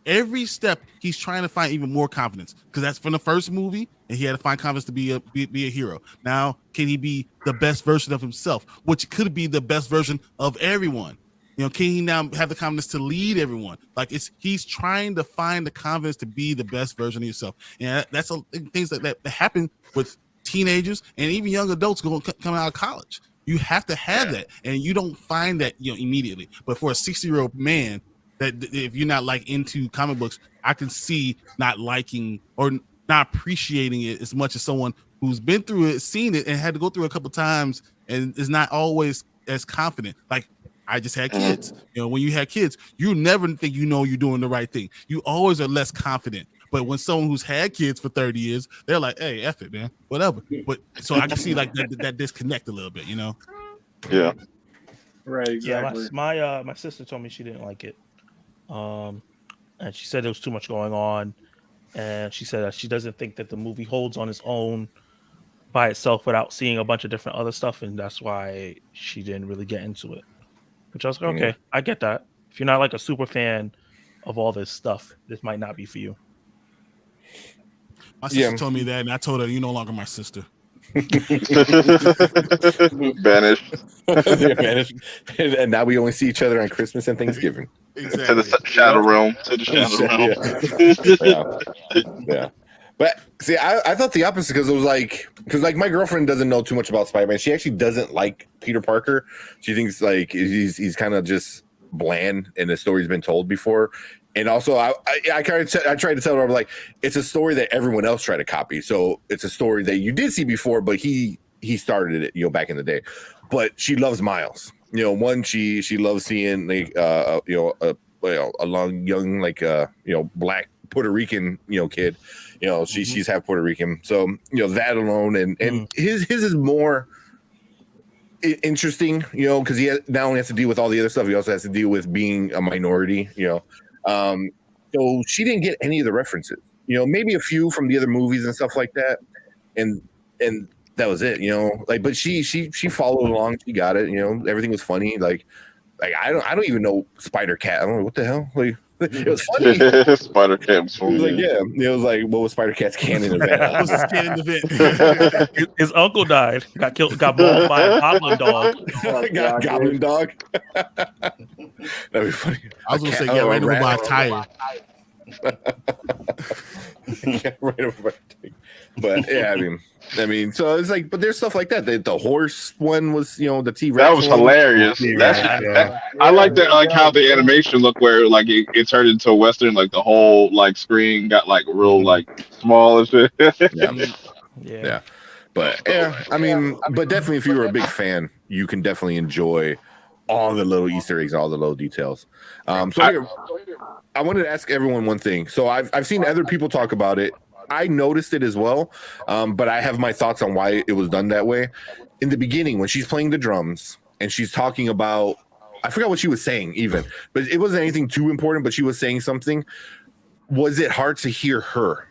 [SPEAKER 2] Every step he's trying to find even more confidence, because that's from the first movie, and he had to find confidence to be a hero. Now, can he be the best version of himself, which could be the best version of everyone? Can he now have the confidence to lead everyone? Like, he's trying to find the confidence to be the best version of yourself, and that's things that happen with teenagers and even young adults coming out of college. You have to have that, and you don't find that immediately. But for a 60-year-old man, that if you're not like into comic books, I can see not liking or not appreciating it as much as someone who's been through it, seen it, and had to go through it a couple times, and is not always as confident. Like, I just had kids. When you had kids, you never think you're doing the right thing. You always are less confident. But when someone who's had kids for 30 years, they're like, hey, F it, man, whatever. But so I can see like that disconnect a little bit,
[SPEAKER 8] Yeah.
[SPEAKER 9] Right, exactly.
[SPEAKER 4] Yeah, my sister told me she didn't like it. And she said there was too much going on. And she said that she doesn't think that the movie holds on its own by itself without seeing a bunch of different other stuff. And that's why she didn't really get into it. Which I was like, okay, I get that. If you're not like a super fan of all this stuff, this might not be for you.
[SPEAKER 2] My sister told me that, and I told her, you're no longer my sister.
[SPEAKER 8] Banished.
[SPEAKER 1] Banished. And now we only see each other on Christmas and Thanksgiving.
[SPEAKER 8] Exactly. To the shadow realm.
[SPEAKER 1] Yeah. But see, I thought the opposite, because it was like, my girlfriend doesn't know too much about Spider-Man. She actually doesn't like Peter Parker. She thinks like he's kind of just bland, and the story's been told before. And also, I tried to tell her, I'm like, it's a story that everyone else tried to copy. So it's a story that you did see before, but he started it, back in the day. But she loves Miles. One, she loves seeing like a long young like black Puerto Rican kid. She's half Puerto Rican. So that alone, and his is more interesting, because he not only has to deal with all the other stuff, he also has to deal with being a minority. So she didn't get any of the references, maybe a few from the other movies and stuff like that. And that was it, like, but she followed along. She got it. Everything was funny. Like, Like I don't even know Spider Cat. I don't know what the hell. Like it was funny.
[SPEAKER 8] Spider Cat was
[SPEAKER 1] It
[SPEAKER 8] funny.
[SPEAKER 1] was like it was like what was Spider Cat's canon event?
[SPEAKER 2] What was his canon event?
[SPEAKER 4] His uncle died, got mauled by a goblin dog.
[SPEAKER 1] Got goblin dog. That'd be funny.
[SPEAKER 2] I was gonna say, yeah, right over by a tire.
[SPEAKER 1] Right over my thing. But yeah, I mean, so it's like, but there's stuff like that. The horse one was, the T-Rex.
[SPEAKER 8] That was hilarious. I like that, like how the animation looked, where like it turned into a western, like the whole like screen got like real like small and shit.
[SPEAKER 1] Yeah. But yeah, I mean, but definitely, if you were a big fan, you can definitely enjoy all the little Easter eggs, all the little details. So I wanted to ask everyone one thing. So I've seen other people talk about it. I noticed it as well, but I have my thoughts on why it was done that way. In the beginning, when she's playing the drums and she's talking about, I forgot what she was saying even, but it wasn't anything too important, but she was saying something. Was it hard to hear her?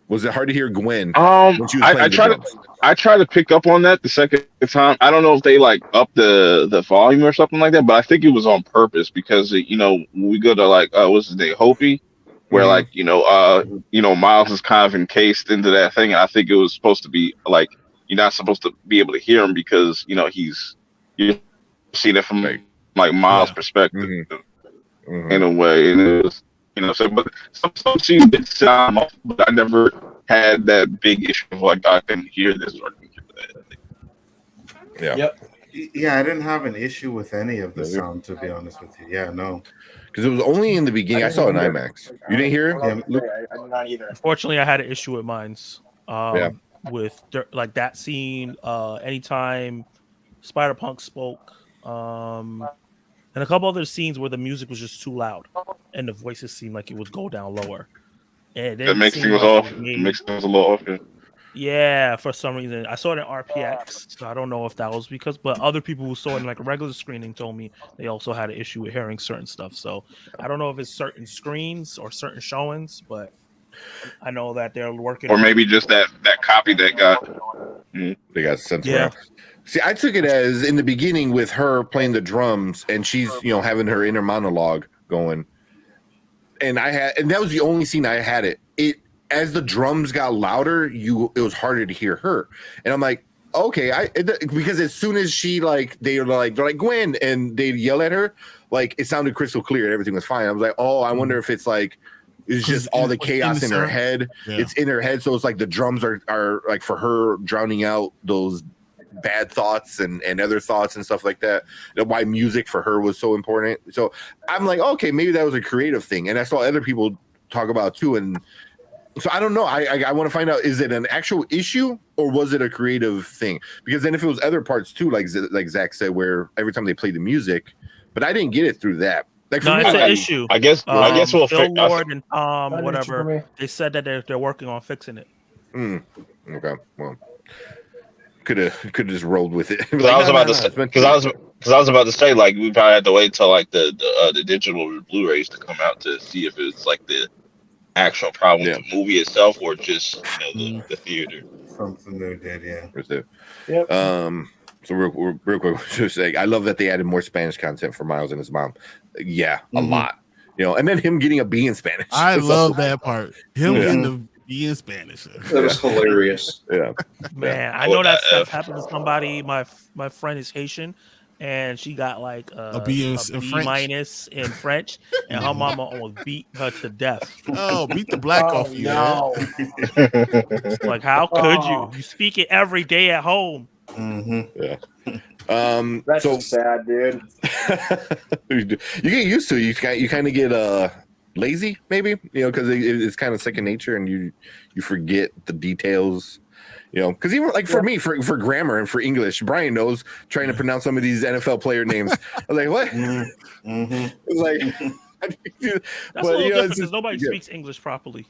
[SPEAKER 1] Was it hard to hear Gwen? When she was playing
[SPEAKER 8] I tried to pick up on that the second time. I don't know if they like up the volume or something like that, but I think it was on purpose because we go to like what's his name, Hopi, where like Miles is kind of encased into that thing, and I think it was supposed to be like you're not supposed to be able to hear him because you're seeing it from like Miles' perspective in a way, and it was so. But some scenes did sound muffled, but I never had that big issue of like I couldn't hear this or I couldn't hear that.
[SPEAKER 1] Yeah.
[SPEAKER 3] Yep. Yeah, I didn't have an issue with any of the sound, to be honest with you. Yeah, no.
[SPEAKER 1] Because it was only in the beginning. I saw an IMAX. You didn't hear it?
[SPEAKER 6] I did not either.
[SPEAKER 4] Unfortunately, I had an issue with mine's. With like that scene. Anytime Spider-Punk spoke, and a couple other scenes where the music was just too loud, and the voices seemed like it would go down lower. And
[SPEAKER 8] that makes things off. It makes things a little off.
[SPEAKER 4] Yeah, for some reason. I saw it in RPX, so I don't know if that was because, but other people who saw it in like a regular screening told me they also had an issue with hearing certain stuff. So I don't know if it's certain screens or certain showings, but I know that they're working.
[SPEAKER 8] Or maybe just that copy that got.
[SPEAKER 1] They got sent around. See, I took it as in the beginning with her playing the drums and she's, having her inner monologue going. And that was the only scene I had it. As the drums got louder, it was harder to hear her. And I'm like, okay, because as soon as she they're like Gwen, and they yell at her, like it sounded crystal clear and everything was fine. I was like, oh, I wonder if it's like it's just all the chaos in her head. Yeah. It's in her head, so it's like the drums are like for her drowning out those bad thoughts and other thoughts and stuff like that. Why music for her was so important. So I'm like, okay, maybe that was a creative thing. And I saw other people talk about it too, and so I don't know. I want to find out, is it an actual issue or was it a creative thing? Because then if it was other parts too, like Zach said, where every time they play the music, but I didn't get it through that. Like for
[SPEAKER 4] no,
[SPEAKER 1] me,
[SPEAKER 4] it's an issue.
[SPEAKER 8] I guess we'll
[SPEAKER 4] Bill Lord and whatever. They said that they're working on fixing it.
[SPEAKER 1] Okay. Well, could have just rolled with it.
[SPEAKER 8] Because I was about to say like we probably had to wait till like the digital Blu-rays to come out to see if it's like the actual problem with the movie itself or just the theater.
[SPEAKER 3] Something they did, yeah.
[SPEAKER 6] Yep.
[SPEAKER 1] So real quick, just saying, I love that they added more Spanish content for Miles and his mom. Yeah, a lot. And then him getting a B in Spanish.
[SPEAKER 2] I love that part. Him getting the B in Spanish.
[SPEAKER 6] That was hilarious.
[SPEAKER 1] Yeah,
[SPEAKER 4] man. I know that stuff happened to somebody. My friend is Haitian, and she got like a B minus in French, and her mama almost beat her to death.
[SPEAKER 2] Oh, beat the black off you!
[SPEAKER 6] No.
[SPEAKER 4] Like, how could you? You speak it every day at home.
[SPEAKER 1] Yeah.
[SPEAKER 6] That's so sad, dude.
[SPEAKER 1] You get used to it. You kind of get lazy, maybe, because it's kind of second nature, and you forget the details. Because even like for me, for grammar and for English, Brian knows trying to pronounce some of these NFL player names. I was like, what? It's like,
[SPEAKER 4] that's a little different because nobody speaks English properly.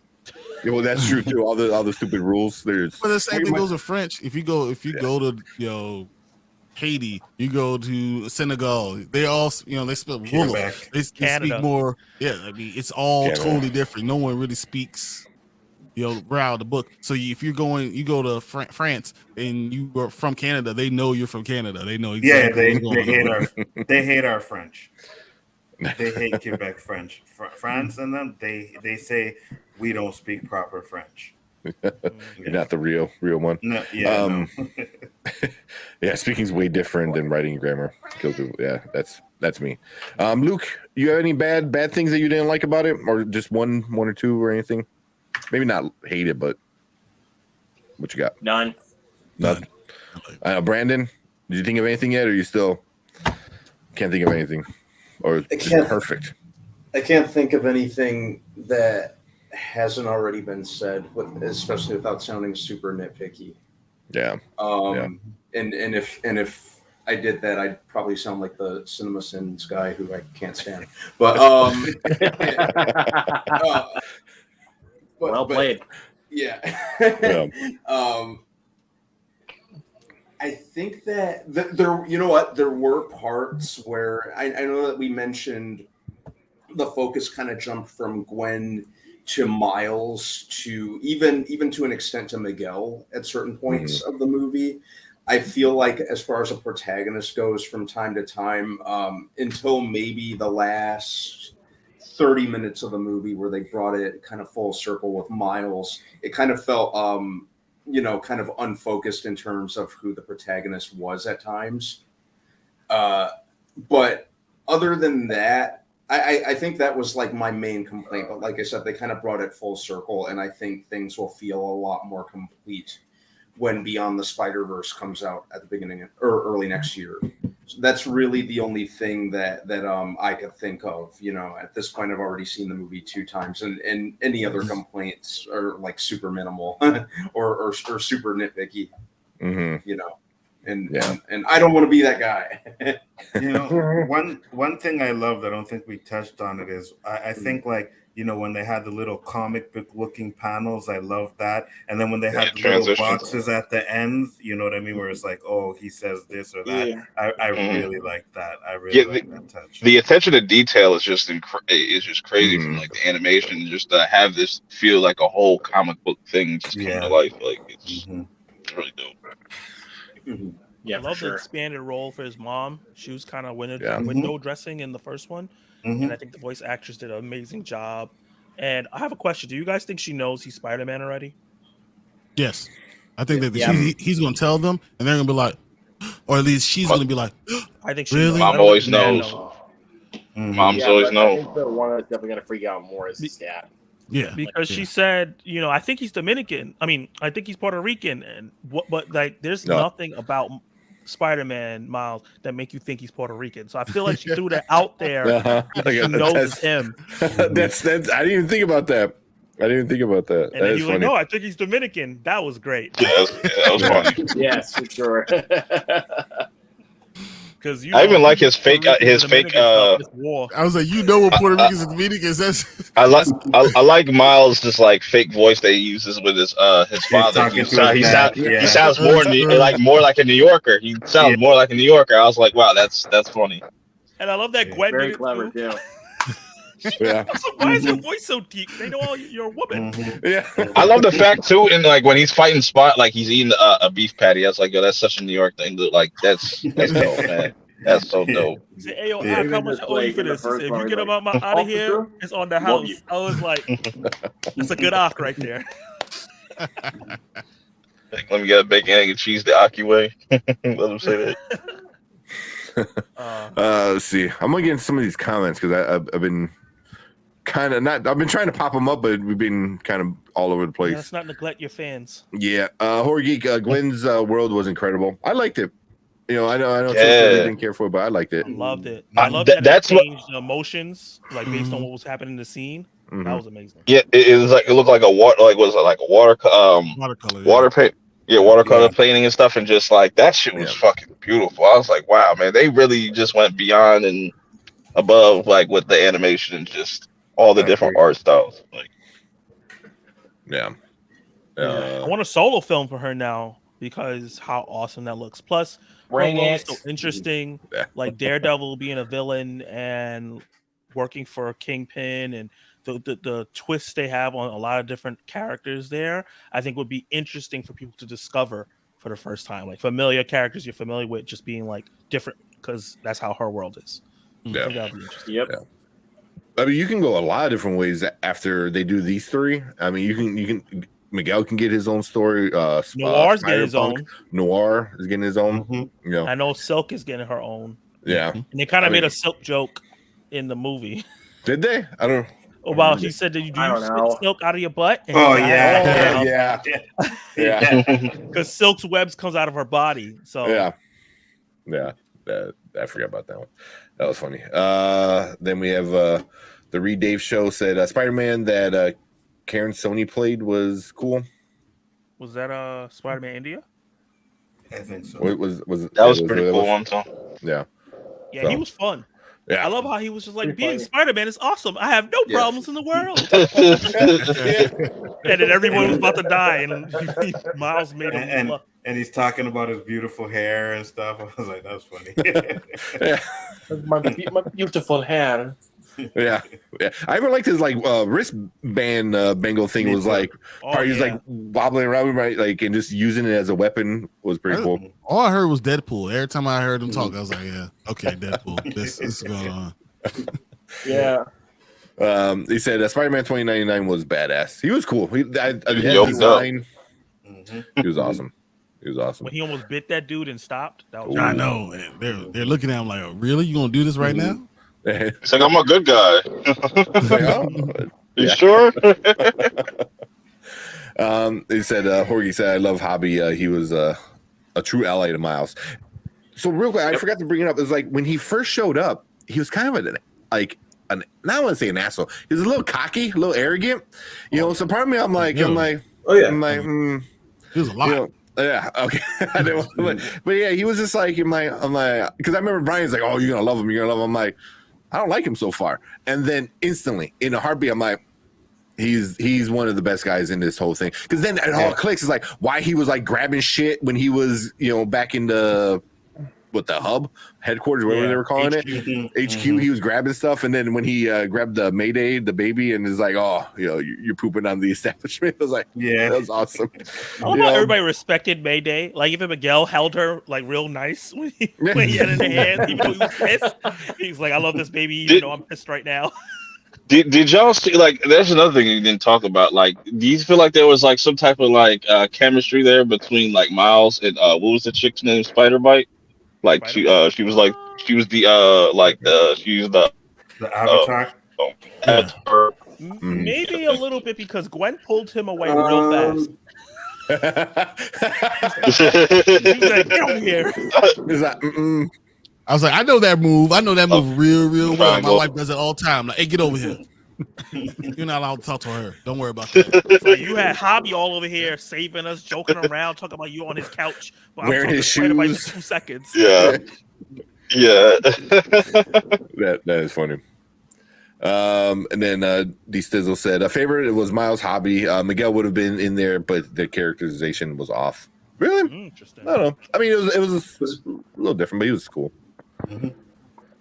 [SPEAKER 1] Yeah, well, that's true too. All the stupid rules. But
[SPEAKER 2] the same thing goes with French. If you go to Haiti, you go to Senegal, they all they spell wolof. They speak more. Yeah, I mean it's all totally different. No one really speaks the book. So if you go to France and you are from Canada, they know you're from Canada. They know exactly what's going on.
[SPEAKER 3] They hate our French. They hate Quebec French. France and them, they say we don't speak proper French.
[SPEAKER 1] You're not the real one.
[SPEAKER 3] No,
[SPEAKER 1] no. Yeah, speaking's way different than writing grammar. Yeah, that's me. Luke, you have any bad things that you didn't like about it, or just one or two or anything? Maybe not hate it, but what you got?
[SPEAKER 7] None.
[SPEAKER 1] Brandon, did you think of anything yet, or you still can't think of anything, or just perfect?
[SPEAKER 6] I can't think of anything that hasn't already been said, especially without sounding super nitpicky.
[SPEAKER 1] Yeah.
[SPEAKER 6] And if I did that, I'd probably sound like the CinemaSins guy who I can't stand. But
[SPEAKER 7] well played.
[SPEAKER 6] Yeah. I think that there, you know what, there were parts where I know that we mentioned the focus kind of jumped from Gwen to Miles to even to an extent to Miguel at certain points of the movie. I feel like as far as a protagonist goes, from time to time, until maybe the last 30 minutes of the movie where they brought it kind of full circle with Miles, it kind of felt kind of unfocused in terms of who the protagonist was at times. But other than that, I think that was like my main complaint. But like I said, they kind of brought it full circle, and I think things will feel a lot more complete when Beyond the Spider-Verse comes out at the beginning or early next year. So that's really the only thing that I could think of. At this point, I've already seen the movie 2 times, and any other complaints are like super minimal or super nitpicky. And I don't want to be that guy.
[SPEAKER 3] One thing I love that I don't think we touched on it is I think like when they had the little comic book looking panels, I love that. And then when they had the little boxes at the end, you know what I mean, where it's like, oh, he says this or that. Yeah. I really like that. I really like that touch.
[SPEAKER 8] The attention to detail is just crazy from like the animation, just to have this feel like a whole comic book thing just coming to life. Like it's really dope.
[SPEAKER 4] Yeah, I love the expanded role for his mom. She was kind of window dressing in the first one. And I think the voice actress did an amazing job. And I have a question. Do you guys think she knows he's Spider-Man already?
[SPEAKER 2] Yes. I think that he's going to tell them, and they're going to be like, or at least she's going to be like,
[SPEAKER 4] I think she
[SPEAKER 2] really?
[SPEAKER 8] Mom always knows. Mom's always knows.
[SPEAKER 7] I think the one that's definitely going to freak out more is his dad.
[SPEAKER 2] Yeah.
[SPEAKER 4] Because she said, I think he's Dominican. I mean, I think he's Puerto Rican. But like, there's nothing about Spider-Man Miles that make you think he's Puerto Rican. So I feel like she threw that out there. She knows it's him.
[SPEAKER 1] That's I didn't even think about that. And
[SPEAKER 4] then he was like, no, I think he's Dominican. That was great.
[SPEAKER 8] Yeah, that was funny.
[SPEAKER 7] Yes, for sure.
[SPEAKER 4] Because
[SPEAKER 8] I even like his fake. I
[SPEAKER 2] was like, what Puerto Ricans and Dominicans. That's
[SPEAKER 8] I like Miles' just like fake voice that he uses with his father. He sounds more like a New Yorker. He sounds more like a New Yorker. I was like, wow, that's funny.
[SPEAKER 4] And I love that Gwen
[SPEAKER 7] very clever too.
[SPEAKER 4] Why is your voice so deep? They know you're a woman.
[SPEAKER 1] Yeah,
[SPEAKER 8] I love the fact too, and like when he's fighting Spot, like he's eating a beef patty. I was like, yo, that's such a New York thing. Like that's dope, man. That's so dope.
[SPEAKER 4] He said, hey, yo, how much I owe you for this? He said, if you get him out of here, it's on the house. I was like, that's a good arc right there.
[SPEAKER 8] Like, let me get a bacon, egg, and cheese the Aki way. Let him say
[SPEAKER 1] that. Let's see. I'm gonna get into some of these comments because I've been kind of not. I've been trying to pop them up, but we've been kind of all over the place.
[SPEAKER 4] Let's not neglect your fans.
[SPEAKER 1] Yeah, Horror Geek. Gwen's world was incredible. I liked it. I know. Yeah. Didn't care for it, but I liked it.
[SPEAKER 4] I loved it. I loved that it changed the emotions, like based on what was happening in the scene. That was amazing.
[SPEAKER 8] Yeah, it was like it looked like a water, like was it like a watercolor, water paint. Yeah, watercolor painting and stuff, and just like that shit was fucking beautiful. I was like, wow, man, they really just went beyond and above, like with the animation and just all the different art styles. Like,
[SPEAKER 4] I want a solo film for her now because how awesome that looks. Plus, it's so interesting, like Daredevil being a villain and working for Kingpin, and the twists they have on a lot of different characters there, I think would be interesting for people to discover for the first time. Like familiar characters you're familiar with, just being like different because that's how her world is.
[SPEAKER 1] Yeah.
[SPEAKER 4] I think that would be interesting.
[SPEAKER 7] Yep.
[SPEAKER 1] Yeah. I mean, you can go a lot of different ways after they do these three. I mean, you can Miguel can get his own story.
[SPEAKER 4] Noir's getting his own.
[SPEAKER 1] Noir is getting his own.
[SPEAKER 3] Mm-hmm.
[SPEAKER 1] You know,
[SPEAKER 4] I know Silk is getting her own.
[SPEAKER 1] yeah.
[SPEAKER 4] And they kind of made a Silk joke in the movie.
[SPEAKER 1] Did they? I don't.
[SPEAKER 4] Well, he said, "Do you spit silk out of your butt?" And
[SPEAKER 3] Oh
[SPEAKER 4] he's like,
[SPEAKER 3] yeah,
[SPEAKER 1] yeah.
[SPEAKER 4] because Silk's webs comes out of her body. So
[SPEAKER 1] Yeah. I forgot about that one. That was funny. Then we have the Reed Dave show said Spider-Man that Karen Sony played was cool.
[SPEAKER 4] Was that Spider-Man India?
[SPEAKER 3] I think so.
[SPEAKER 1] That was
[SPEAKER 8] pretty cool one too.
[SPEAKER 1] Yeah.
[SPEAKER 4] Yeah,
[SPEAKER 1] So,
[SPEAKER 4] he was fun.
[SPEAKER 1] Yeah.
[SPEAKER 4] I love how he was just like,
[SPEAKER 9] Pretty
[SPEAKER 4] being
[SPEAKER 9] funny.
[SPEAKER 4] Spider-Man is awesome. I have no problems in the world.
[SPEAKER 1] Yeah.
[SPEAKER 4] And then everyone was about to die, and Miles made him.
[SPEAKER 3] And he's talking about his beautiful hair and stuff. I was like, that was funny.
[SPEAKER 1] Yeah.
[SPEAKER 9] My beautiful hair.
[SPEAKER 1] Yeah. I even liked his like wristband bangle thing. Was like he was like wobbling around, right? Like, and just using it as a weapon was pretty cool.
[SPEAKER 2] All I heard was Deadpool. Every time I heard him talk, I was like, yeah, okay, Deadpool. This is going on.
[SPEAKER 9] Yeah.
[SPEAKER 1] He said Spider-Man 2099 was badass. He was cool. His
[SPEAKER 8] Yoked
[SPEAKER 1] design. He was awesome. He was awesome.
[SPEAKER 4] When he almost bit that dude and stopped. That was
[SPEAKER 2] I know. And they're looking at him like, really? You gonna do this right now?
[SPEAKER 8] It's like, I'm a good guy. You sure?
[SPEAKER 1] He said, Jorge said, I love Hobby. He was a true ally to Miles. So real quick, I forgot to bring it up. It was like when he first showed up, he was kind of not want to say an asshole. He was a little cocky, a little arrogant. You know, so part of me, I'm like,
[SPEAKER 2] He was a lot.
[SPEAKER 1] You know, yeah, okay. But yeah, he was just like, I'm like, because I remember Brian's like, oh, you're gonna love him, you're gonna love him. I'm like, I don't like him so far. And then instantly, in a heartbeat, I'm like, he's one of the best guys in this whole thing. Because then it all clicks. It's like why he was like grabbing shit when he was, back in the hub headquarters, whatever they were calling
[SPEAKER 4] HQ.
[SPEAKER 1] it. HQ, he was grabbing stuff, and then when he grabbed the Mayday, the baby, and is like, oh, you're pooping on the establishment. I was like, that was awesome.
[SPEAKER 4] I love how everybody respected Mayday. Like even Miguel held her like real nice when he had it in the hand, even though he was pissed. He's like, I love this baby, even though I'm pissed right now.
[SPEAKER 8] Did y'all see, like, there's another thing you didn't talk about. Like, do you feel like there was like some type of like chemistry there between like Miles and what was the chick's name? Spider-Bite? Like she was the
[SPEAKER 3] Avatar.
[SPEAKER 4] Maybe a little bit because Gwen pulled him away real fast. She's like, get over here.
[SPEAKER 2] I was like, I know that move. I know that move real well. My wife does it all the time. Like, hey, get over here. You're not allowed to talk to her. Don't worry about that.
[SPEAKER 4] So you had Hobby all over here saving us, joking around, talking about you on his couch.
[SPEAKER 1] Wearing his shoes.
[SPEAKER 4] About 2 seconds.
[SPEAKER 8] Yeah.
[SPEAKER 1] That is funny. And then D Stizzle said a favorite was Miles' Hobby. Miguel would have been in there, but the characterization was off. Really?
[SPEAKER 4] Interesting.
[SPEAKER 1] I don't know. I mean, it was a little different, but he was cool.
[SPEAKER 6] Mm-hmm.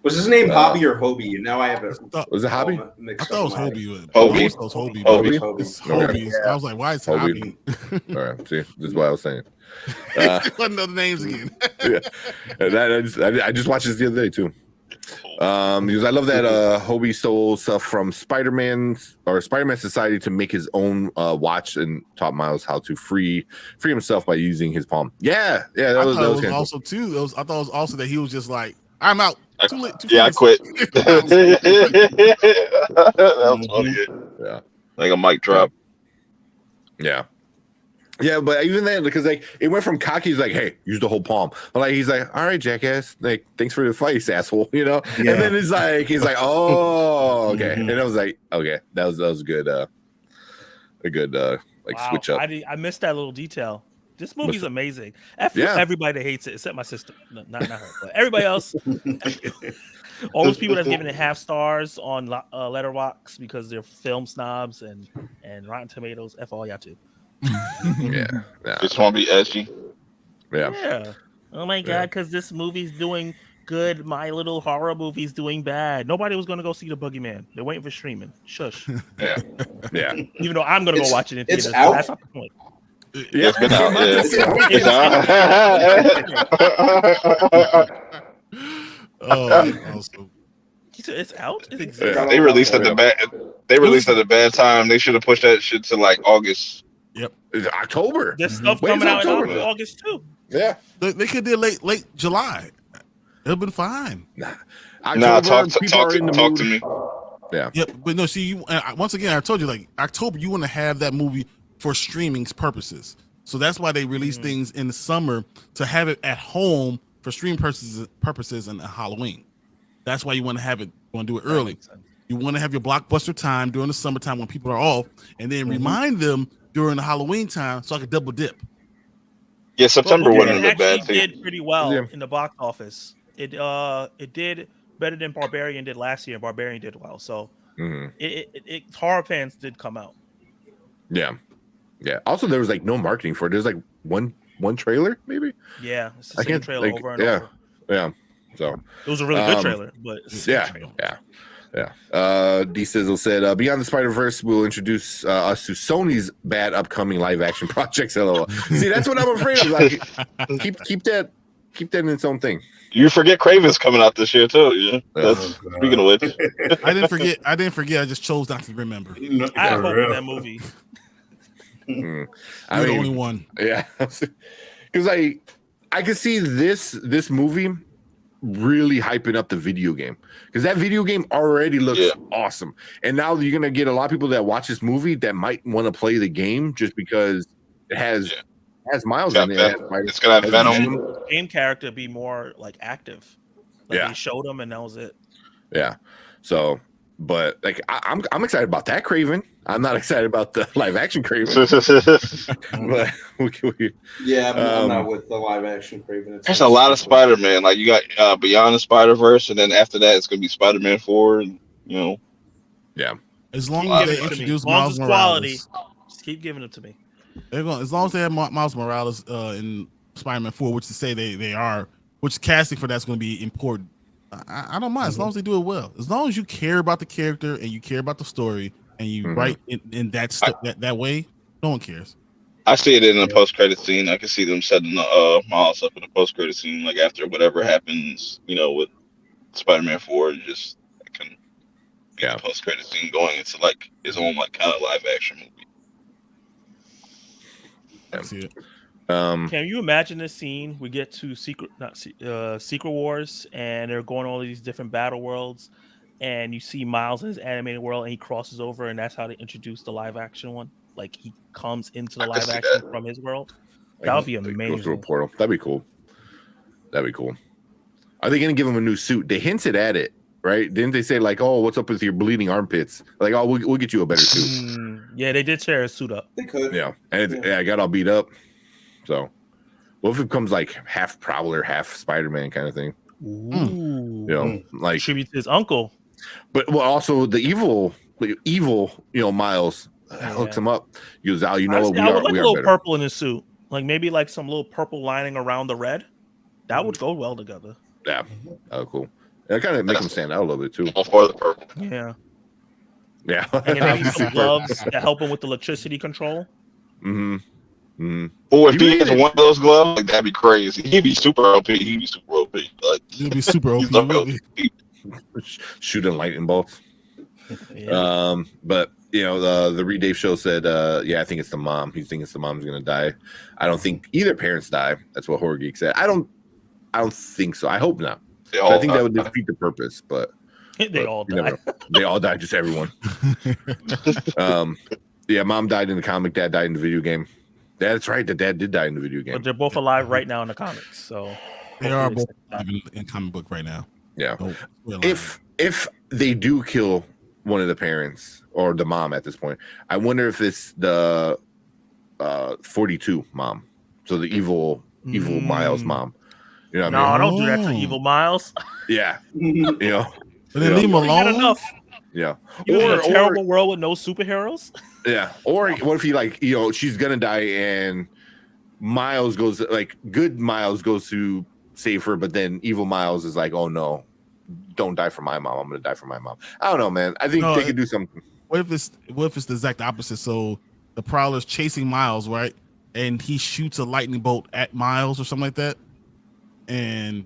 [SPEAKER 6] Was his name Hobby or Hobie? And now I have it.
[SPEAKER 1] Was it Hobby?
[SPEAKER 2] I thought it was Hobie.
[SPEAKER 8] Hobie.
[SPEAKER 2] It was Hobie.
[SPEAKER 8] Hobie.
[SPEAKER 2] It's Hobie. I was like, why is Hobie?
[SPEAKER 1] All right. See, this is what I was saying.
[SPEAKER 2] What other names again?
[SPEAKER 1] I just watched this the other day too. Because I love that Hobie stole stuff from Spider-Man Society to make his own watch and taught Miles how to free himself by using his palm. Yeah, that was
[SPEAKER 2] also
[SPEAKER 1] cool.
[SPEAKER 2] too. I thought it was also that he was just like, I'm out.
[SPEAKER 8] I quit. That was funny.
[SPEAKER 1] Yeah,
[SPEAKER 8] like a mic drop.
[SPEAKER 1] Yeah, but even then, because like it went from cocky, he's like, "Hey, use the whole palm." But like he's like, "All right, jackass, like thanks for the advice, asshole," Yeah. And then he's like, "Oh, okay," and I was like, "Okay, that was good, a good switch up."
[SPEAKER 4] I missed that little detail. This movie's amazing. Everybody hates it except my sister. No, not her, but everybody else. All those people that's giving it 5 stars on Letterboxd because they're film snobs and Rotten Tomatoes. F all y'all too.
[SPEAKER 8] Just want to be edgy.
[SPEAKER 1] Yeah.
[SPEAKER 4] Oh my god, because this movie's doing good My Little Horror movies doing bad. Nobody was going to go see The Boogeyman. They're waiting for streaming. Shush.
[SPEAKER 8] Yeah.
[SPEAKER 4] Even though I'm going to go watch it in theaters.
[SPEAKER 6] It's out?
[SPEAKER 4] That's not the point.
[SPEAKER 8] Yeah, it's been out. Yeah.
[SPEAKER 2] Oh, awesome.
[SPEAKER 4] It's out? It exists?
[SPEAKER 1] Yeah.
[SPEAKER 8] They released at the bad. They released at a bad time. They should have pushed that shit to like August.
[SPEAKER 1] It's October.
[SPEAKER 4] There's stuff
[SPEAKER 1] Wait,
[SPEAKER 4] coming
[SPEAKER 1] it's
[SPEAKER 4] out
[SPEAKER 1] October.
[SPEAKER 4] in August too.
[SPEAKER 1] Yeah.
[SPEAKER 2] They could do late July. It'll been fine.
[SPEAKER 8] Nah, talk
[SPEAKER 1] people are in the
[SPEAKER 8] to
[SPEAKER 1] mood.
[SPEAKER 8] me.
[SPEAKER 2] Yeah, but no. See, you once again, I told you like October. You want to have that movie for streaming purposes. So that's why they release things in the summer to have it at home for streaming purposes and Halloween. That's why you want to have it. Want to do it early. You want to have your blockbuster time during the summertime when people are off, and then remind them during the Halloween time so I could double dip.
[SPEAKER 8] Yeah, September
[SPEAKER 4] But
[SPEAKER 8] wasn't a
[SPEAKER 4] actually
[SPEAKER 8] bad thing.
[SPEAKER 4] did pretty well
[SPEAKER 1] Yeah.
[SPEAKER 4] in the box office. It did better than Barbarian did last year. Barbarian did well, so horror fans did come out.
[SPEAKER 1] Yeah. Yeah. Also, there was like no marketing for it. There's like one trailer, maybe.
[SPEAKER 4] Yeah, it's the same trailer over and
[SPEAKER 1] yeah.
[SPEAKER 4] over.
[SPEAKER 1] Yeah. So
[SPEAKER 4] It was a really good trailer, but it's the same
[SPEAKER 1] yeah,
[SPEAKER 4] trailer.
[SPEAKER 1] D Sizzle said, Beyond the Spider-Verse will introduce us to Sony's bad upcoming live action projects. LOL. See, that's what I'm afraid of. Like, keep that in its own thing.
[SPEAKER 8] You forget Craven's coming out this year too. Yeah. That's, speaking of which,
[SPEAKER 2] I didn't forget. I just chose not to remember.
[SPEAKER 4] I have hope in that movie.
[SPEAKER 2] You're the only one.
[SPEAKER 1] Yeah, because I could see this movie really hyping up the video game, because that video game already looks awesome, and now you're gonna get a lot of people that watch this movie that might want to play the game just because it has Miles in it.
[SPEAKER 8] It's gonna have Venom.
[SPEAKER 4] Game character be more like active. Like they showed him and that was it.
[SPEAKER 1] Yeah. So, but like I'm excited about that Craven. I'm not excited about the live action Craven. But
[SPEAKER 6] I'm not with the live action Craven.
[SPEAKER 8] There's a lot of Spider-Man. Like you got Beyond the Spider-Verse, and then after that, it's gonna be Spider-Man 4. And, you know.
[SPEAKER 1] Yeah.
[SPEAKER 2] As long as they introduce Miles Morales,
[SPEAKER 4] just keep giving it to me.
[SPEAKER 2] They're going. As long as they have Miles Morales in Spider-Man 4, which to say they are, which casting for that's going to be important. I don't mind as long as they do it well. As long as you care about the character and you care about the story and you write in that way, no one cares.
[SPEAKER 8] I see it in the post-credit scene. I can see them setting Miles up in the post-credit scene, like after whatever happens, with Spider-Man 4, just can get the post-credit scene going into like his own like kind of live action movie.
[SPEAKER 2] I see it.
[SPEAKER 4] Can you imagine this scene? We get to Secret Wars, and they're going all these different battle worlds, and you see Miles in his animated world, and he crosses over, and that's how they introduce the live action one. Like he comes into the live action from his world. That would be amazing.
[SPEAKER 1] Go through a portal. That'd be cool. Are they gonna give him a new suit? They hinted at it, right? Didn't they say like, "Oh, what's up with your bleeding armpits?" Like, "Oh, we'll get you a better suit."
[SPEAKER 4] Yeah, they did tear his suit up.
[SPEAKER 6] They could.
[SPEAKER 1] Yeah, and I got all beat up. So, what if it becomes like half Prowler, half Spider-Man kind of thing?
[SPEAKER 4] Ooh.
[SPEAKER 1] Like
[SPEAKER 4] tribute to his uncle.
[SPEAKER 1] But also the evil, Miles hooks him up. He goes, "Al,
[SPEAKER 4] Honestly, I would like a little
[SPEAKER 1] better."
[SPEAKER 4] purple in his suit, like maybe like some little purple lining around the red. That would go well together.
[SPEAKER 1] Yeah, cool. It kind of make him stand out a little bit too.
[SPEAKER 8] For the purple.
[SPEAKER 4] Yeah.
[SPEAKER 1] Yeah.
[SPEAKER 4] And then maybe some gloves that help him with the electricity control.
[SPEAKER 8] Or if he has one of those gloves, like that'd be crazy. He'd be super OP. Like
[SPEAKER 2] He'd be super OP.
[SPEAKER 1] Shooting lightning bolts.
[SPEAKER 4] Yeah.
[SPEAKER 1] But the Reed Dave show said, I think it's the mom. He thinks the mom's gonna die. I don't think either parents die. That's what Horror Geek said. I don't think so. I hope not. I think that would defeat the purpose, but
[SPEAKER 4] they all die.
[SPEAKER 1] They all died, just everyone. Mom died in the comic, dad died in the video game. That's right, the dad did die in the video game.
[SPEAKER 4] But they're both alive right now in the comics, so
[SPEAKER 2] they are both in comic book right now.
[SPEAKER 1] Yeah. If they do kill one of the parents or the mom at this point, I wonder if it's the 42 mom. So the evil Miles mom. You know what I mean?
[SPEAKER 4] Don't do that to evil Miles.
[SPEAKER 1] Yeah.
[SPEAKER 2] But then leave him alone.
[SPEAKER 4] Enough.
[SPEAKER 1] Yeah.
[SPEAKER 4] You in a terrible world with no superheroes?
[SPEAKER 1] Yeah. Or what if he she's gonna die and Miles goes good Miles goes to save her, but then evil Miles is like, oh no, don't die for my mom. I'm gonna die for my mom. I don't know, man. I think they could do something.
[SPEAKER 2] What if it's the exact opposite? So the Prowler's chasing Miles, right? And he shoots a lightning bolt at Miles or something like that, and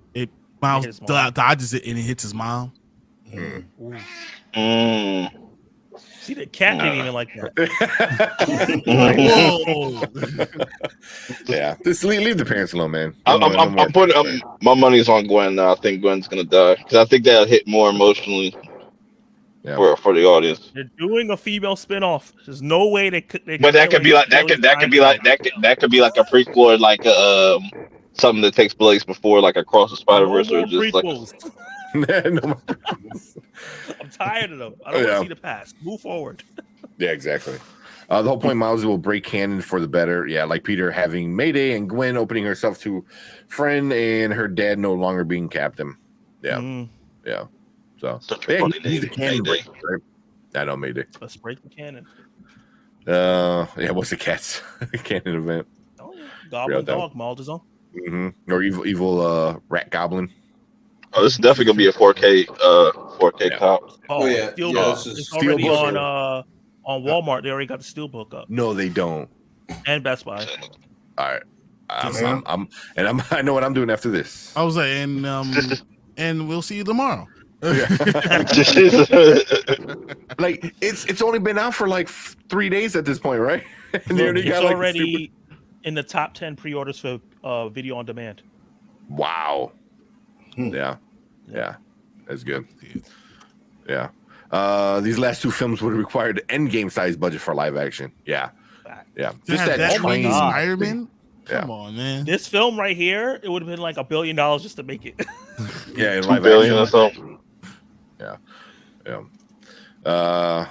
[SPEAKER 2] Miles dodges it and it hits his mom.
[SPEAKER 4] See, the cat didn't even like that.
[SPEAKER 2] Whoa.
[SPEAKER 1] Yeah, just leave the parents alone, man.
[SPEAKER 8] I'm putting my money's on Gwen now. I think Gwen's gonna die because I think that'll hit more emotionally for the audience.
[SPEAKER 4] They're doing a female spinoff. There's no way they could.
[SPEAKER 8] But that could be like that could be like a prequel or like something that takes place before like Across the Spiderverse or just
[SPEAKER 4] prequels.
[SPEAKER 8] like.
[SPEAKER 4] I'm tired of them. I don't want to see the past. Move forward.
[SPEAKER 1] Yeah, exactly. The whole point, Miles will break canon for the better. Yeah, like Peter having Mayday and Gwen opening herself to friend and her dad no longer being captain. Yeah, yeah. So he's a canon break, right? I know Mayday.
[SPEAKER 4] Let's break the canon.
[SPEAKER 1] Yeah. What's the cat's canon event?
[SPEAKER 4] Oh, yeah. Goblin dog, Maldazon.
[SPEAKER 1] Or evil rat goblin.
[SPEAKER 8] Oh, this is definitely gonna be a 4K cop.
[SPEAKER 4] Oh yeah, it's already on Walmart. They already got the Steelbook up.
[SPEAKER 1] No, they don't.
[SPEAKER 4] And Best Buy.
[SPEAKER 1] All right, I know what I'm doing after this.
[SPEAKER 2] I was like, and we'll see you tomorrow.
[SPEAKER 1] Like it's only been out for like 3 days at this point, right? And
[SPEAKER 4] It's already in the top 10 pre-orders for video on demand.
[SPEAKER 1] Wow. Yeah, that's good. Yeah, these last two films would have required an Endgame size budget for live action. Yeah. Just that train
[SPEAKER 2] Spider-Man. Come on, man.
[SPEAKER 4] This film right here, it would have been like $1 billion just to make it.
[SPEAKER 1] Yeah, in
[SPEAKER 8] $2 billion or something.
[SPEAKER 1] Yeah. I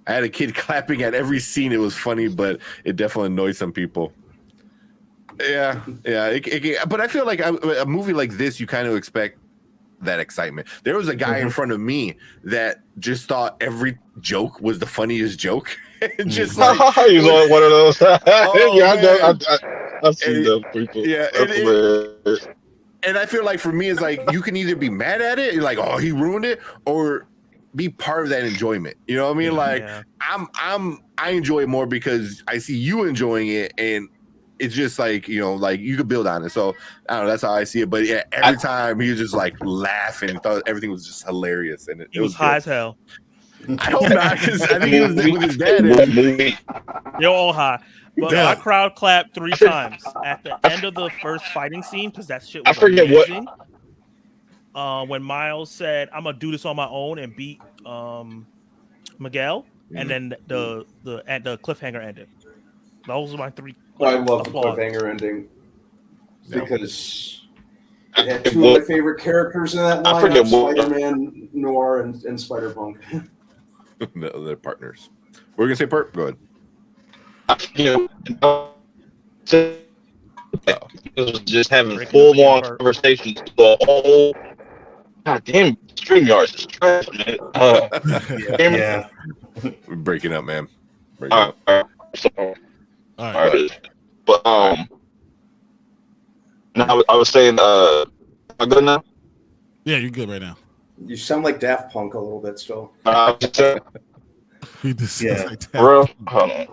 [SPEAKER 1] had a kid clapping at every scene. It was funny, but it definitely annoyed some people. Yeah. But I feel like a movie like this, you kind of expect that excitement. There was a guy in front of me that just thought every joke was the funniest joke. Just like
[SPEAKER 8] he's on one of those. I've seen those people.
[SPEAKER 1] Yeah, and I feel like for me, it's like you can either be mad at it, you're like, oh, he ruined it, or be part of that enjoyment. You know what I mean? Like I enjoy it more because I see you enjoying it, and it's just like, you know, like you could build on it. So I don't know, that's how I see it. But yeah, every time he was just like laughing, thought everything was just hilarious, and it was
[SPEAKER 4] high as hell.
[SPEAKER 1] I hope not, because I think he was with his dad.
[SPEAKER 4] They're all high. But I crowd clapped 3 times at the end of the first fighting scene because that shit was amazing. When Miles said, "I'm gonna do this on my own" and beat Miguel, and then the cliffhanger ended. Those are my 3.
[SPEAKER 6] I love the cliffhanger ending because it had 2 of my favorite characters in that line: Spider-Man, Noir, and Spider-Punk.
[SPEAKER 1] No, they're partners. We're gonna say Perp. Go ahead.
[SPEAKER 8] Just having full-on conversations. The whole goddamn StreamYard is trash, man.
[SPEAKER 1] We're breaking up, man.
[SPEAKER 8] All right. But now I was saying, am I good now?
[SPEAKER 2] Yeah, you're good right now.
[SPEAKER 6] You sound like Daft Punk a little bit still.
[SPEAKER 2] He just like that.
[SPEAKER 8] For real? Hold on.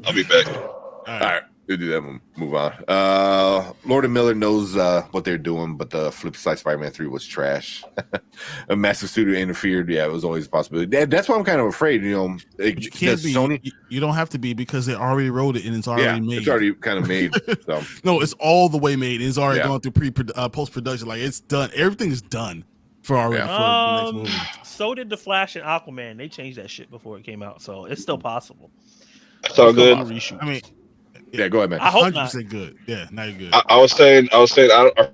[SPEAKER 8] I'll be back.
[SPEAKER 1] All right. We'll do that. We'll move on. Lord and Miller knows what they're doing, but the flip side Spider-Man 3 was trash. A massive studio interfered. Yeah, it was always a possibility. That's why I'm kind of afraid. You know,
[SPEAKER 2] you can't be. Sony. You don't have to be because they already wrote it and it's already made.
[SPEAKER 1] It's already kind of made. So.
[SPEAKER 2] No, it's all the way made. It's already gone through post production. Like it's done. Everything is done for already for the next movie.
[SPEAKER 4] So did the Flash and Aquaman. They changed that shit before it came out, so it's still possible.
[SPEAKER 8] It's all good.
[SPEAKER 2] I mean.
[SPEAKER 1] Yeah, go ahead, man.
[SPEAKER 4] I hope
[SPEAKER 2] 100% good. Yeah, now you're good.
[SPEAKER 8] I was saying, I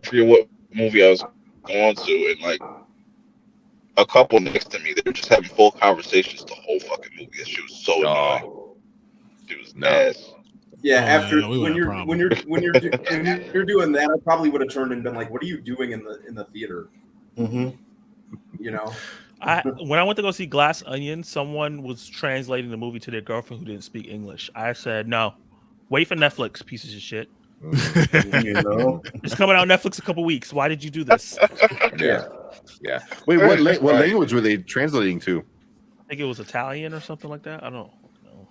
[SPEAKER 8] forget what movie I was going to, and like a couple next to me, they were just having full conversations the whole fucking movie. That shit was so annoying. It was nasty.
[SPEAKER 6] Yeah, when you're doing that, I probably would have turned and been like, "What are you doing in the theater?"
[SPEAKER 3] Mm-hmm.
[SPEAKER 6] You know.
[SPEAKER 4] When I went to go see Glass Onion, someone was translating the movie to their girlfriend who didn't speak English. I said, "No, wait for Netflix, pieces of shit."
[SPEAKER 3] You know,
[SPEAKER 4] It's coming out on Netflix a couple weeks. Why did you do this?
[SPEAKER 1] Yeah. Wait, what language were they translating to?
[SPEAKER 4] I think it was Italian or something like that. I don't know.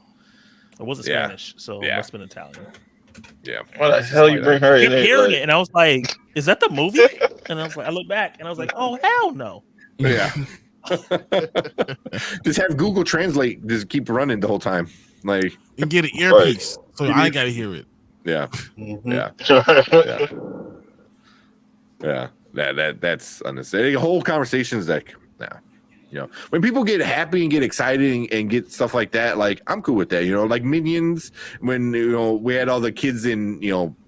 [SPEAKER 4] It wasn't
[SPEAKER 1] Yeah.
[SPEAKER 4] Spanish, so it must have been Italian.
[SPEAKER 1] Yeah.
[SPEAKER 8] What the hell you bring her
[SPEAKER 4] I
[SPEAKER 8] in?
[SPEAKER 4] kept
[SPEAKER 8] It,
[SPEAKER 4] hearing
[SPEAKER 8] like,
[SPEAKER 4] it, and I was like, "Is that the movie?" And I was like, I looked back, and I was like, "Oh hell no!"
[SPEAKER 1] Yeah. Just have Google Translate just keep running the whole time. Like,
[SPEAKER 2] and get an earpiece, so
[SPEAKER 1] Give
[SPEAKER 2] I
[SPEAKER 1] me-
[SPEAKER 2] ain't gotta hear it.
[SPEAKER 1] yeah.
[SPEAKER 3] Mhm.
[SPEAKER 1] Yeah. That's unnecessary. The whole conversation is like, nah. You know, when people get happy and get excited and get stuff like that, like I'm cool with that. You know, like Minions, when we had all the kids in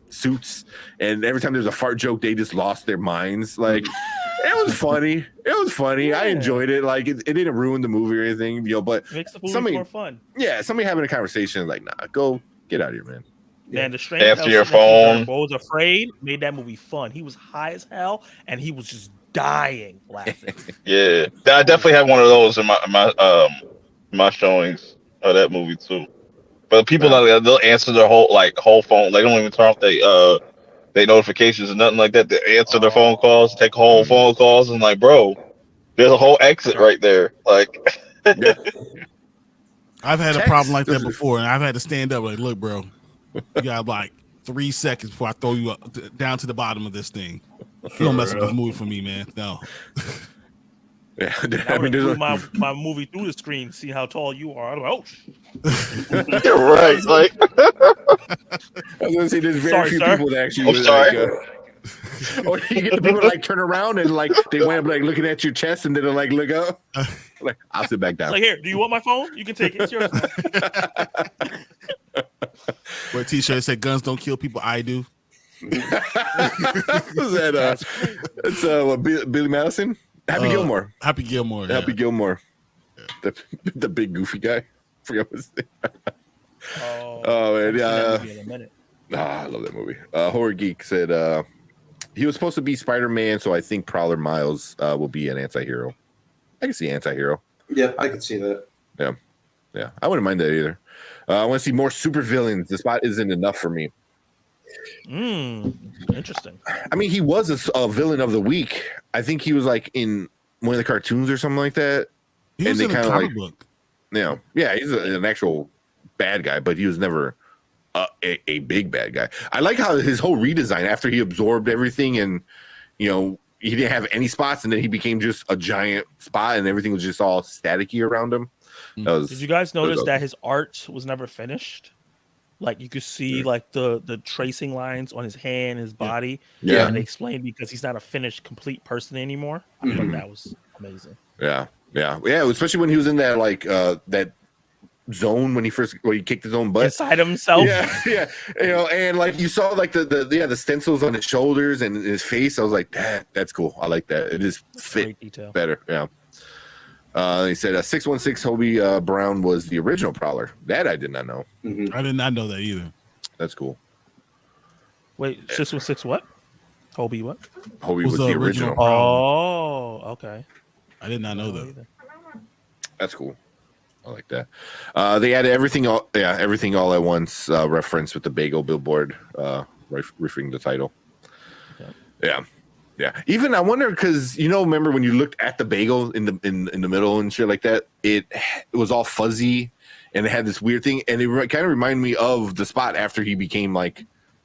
[SPEAKER 1] suits, and every time there's a fart joke, they just lost their minds. Like it was funny. It was funny.
[SPEAKER 4] Yeah.
[SPEAKER 1] I enjoyed it. Like it didn't ruin the movie or anything. But
[SPEAKER 4] It makes the movie
[SPEAKER 1] somebody-
[SPEAKER 4] more fun.
[SPEAKER 1] yeah, somebody having a conversation like, nah, go get out of here, man.
[SPEAKER 4] Man, the stranger
[SPEAKER 8] Answer
[SPEAKER 4] that
[SPEAKER 8] your
[SPEAKER 4] was sitting next to me
[SPEAKER 8] phone.
[SPEAKER 4] that was afraid made that movie fun. He was high as hell, and he was just dying laughing.
[SPEAKER 8] Yeah, I definitely had one of those in my showings of that movie too. But people they'll answer their whole phone. They don't even turn off they notifications and nothing like that. They answer their phone calls, take whole phone calls, and like, bro, there's a whole exit right there. Like,
[SPEAKER 1] Yeah.
[SPEAKER 2] I've had a
[SPEAKER 1] Text
[SPEAKER 2] problem like that
[SPEAKER 1] doesn't-
[SPEAKER 2] before, and I've had to stand up like, look, bro, you got like 3 seconds before I throw you down to the bottom of this thing. You don't mess with this movie for me, man. No.
[SPEAKER 1] Yeah,
[SPEAKER 4] I mean, threw my movie through the screen, see how tall you are. I'm like, oh,
[SPEAKER 8] you're right. Like,
[SPEAKER 1] I was gonna say there's very
[SPEAKER 4] Sorry,
[SPEAKER 1] few
[SPEAKER 4] sir.
[SPEAKER 1] people that actually
[SPEAKER 8] I'm
[SPEAKER 1] would,
[SPEAKER 8] sorry.
[SPEAKER 1] or you get the people to like turn around and like they wind up like looking at your chest and then they'll like look up. Like I'll sit back
[SPEAKER 4] it's
[SPEAKER 1] down.
[SPEAKER 4] like, here, do you want my phone? You can take it. It's yours.
[SPEAKER 2] What t-shirt said guns don't kill people, I do.
[SPEAKER 1] Was that it's what, Billy Madison? Happy Gilmore.
[SPEAKER 2] Happy Gilmore. Yeah.
[SPEAKER 1] Happy Gilmore. The big goofy guy. Forgot what his name. Oh man, yeah.
[SPEAKER 4] In a minute.
[SPEAKER 1] I love that movie. Horror Geek said he was supposed to be Spider-Man, so I think Prowler Miles will be an anti-hero. I can see anti-hero.
[SPEAKER 6] Yeah, I could see that.
[SPEAKER 1] Yeah, I wouldn't mind that either. I want to see more super villains. The spot isn't enough for me.
[SPEAKER 4] Interesting.
[SPEAKER 1] I mean, he was a villain of the week. I think he was like in one of the cartoons or something like that.
[SPEAKER 2] He was in a comic book.
[SPEAKER 1] Yeah, he's an actual bad guy, but he was never a big bad guy. I like how his whole redesign after he absorbed everything and he didn't have any spots and then he became just a giant spot and everything was just all staticky around him.
[SPEAKER 4] Did you guys notice that his art was never finished? Like you could see like the tracing lines on his hand, his body.
[SPEAKER 1] Yeah.
[SPEAKER 4] And they explained because he's not a finished, complete person anymore. I thought that was amazing.
[SPEAKER 1] Yeah, especially when he was in that like that zone when he kicked his own butt
[SPEAKER 4] inside himself.
[SPEAKER 1] Yeah. And like you saw like the stencils on his shoulders and his face. I was like, that's cool. I like that. It just fit
[SPEAKER 4] Great detail.
[SPEAKER 1] better. Yeah. He said 616 Hobie Brown was the original Prowler. That I did not know.
[SPEAKER 6] Mm-hmm.
[SPEAKER 2] I did not know that either.
[SPEAKER 1] That's cool.
[SPEAKER 4] Wait, 616 what? Hobie what?
[SPEAKER 1] Hobie was the original.
[SPEAKER 4] Oh, okay.
[SPEAKER 2] I did not know that.
[SPEAKER 1] That's cool. I like that. They added everything all at once reference with the bagel billboard referring the title. Yeah. Even I wonder because remember when you looked at the bagel in the middle and shit like that, it was all fuzzy and it had this weird thing, and it kind of reminded me of the spot after he became like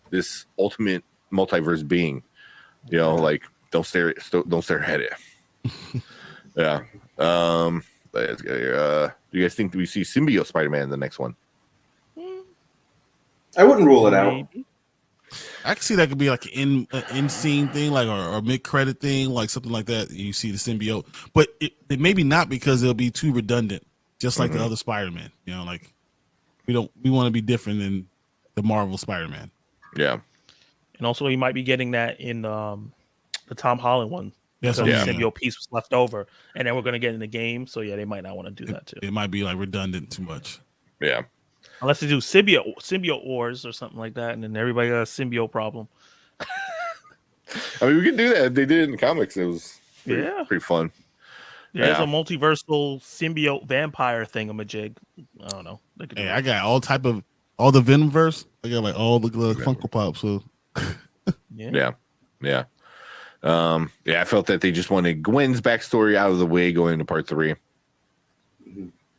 [SPEAKER 1] this ultimate multiverse being. Like don't stare at it. Yeah. Do you guys think we see symbiote Spider-Man in the next one?
[SPEAKER 6] I wouldn't rule it out.
[SPEAKER 2] I can see that could be like an in scene thing, like or mid credit thing, like something like that. You see the symbiote, but it maybe not because it'll be too redundant, just like the other Spider-Man. Like we want to be different than the Marvel Spider-Man.
[SPEAKER 1] Yeah,
[SPEAKER 4] and also he might be getting that in the Tom Holland one.
[SPEAKER 2] That's
[SPEAKER 4] the symbiote piece was left over, and then we're gonna get in the game. So yeah, they might not want to do that too.
[SPEAKER 2] It might be like redundant too much.
[SPEAKER 1] Yeah.
[SPEAKER 4] Unless they do symbiote wars or something like that, and then everybody got a symbiote problem.
[SPEAKER 1] I mean, we could do that. They did it in the comics. It was pretty fun.
[SPEAKER 4] There's a multiversal symbiote vampire thingamajig. I don't know.
[SPEAKER 2] Hey, I got all type of all the Venomverse. I got like all the Funko Pops. So
[SPEAKER 1] yeah. I felt that they just wanted Gwen's backstory out of the way going into part 3.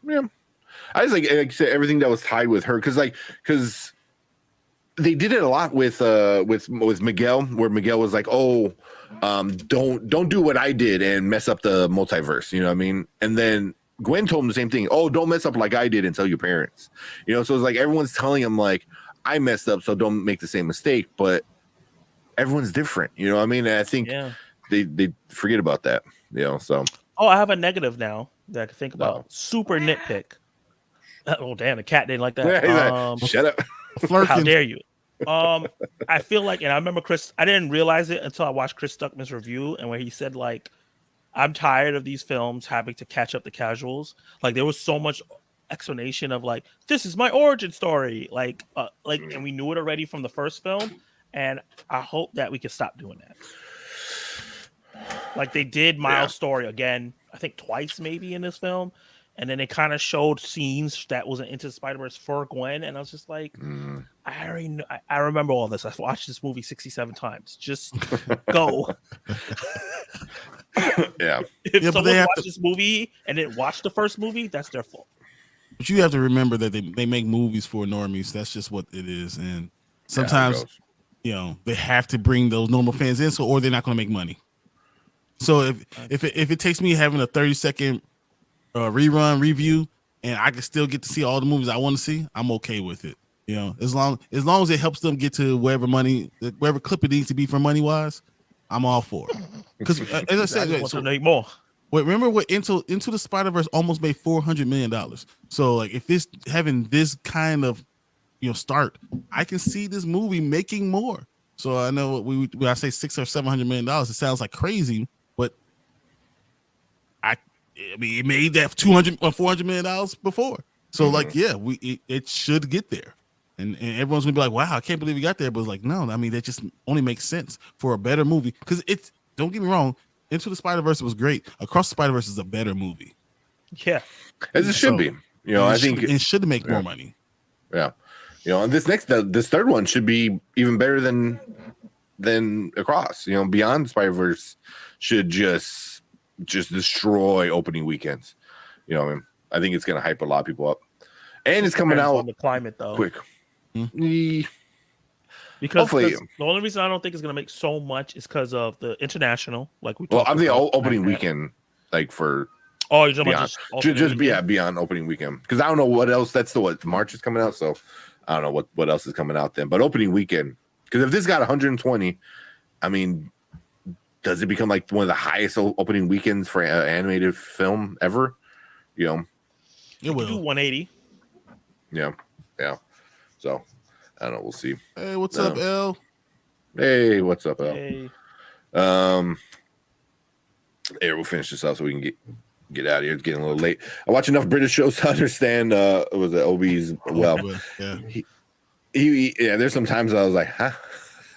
[SPEAKER 1] Yeah, I was like I said, everything that was tied with her because they did it a lot with Miguel, where Miguel was like, oh, don't do what I did and mess up the multiverse, you know what I mean? And then Gwen told him the same thing. Oh, don't mess up like I did and tell your parents, you know? So it's like everyone's telling him like, I messed up, so don't make the same mistake. But everyone's different, you know what I mean? And I think they forget about that, you know? So
[SPEAKER 4] I have a negative now that I can think about. Super nitpick. Oh damn, the cat didn't like that.
[SPEAKER 1] Shut up.
[SPEAKER 4] How dare you? I feel like, and I remember Chris, I didn't realize it until I watched Chris Stuckman's review, and where he said like, I'm tired of these films having to catch up the casuals. Like there was so much explanation of like, this is my origin story, like, and we knew it already from the first film, and I hope that we can stop doing that. Like they did Miles' story again, I think twice maybe in this film, and then they kind of showed scenes that wasn't Into the Spider-Verse for Gwen, and I was just like, I already know, I remember all this. I've watched this movie 67 times. Just go. If someone watched this movie and didn't watch the first movie, that's their fault.
[SPEAKER 2] But you have to remember that they make movies for normies. That's just what it is, and sometimes you know they have to bring those normal fans in, or they're not going to make money. So if it takes me having a 30-second rerun review and I can still get to see all the movies I want to see, I'm okay with it. You know, as long as it helps them get to wherever clip it needs to be for money wise, I'm all for it. Because as I said,
[SPEAKER 4] want to make more.
[SPEAKER 2] Wait, remember what Into the Spider-Verse almost made $400 million. So like if it's having this kind of start, I can see this movie making more. So I know when I say $600 or $700 million, it sounds like crazy, but I mean it made that $200 or $400 million before. So like it should get there. And everyone's gonna be like, wow, I can't believe we got there. But it's like, no, I mean that just only makes sense for a better movie. Because it's, don't get me wrong, Into the Spider-Verse was great. Across the Spider-Verse is a better movie.
[SPEAKER 4] Yeah.
[SPEAKER 1] As it should be. You know, I think
[SPEAKER 2] it should make more money.
[SPEAKER 1] Yeah. You know, and this third one should be even better than Across. You know, Beyond Spider-Verse should just destroy opening weekends. You know, I think it's gonna hype a lot of people up. And it's coming out
[SPEAKER 4] on the climate though.
[SPEAKER 1] Quick.
[SPEAKER 4] Because the only reason I don't think it's gonna make so much is because of the international, like we talked
[SPEAKER 1] I'm the opening weekend, like for
[SPEAKER 4] you're talking about
[SPEAKER 1] just beyond opening weekend. Because I don't know what else. That's what March is coming out, so I don't know what else is coming out then. But opening weekend, because if this got 120, I mean, does it become like one of the highest opening weekends for an animated film ever? You know,
[SPEAKER 4] it will do 180.
[SPEAKER 1] Yeah. So I don't know. We'll see.
[SPEAKER 2] Hey, what's up, L?
[SPEAKER 1] Hey, what's up, L?
[SPEAKER 4] Hey.
[SPEAKER 1] Here, we'll finish this up so we can get out of here. It's getting a little late. I watch enough British shows to understand was it Obi's well.
[SPEAKER 2] Yeah.
[SPEAKER 1] He there's some times I was like, huh?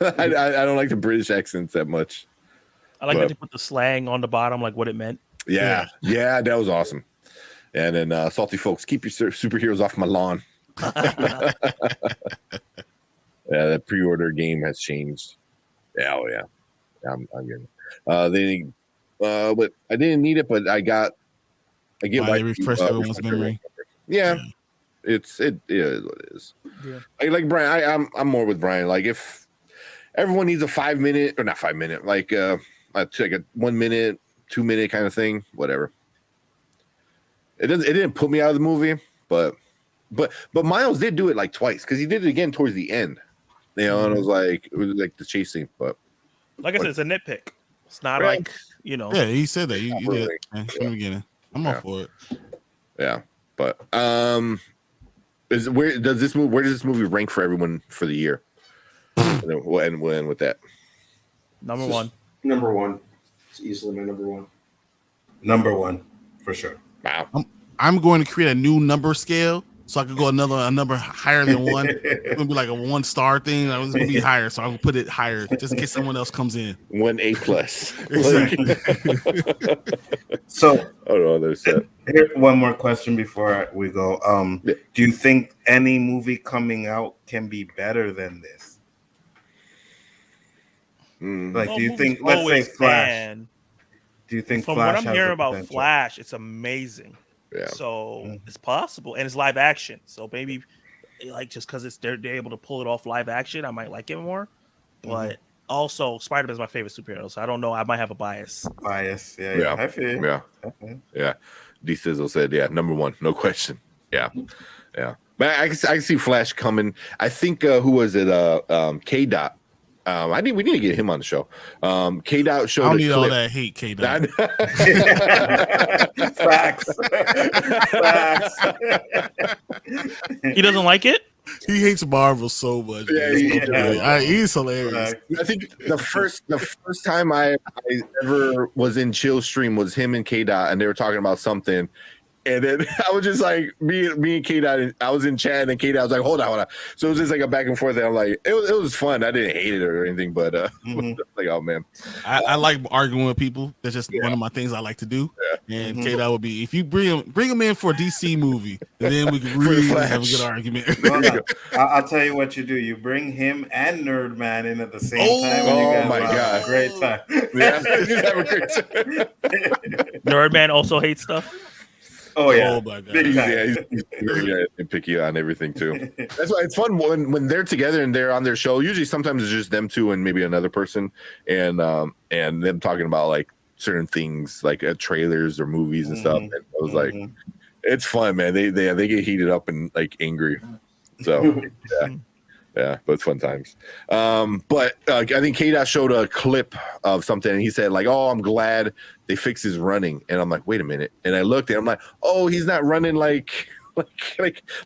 [SPEAKER 1] I don't like the British accents that much.
[SPEAKER 4] I like that they put the slang on the bottom, like what it meant.
[SPEAKER 1] Yeah, that was awesome. And then salty folks, keep your superheroes off my lawn. Yeah, the pre-order game has changed. Yeah, I'm getting it. But I didn't need it, but I get
[SPEAKER 2] why refresh everyone's memory.
[SPEAKER 1] Yeah. It is what it is. Yeah. Like Brian, I'm more with Brian. Like if everyone needs a 5 minute or not 5 minute, like like a 1 minute, 2 minute kind of thing, whatever. It didn't put me out of the movie, but Miles did do it like twice because he did it again towards the end. You know, and it was like the chase scene. But
[SPEAKER 4] like I said, it's a nitpick. It's not like
[SPEAKER 2] Yeah, he said that. You did from the beginning. I'm all for it.
[SPEAKER 1] Yeah, but where does this movie rank for everyone for the year? And we'll end with that.
[SPEAKER 4] Number one.
[SPEAKER 6] Number one. It's easily my number one. Number one for sure.
[SPEAKER 1] Wow.
[SPEAKER 2] I'm going to create a new number scale so I could go a number higher than one. It's gonna be like a 1-star thing. It's gonna be higher, so I'm gonna put it higher just in case someone else comes in.
[SPEAKER 1] 1 A+.
[SPEAKER 2] Exactly.
[SPEAKER 3] So,
[SPEAKER 1] I don't know. There's that.
[SPEAKER 3] here, one more question before we go.
[SPEAKER 1] Yeah.
[SPEAKER 3] Do you think any movie coming out can be better than this? Like, do you think? Let's say Flash. Do you think
[SPEAKER 4] from
[SPEAKER 3] Flash
[SPEAKER 4] what I'm
[SPEAKER 3] has
[SPEAKER 4] hearing
[SPEAKER 3] the
[SPEAKER 4] about
[SPEAKER 3] potential?
[SPEAKER 4] Flash, it's amazing.
[SPEAKER 1] Yeah.
[SPEAKER 4] So it's possible, and it's live action. So maybe like just because they're able to pull it off live action, I might like it more. But also, Spider-Man is my favorite superhero, so I don't know. I might have a bias.
[SPEAKER 3] Yeah. I feel you.
[SPEAKER 1] Yeah.
[SPEAKER 3] Okay.
[SPEAKER 1] Yeah. D Sizzle said, yeah, number one, no question. Yeah. Yeah. But I can see Flash coming. I think who was it? K Dot. We need to get him on the show. K Dot showed.
[SPEAKER 2] I don't need all that hate, K Dot.
[SPEAKER 3] Facts.
[SPEAKER 4] He doesn't like it.
[SPEAKER 2] He hates Marvel so much.
[SPEAKER 1] Yeah,
[SPEAKER 2] he's hilarious.
[SPEAKER 1] I think the first time I ever was in Chill Stream was him and K Dot, and they were talking about something. And then I was just like, me and K-Dot, I was in chat, and K-Dot was like, hold on. So it was just like a back and forth. And I'm like, it was fun. I didn't hate it or anything, but like, oh, man.
[SPEAKER 2] I like arguing with people. That's just one of my things I like to do. Yeah. And K-Dot would be, if you bring him in for a DC movie, and then we can really have a good argument.
[SPEAKER 3] No. I'll tell you what you do. You bring him and Nerd Man in at the same time. And you guys
[SPEAKER 1] my God.
[SPEAKER 3] have a great time.
[SPEAKER 1] Yeah, just have a great time.
[SPEAKER 4] Nerd Man also hates stuff.
[SPEAKER 3] Oh yeah,
[SPEAKER 2] oh my God.
[SPEAKER 3] Big time.
[SPEAKER 1] Yeah, he's very picky on everything too. That's why it's fun when they're together and they're on their show. Usually, sometimes it's just them two and maybe another person, and them talking about like certain things, like trailers or movies and stuff. And I was like, it's fun, man. They get heated up and like angry. So yeah, but it's fun times. But I think K-Dot showed a clip of something, and he said like, "Oh, I'm glad they fixed his running." And I'm like, "Wait a minute!" And I looked, and I'm like, "Oh, he's not running like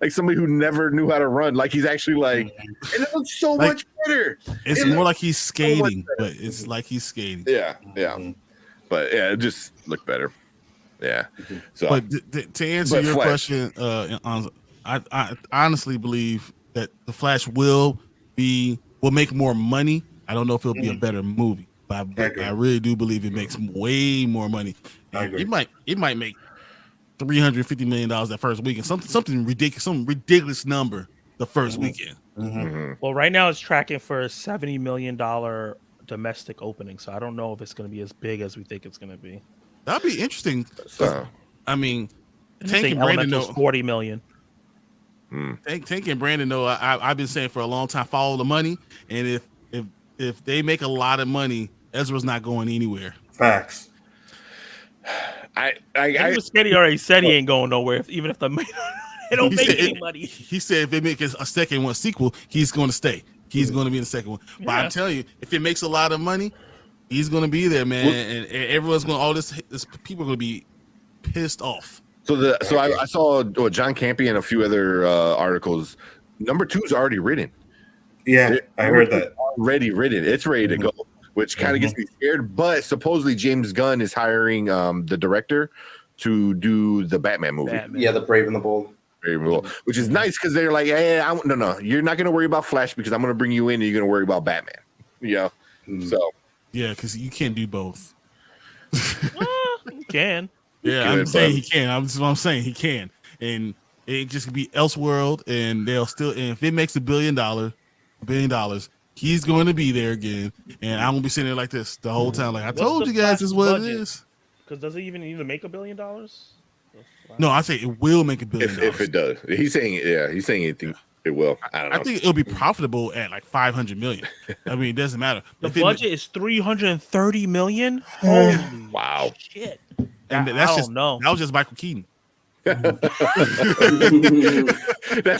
[SPEAKER 1] somebody who never knew how to run. Like he's actually like, and it looks so much better.
[SPEAKER 2] It's more like he's skating, but it's like he's skating.
[SPEAKER 1] Yeah. But yeah, it just looked better. Yeah. So,
[SPEAKER 2] but to answer your question, I honestly believe that the Flash will make more money. I don't know if it'll be a better movie, but I really do believe it makes way more money.
[SPEAKER 3] I agree.
[SPEAKER 2] It might make $350 million that first weekend. Something ridiculous, some ridiculous number the first weekend.
[SPEAKER 4] Well, right now it's tracking for a $70 million domestic opening, so I don't know if it's going to be as big as we think it's going to be.
[SPEAKER 2] That'd be interesting. I mean,
[SPEAKER 4] Tank and Brandon know $40 million.
[SPEAKER 2] Tank and Brandon know I've been saying for a long time, follow the money, and if they make a lot of money, Ezra's not going anywhere.
[SPEAKER 3] Facts.
[SPEAKER 4] Muschietti already said he ain't going nowhere, even if they don't make any money.
[SPEAKER 2] He said if they make a second one sequel, he's going to stay. He's going to be in the second one. But I'm telling you, if it makes a lot of money, he's going to be there, man. And everyone's going. All this people are going to be pissed off. So
[SPEAKER 1] I saw John Campy and a few other articles. Number 2's already written.
[SPEAKER 3] Yeah, I heard that.
[SPEAKER 1] Already written. It's ready to go, which kind of gets me scared. But supposedly James Gunn is hiring the director to do the Batman movie.
[SPEAKER 6] Yeah, the Brave and the Bold.
[SPEAKER 1] Which is nice because they're like, hey, no, you're not going to worry about Flash because I'm going to bring you in and you're going to worry about Batman. Yeah. So.
[SPEAKER 2] Yeah, because you can't do both.
[SPEAKER 4] You can.
[SPEAKER 2] Yeah, I'm saying he can. I'm saying he can, and it just could be Elseworld, and they'll still. And if it makes $1 billion, he's going to be there again, and I'm gonna be sitting there like this the whole time. Like I told you guys, this is what it is.
[SPEAKER 4] Because does it even need to make $1 billion?
[SPEAKER 2] No, I say it will make $1 billion
[SPEAKER 1] if it does. He's saying it will. I don't know.
[SPEAKER 2] I think it'll be profitable at like 500 million. I mean, it doesn't matter.
[SPEAKER 4] The budget is 330 million. Holy
[SPEAKER 1] wow!
[SPEAKER 4] Shit.
[SPEAKER 2] And that was just Michael Keaton.
[SPEAKER 1] That's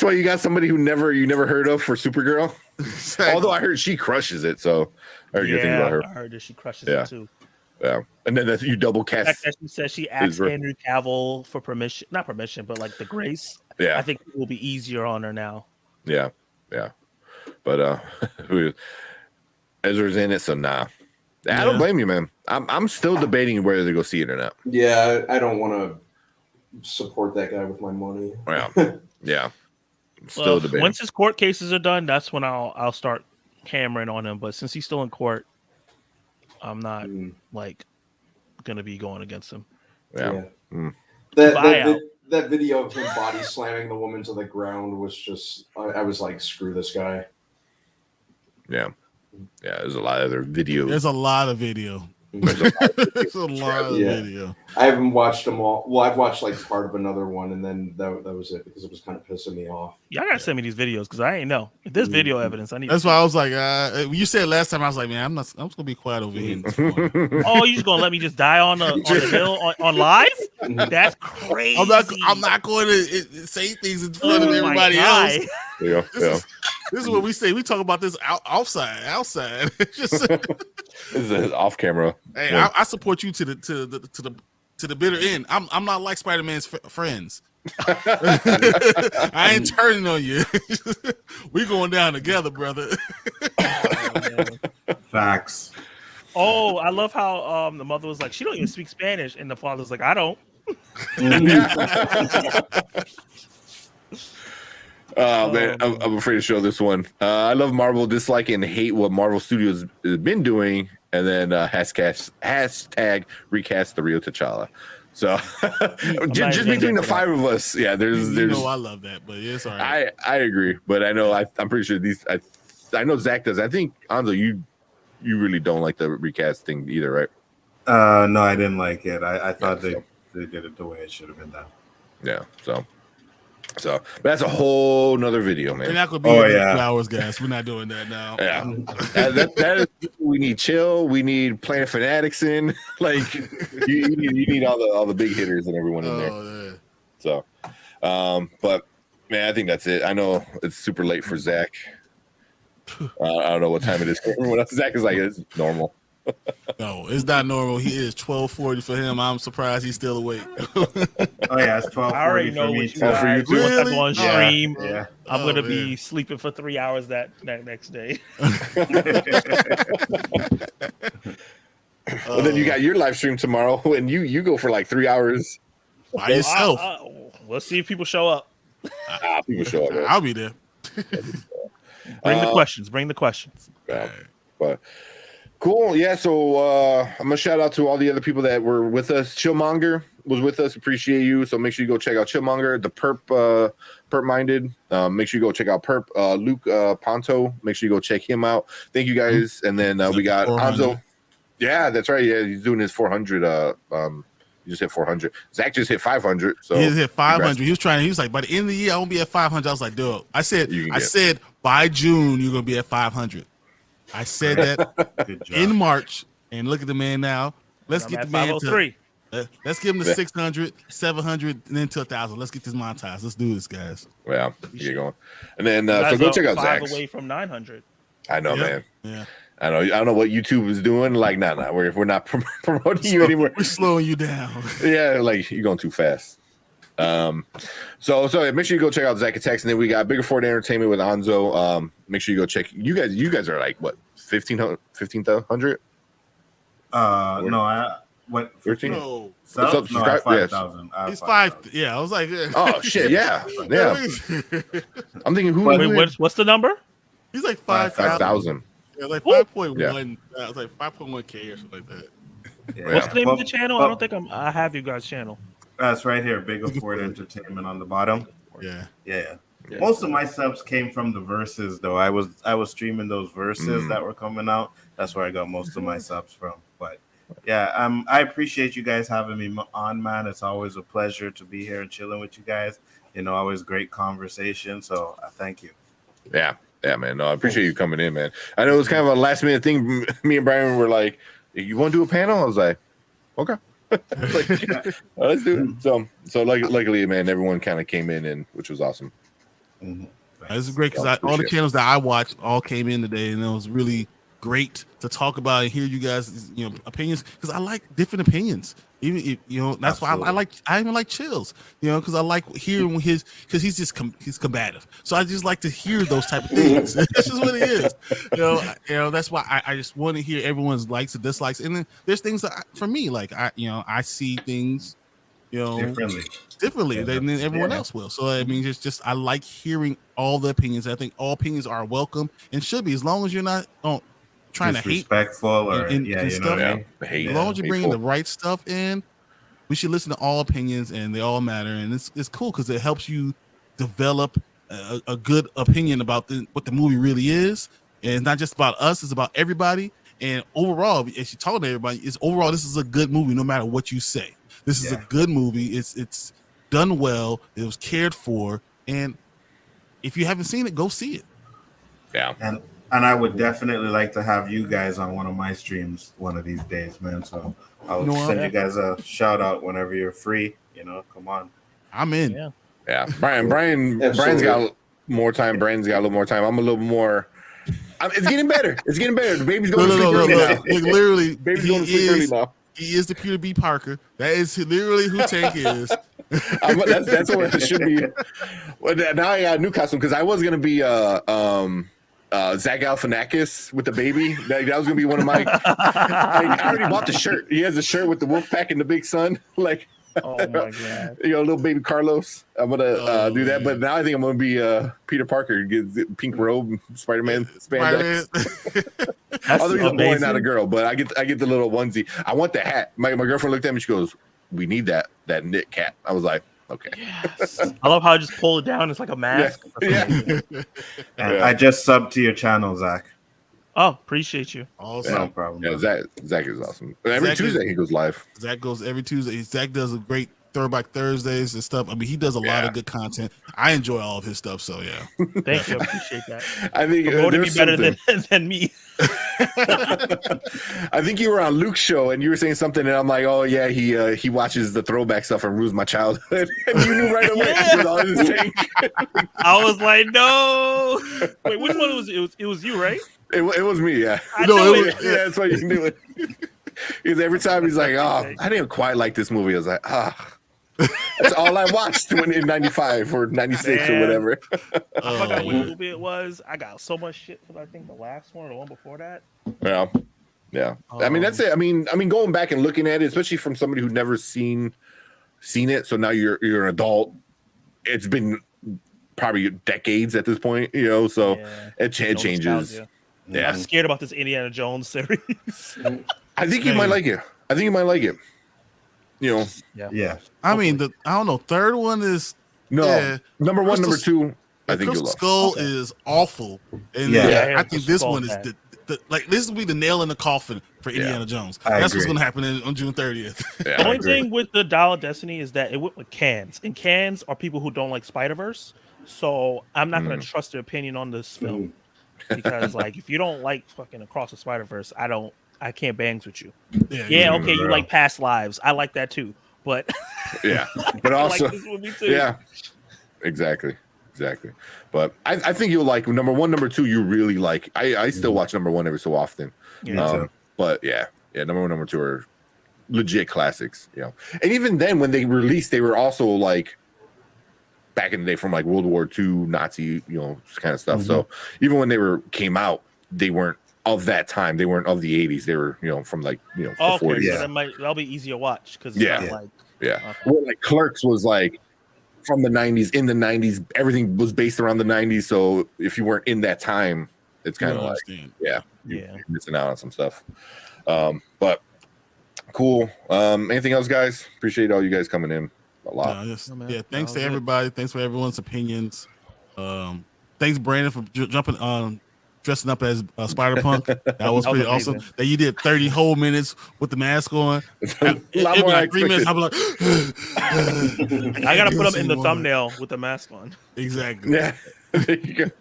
[SPEAKER 1] why you got somebody you never heard of for Supergirl. Exactly. Although I heard she crushes it, so I heard good things about her.
[SPEAKER 4] I heard that she crushes it too.
[SPEAKER 1] Yeah, and then you double cast.
[SPEAKER 4] The fact that she says she asked Henry Cavill for permission, not permission, but like the grace.
[SPEAKER 1] Yeah,
[SPEAKER 4] I think it will be easier on her now.
[SPEAKER 1] Yeah, but Ezra's in it, so nah. I don't blame you, man. I'm still debating whether to go see it or not.
[SPEAKER 6] Yeah, I don't want to support that guy with my money.
[SPEAKER 1] Yeah. Still debating.
[SPEAKER 4] Once his court cases are done, that's when I'll start hammering on him. But since he's still in court, I'm not like gonna be going against him.
[SPEAKER 1] Yeah.
[SPEAKER 6] That video of him body slamming the woman to the ground was just. I was like, screw this guy.
[SPEAKER 1] Yeah. There's a lot of other videos.
[SPEAKER 2] There's a lot of video. There's a lot of video.
[SPEAKER 6] I haven't watched them all. Well, I've watched like part of another one, and then that was it because it was kind of pissing me off.
[SPEAKER 4] Y'all gotta send me these videos because I ain't know. If there's video evidence, I need.
[SPEAKER 2] That's why I was like, you said last time, I was like, man, I'm just gonna be quiet over here.
[SPEAKER 4] Oh, you just gonna let me just die on the hill on live? That's crazy.
[SPEAKER 2] I'm not going to say things in front of everybody else. This is what we say. We talk about this outside. Just,
[SPEAKER 1] this is off camera.
[SPEAKER 2] Hey, I support you to the bitter end. I'm not like Spider-Man's friends. I ain't turning on you. We going down together, brother.
[SPEAKER 3] Facts.
[SPEAKER 4] Oh, I love how the mother was like, she don't even speak Spanish, and the father's like, I don't.
[SPEAKER 1] Man, I'm afraid to show this one. I love Marvel, dislike and hate what Marvel Studios has been doing, and then hashtag recast the real T'Challa. So just between the five of us, there's.
[SPEAKER 2] I love that, but it's all right.
[SPEAKER 1] I agree, but I know I'm pretty sure these. I know Zach does. I think Anzo, you really don't like the recast thing either, right?
[SPEAKER 3] No, I didn't like it. I thought they did it the way it should have been done.
[SPEAKER 1] Yeah, so but that's a whole nother video, man.
[SPEAKER 2] We're not gonna be here 2 hours, guys. We're not doing that now.
[SPEAKER 1] Yeah, that is, we need chill. We need Planet Fanatics in. Like you need all the big hitters and everyone in there.
[SPEAKER 2] Man.
[SPEAKER 1] So, but man, I think that's it. I know it's super late for Zach. I don't know what time it is. Everyone else, Zach is like, it's normal.
[SPEAKER 2] No, it's not normal. He is 12:40 for him. I'm surprised he's still awake.
[SPEAKER 3] Oh yeah, it's 12:40
[SPEAKER 4] I already know
[SPEAKER 3] for me
[SPEAKER 4] what you
[SPEAKER 3] too.
[SPEAKER 4] guys
[SPEAKER 2] Really?
[SPEAKER 4] on stream.
[SPEAKER 3] Yeah.
[SPEAKER 4] I'm gonna be sleeping for 3 hours that next day.
[SPEAKER 1] Well, then you got your live stream tomorrow, and you go for like 3 hours
[SPEAKER 2] by yourself.
[SPEAKER 4] We'll see if people show up.
[SPEAKER 1] People show up. Right?
[SPEAKER 2] I'll be there.
[SPEAKER 4] Bring the questions. Bring the questions.
[SPEAKER 1] Yeah. But cool. Yeah. So I'm gonna shout out to all the other people that were with us. Chillmonger was with us. Appreciate you. So make sure you go check out Chillmonger. The Perp Minded. Make sure you go check out Perp. Luke Ponto. Make sure you go check him out. Thank you guys. And then we got
[SPEAKER 2] 400.
[SPEAKER 1] Anzo. Yeah, that's right. Yeah, he's doing his 400. He just hit 400. Zach just hit 500. So
[SPEAKER 2] he just hit 500. He was like, by the end of the year, I won't be at 500. I was like, dude. I said by June you're gonna be at 500. I said that in March, and look at the man now. Let's get the man to. Let's give him the 600, 700, and then to 1,000. Let's get this monetized. Let's do this, guys.
[SPEAKER 1] Yeah, you're going. And then so go check out Zach's.
[SPEAKER 4] Away from 900.
[SPEAKER 1] I know, man.
[SPEAKER 2] Yeah.
[SPEAKER 1] I don't know what YouTube is doing. Like, nah, we're not promoting you anymore.
[SPEAKER 2] We're slowing you down.
[SPEAKER 1] Yeah, like you're going too fast. So make sure you go check out Zach Attacks, and then we got Bigger Ford Entertainment with Anzo. Make sure you go check. You guys are like what 1,500?
[SPEAKER 3] No, what
[SPEAKER 1] 13?
[SPEAKER 3] No,
[SPEAKER 1] subscribe.
[SPEAKER 3] 5,000.
[SPEAKER 2] He's 5. Yeah, I was like,
[SPEAKER 1] oh shit, yeah. I'm thinking who?
[SPEAKER 4] Wait, what's the number?
[SPEAKER 2] He's like 5,000. Yeah, like 5.1. Yeah. It was like 5.1K or something like that.
[SPEAKER 3] Yeah.
[SPEAKER 4] What's the name of the channel? I don't think I have you guys' channel.
[SPEAKER 3] That's right here, Bigger Ford Entertainment on the bottom.
[SPEAKER 2] Yeah.
[SPEAKER 3] Most of my subs came from the verses, though. I was streaming those verses that were coming out. That's where I got most of my subs from. But yeah, I appreciate you guys having me on, man. It's always a pleasure to be here and chilling with you guys. Always great conversation. So thank you.
[SPEAKER 1] Yeah, man. No, I appreciate you coming in, man. I know it was kind of a last minute thing. Me and Brian were like, "You want to do a panel?" I was like, "Okay." Let's do it. So luckily, man, everyone kind of came in, which was awesome.
[SPEAKER 2] Mm-hmm. This is great because all the channels that I watched all came in today, and it was really great to talk about and hear you guys, opinions, because I like different opinions. Even if, that's Absolutely. Why I even like Chills, because I like hearing because he's combative. So I just like to hear those type of things. That's just what it is. That's why I just want to hear everyone's likes and dislikes. And then there's things that for me, like I see things, differently than everyone else will. So I mean, just I like hearing all the opinions. I think all opinions are welcome and should be, as long as you're not trying to hate,
[SPEAKER 3] respectful or
[SPEAKER 2] and stuff.
[SPEAKER 1] Hate,
[SPEAKER 2] as long as you're bringing
[SPEAKER 1] hateful.
[SPEAKER 2] the right stuff in, we should listen to all opinions, and they all matter. And it's cool because it helps you develop a good opinion about what the movie really is. And it's not just about us; it's about everybody. And overall, as you talk to everybody, this is a good movie, no matter what you say. This is a good movie. It's done well. It was cared for, and if you haven't seen it, go see it.
[SPEAKER 1] Yeah.
[SPEAKER 3] And I would definitely like to have you guys on one of my streams one of these days, man. So I'll send you guys a shout out whenever you're free. Come on.
[SPEAKER 2] I'm in.
[SPEAKER 1] Yeah. Brian's got more time. Brandon's got a little more time. I'm a little more. It's getting better. It's getting better. The baby's going to sleep early now.
[SPEAKER 2] Like, literally,
[SPEAKER 1] baby's going to sleep early now.
[SPEAKER 2] He is the Peter B. Parker. That is literally who Tank is.
[SPEAKER 1] That's what it should be. Well, now I got a new costume because I was going to be Zach Galifianakis with the baby. That was going to be one of my. I already bought the shirt. He has a shirt with the wolf pack and the big sun. Like,
[SPEAKER 4] oh my god,
[SPEAKER 1] little baby Carlos. I'm gonna do that, but now I think I'm gonna be Peter Parker, get the pink robe, Spider-Man spandex. Although he's a boy, not a girl, but I get the little onesie. I want the hat. My girlfriend looked at me. She goes, "We need that knit cap." I was like, "Okay."
[SPEAKER 4] Yes. I love how I just pull it down. It's like a mask.
[SPEAKER 3] Yeah. I just subbed to your channel, Zach.
[SPEAKER 4] Oh, appreciate you.
[SPEAKER 2] Awesome.
[SPEAKER 3] No problem.
[SPEAKER 1] Yeah, Zach is awesome. Every Tuesday he goes live.
[SPEAKER 2] Zach goes every Tuesday. Zach does a great Throwback Thursdays and stuff. I mean, he does a lot of good content. I enjoy all of his stuff. So yeah.
[SPEAKER 4] Thank you. I appreciate that.
[SPEAKER 1] I think
[SPEAKER 4] promoting me better than me.
[SPEAKER 1] I think you were on Luke's show and you were saying something, and I'm like, oh yeah, he watches the throwback stuff and ruins my childhood. And you knew right away.
[SPEAKER 2] I
[SPEAKER 4] was like, no. Wait, which one was it? It was you, right?
[SPEAKER 1] It was me, yeah. That's why you knew it. Because every time he's like, oh, I didn't quite like this movie. I was like, that's all I watched in 95 or 96 or whatever.
[SPEAKER 4] I forgot what movie it was. I got so much shit for I think the last one or the one before that.
[SPEAKER 1] Yeah. I mean, that's it. I mean, going back and looking at it, especially from somebody who'd never seen it. So now you're an adult. It's been probably decades at this point, so it changes.
[SPEAKER 4] Nostalgia. Yeah. I'm scared about this Indiana Jones series.
[SPEAKER 1] I think you might like it.
[SPEAKER 3] Yeah.
[SPEAKER 2] I mean, I don't know. Third one is
[SPEAKER 1] number one, number two. I think
[SPEAKER 2] Crystal Skull is awful, and I think this one is this will be the nail in the coffin for Indiana Jones. That's what's going to happen on June 30th.
[SPEAKER 4] The only thing with the Dial of Destiny is that it went with cans, and cans are people who don't like Spider-Verse. So I'm not going to trust their opinion on this film because, like, if you don't like fucking Across the Spider-Verse, I can't bangs with you. Okay, you like Past Lives. I like that too. But
[SPEAKER 1] but also,
[SPEAKER 4] like this movie too.
[SPEAKER 1] Exactly. But I think you'll like number one, number two. You really like. I still watch number one every so often. But number one, number two are legit classics. And even then, when they released, they were also like back in the day from like World War II Nazi, kind of stuff. So even when they came out, they weren't of that time. They weren't of the 80s. They were, from like, the 40s.
[SPEAKER 4] So that'll be easier to watch because
[SPEAKER 1] Well, like Clerks was like from the 90s, in the 90s. Everything was based around the 90s. So if you weren't in that time, it's kind of like, you're missing out on some stuff. But cool. Anything else, guys? Appreciate all you guys coming in a lot.
[SPEAKER 2] Thanks to everybody. Thanks for everyone's opinions. Thanks, Brandon, for jumping on. Dressing up as Spider-Punk. That was pretty awesome. That you did 30 whole minutes with the mask on.
[SPEAKER 1] A lot more like
[SPEAKER 2] 3 minutes. I'm like,
[SPEAKER 4] I gotta put him in the thumbnail with the mask on.
[SPEAKER 2] Exactly.
[SPEAKER 1] Yeah. There you go.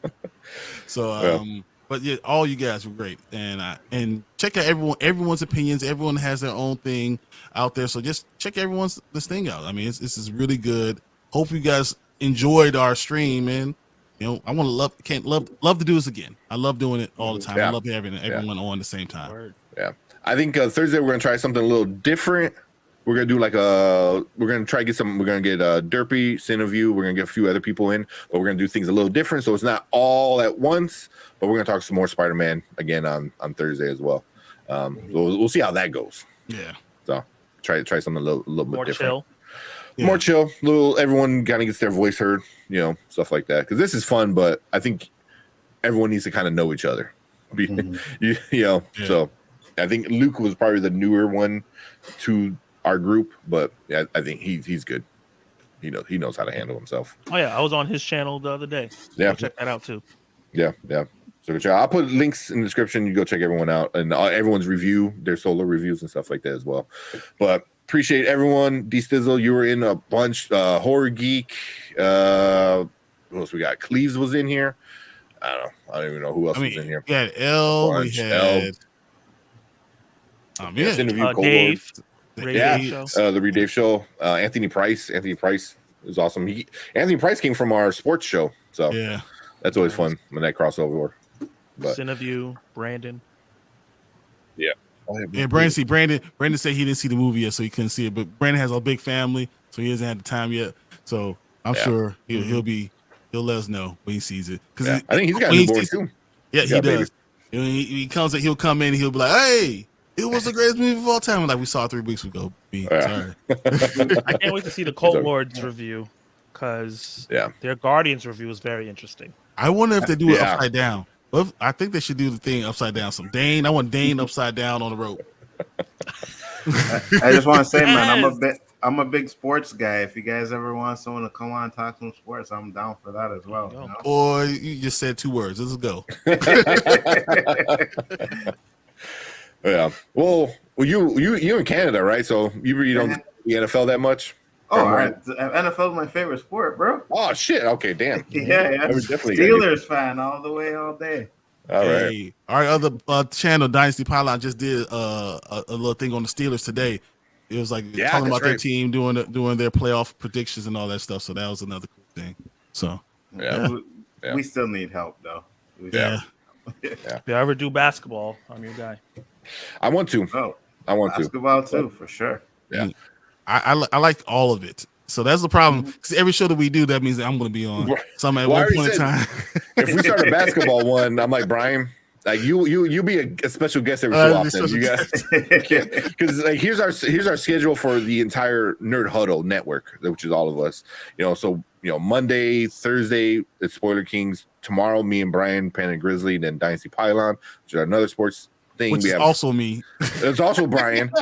[SPEAKER 2] So, but yeah, all you guys were great, and check out everyone's opinions. Everyone has their own thing out there, so just check this thing out. I mean, this is really good. Hope you guys enjoyed our stream, and. I want to love to do this again. I love doing it all the time. I love having everyone on at the same time.
[SPEAKER 1] Yeah. I think Thursday we're gonna try something a little different. We're gonna do we're gonna try to get we're gonna get Derpy, Cineview, we're gonna get a few other people in, but we're gonna do things a little different. So it's not all at once, but we're gonna talk some more Spider-Man again on Thursday as well. We'll see how that goes.
[SPEAKER 2] Yeah.
[SPEAKER 1] So try something a little bit
[SPEAKER 4] more
[SPEAKER 1] different.
[SPEAKER 4] Chill.
[SPEAKER 1] More chill, little. Everyone kind of gets their voice heard, stuff like that. Because this is fun, but I think everyone needs to kind of know each other. So I think Luke was probably the newer one to our group, but yeah, I think he's good. He knows how to handle himself.
[SPEAKER 4] Oh yeah, I was on his channel the other day.
[SPEAKER 1] Yeah,
[SPEAKER 4] go check that out too.
[SPEAKER 1] Yeah. So I'll put links in the description. You go check everyone out and everyone's review, their solo reviews and stuff like that as well. But appreciate everyone. D Stizzle, you were in a bunch. Horror Geek. Who else we got? Cleves was in here. I don't even know who else was in here.
[SPEAKER 2] We had L. We had
[SPEAKER 1] interview
[SPEAKER 4] Dave.
[SPEAKER 1] The Reed Dave show. Anthony Price. Anthony Price is awesome. Anthony Price came from our sports show, so that's always fun when that crossover.
[SPEAKER 4] Cineview, Brandon.
[SPEAKER 1] Yeah.
[SPEAKER 2] Brandon said he didn't see the movie yet, so he couldn't see it. But Brandon has a big family, so he hasn't had the time yet. So I'm sure he'll let us know when he sees it. Because
[SPEAKER 1] I think he's got a newborn too.
[SPEAKER 2] Yeah, he does. He comes in, he'll come in, he'll be like, "Hey, it was the greatest movie of all time." Like we saw 3 weeks ago. Sorry.
[SPEAKER 4] I can't wait to see the Cult Lords review because their Guardians review is very interesting.
[SPEAKER 2] I wonder if they do it upside down. I think they should do the thing upside down. I want Dane upside down on the rope.
[SPEAKER 3] I just want to say, man, I'm a big sports guy. If you guys ever want someone to come on and talk some sports, I'm down for that as well.
[SPEAKER 2] Boy, you just said 2 words. Let's go.
[SPEAKER 1] Yeah. Well, you in Canada, right? So you really don't see the NFL that much.
[SPEAKER 3] Oh, all right. NFL is my favorite sport, bro.
[SPEAKER 1] Oh shit. Okay, damn.
[SPEAKER 3] Yeah. Steelers fan all the way, all day.
[SPEAKER 1] All right.
[SPEAKER 2] Our other channel, Dynasty Pylon, just did a little thing on the Steelers today. It was like talking about their team doing their playoff predictions and all that stuff. So that was another cool thing. So
[SPEAKER 3] we still need help though.
[SPEAKER 4] If you ever do basketball, I'm your guy.
[SPEAKER 1] I want to. I want
[SPEAKER 3] basketball too, for sure.
[SPEAKER 1] Yeah.
[SPEAKER 2] I like all of it. So that's the problem. Because every show that we do, that means that I'm going to be on. So I'm at one point in time.
[SPEAKER 1] If we start a basketball one, I'm like, Brian, like you be a special guest every so often. You guys, because like here's our schedule for the entire Nerd Huddle network, which is all of us. So Monday, Thursday, it's Spoiler Kings. Tomorrow, me and Brian, Pan and Grizzly, then Dynasty Pylon, which is another sports thing.
[SPEAKER 2] Which is also me.
[SPEAKER 1] It's also Brian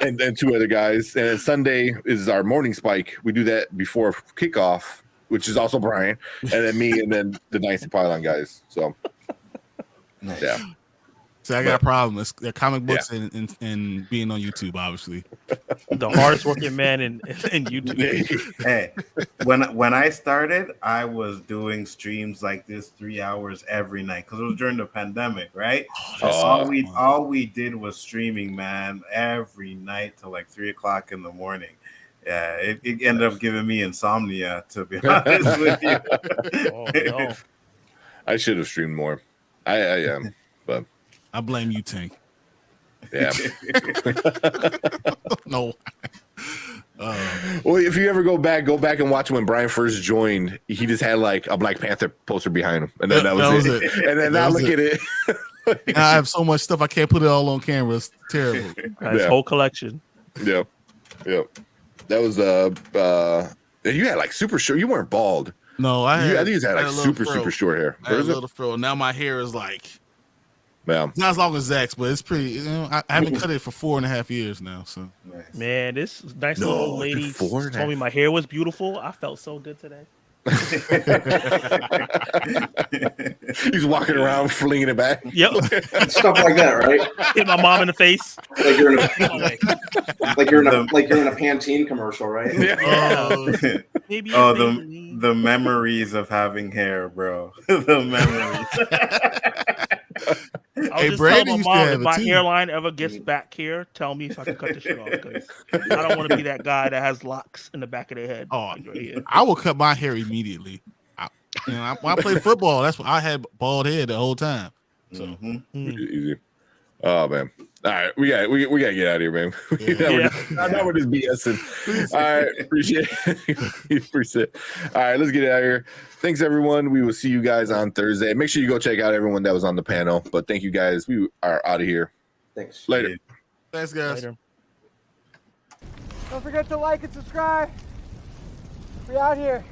[SPEAKER 1] and 2 other guys. And then Sunday is our morning spike. We do that before kickoff, which is also Brian, and then me, and then the Dynasty Pylon guys. So, yeah.
[SPEAKER 2] So I got a problem. It's comic books and being on YouTube, obviously.
[SPEAKER 4] The hardest working man in YouTube.
[SPEAKER 3] Hey, when I started, I was doing streams like this 3 hours every night because it was during the pandemic, right? All we did was streaming, man, every night till like 3 o'clock in the morning. Yeah, it ended up giving me insomnia, to be honest with you.
[SPEAKER 4] No.
[SPEAKER 1] I should have streamed more. I am, but
[SPEAKER 2] I blame you, Tank.
[SPEAKER 1] Yeah.
[SPEAKER 2] No.
[SPEAKER 1] Well, if you ever go back and watch when Brian first joined. He just had like a Black Panther poster behind him, and then that was it. And then now look at it.
[SPEAKER 2] I have so much stuff I can't put it all on camera. It's terrible.
[SPEAKER 4] His whole collection.
[SPEAKER 1] Yeah. That was you had like super short. You weren't bald.
[SPEAKER 2] No, I
[SPEAKER 1] think you had like super short hair.
[SPEAKER 2] I had a little fro. Now my hair is like.
[SPEAKER 1] Yeah.
[SPEAKER 2] It's not as long as Zach's, but it's pretty. I haven't cut it for 4.5 years now. So,
[SPEAKER 4] man, this nice little old lady told me my hair was beautiful. I felt so good today.
[SPEAKER 1] He's walking around flinging it back.
[SPEAKER 4] Yep,
[SPEAKER 6] stuff like that, right?
[SPEAKER 4] Hit my mom in the face.
[SPEAKER 6] Like you're in a Pantene commercial, right?
[SPEAKER 1] Yeah.
[SPEAKER 4] Maybe
[SPEAKER 3] the memories of having hair, bro. The memories.
[SPEAKER 4] I'll just tell my mom if my hairline ever gets back here, tell me so I can cut this shit off because I don't want to be that guy that has locks in the back of their head.
[SPEAKER 2] Oh, I will cut my hair immediately. When I played football, that's when I had bald head the whole time. So
[SPEAKER 1] easy. Oh man. All right, we gotta get out of here, man. Not with this BS. All right, appreciate it. All right, let's get out of here. Thanks, everyone. We will see you guys on Thursday. Make sure you go check out everyone that was on the panel. But thank you, guys. We are out of here.
[SPEAKER 6] Thanks.
[SPEAKER 1] Later.
[SPEAKER 2] Thanks, guys.
[SPEAKER 10] Later. Don't forget to like and subscribe. We out here.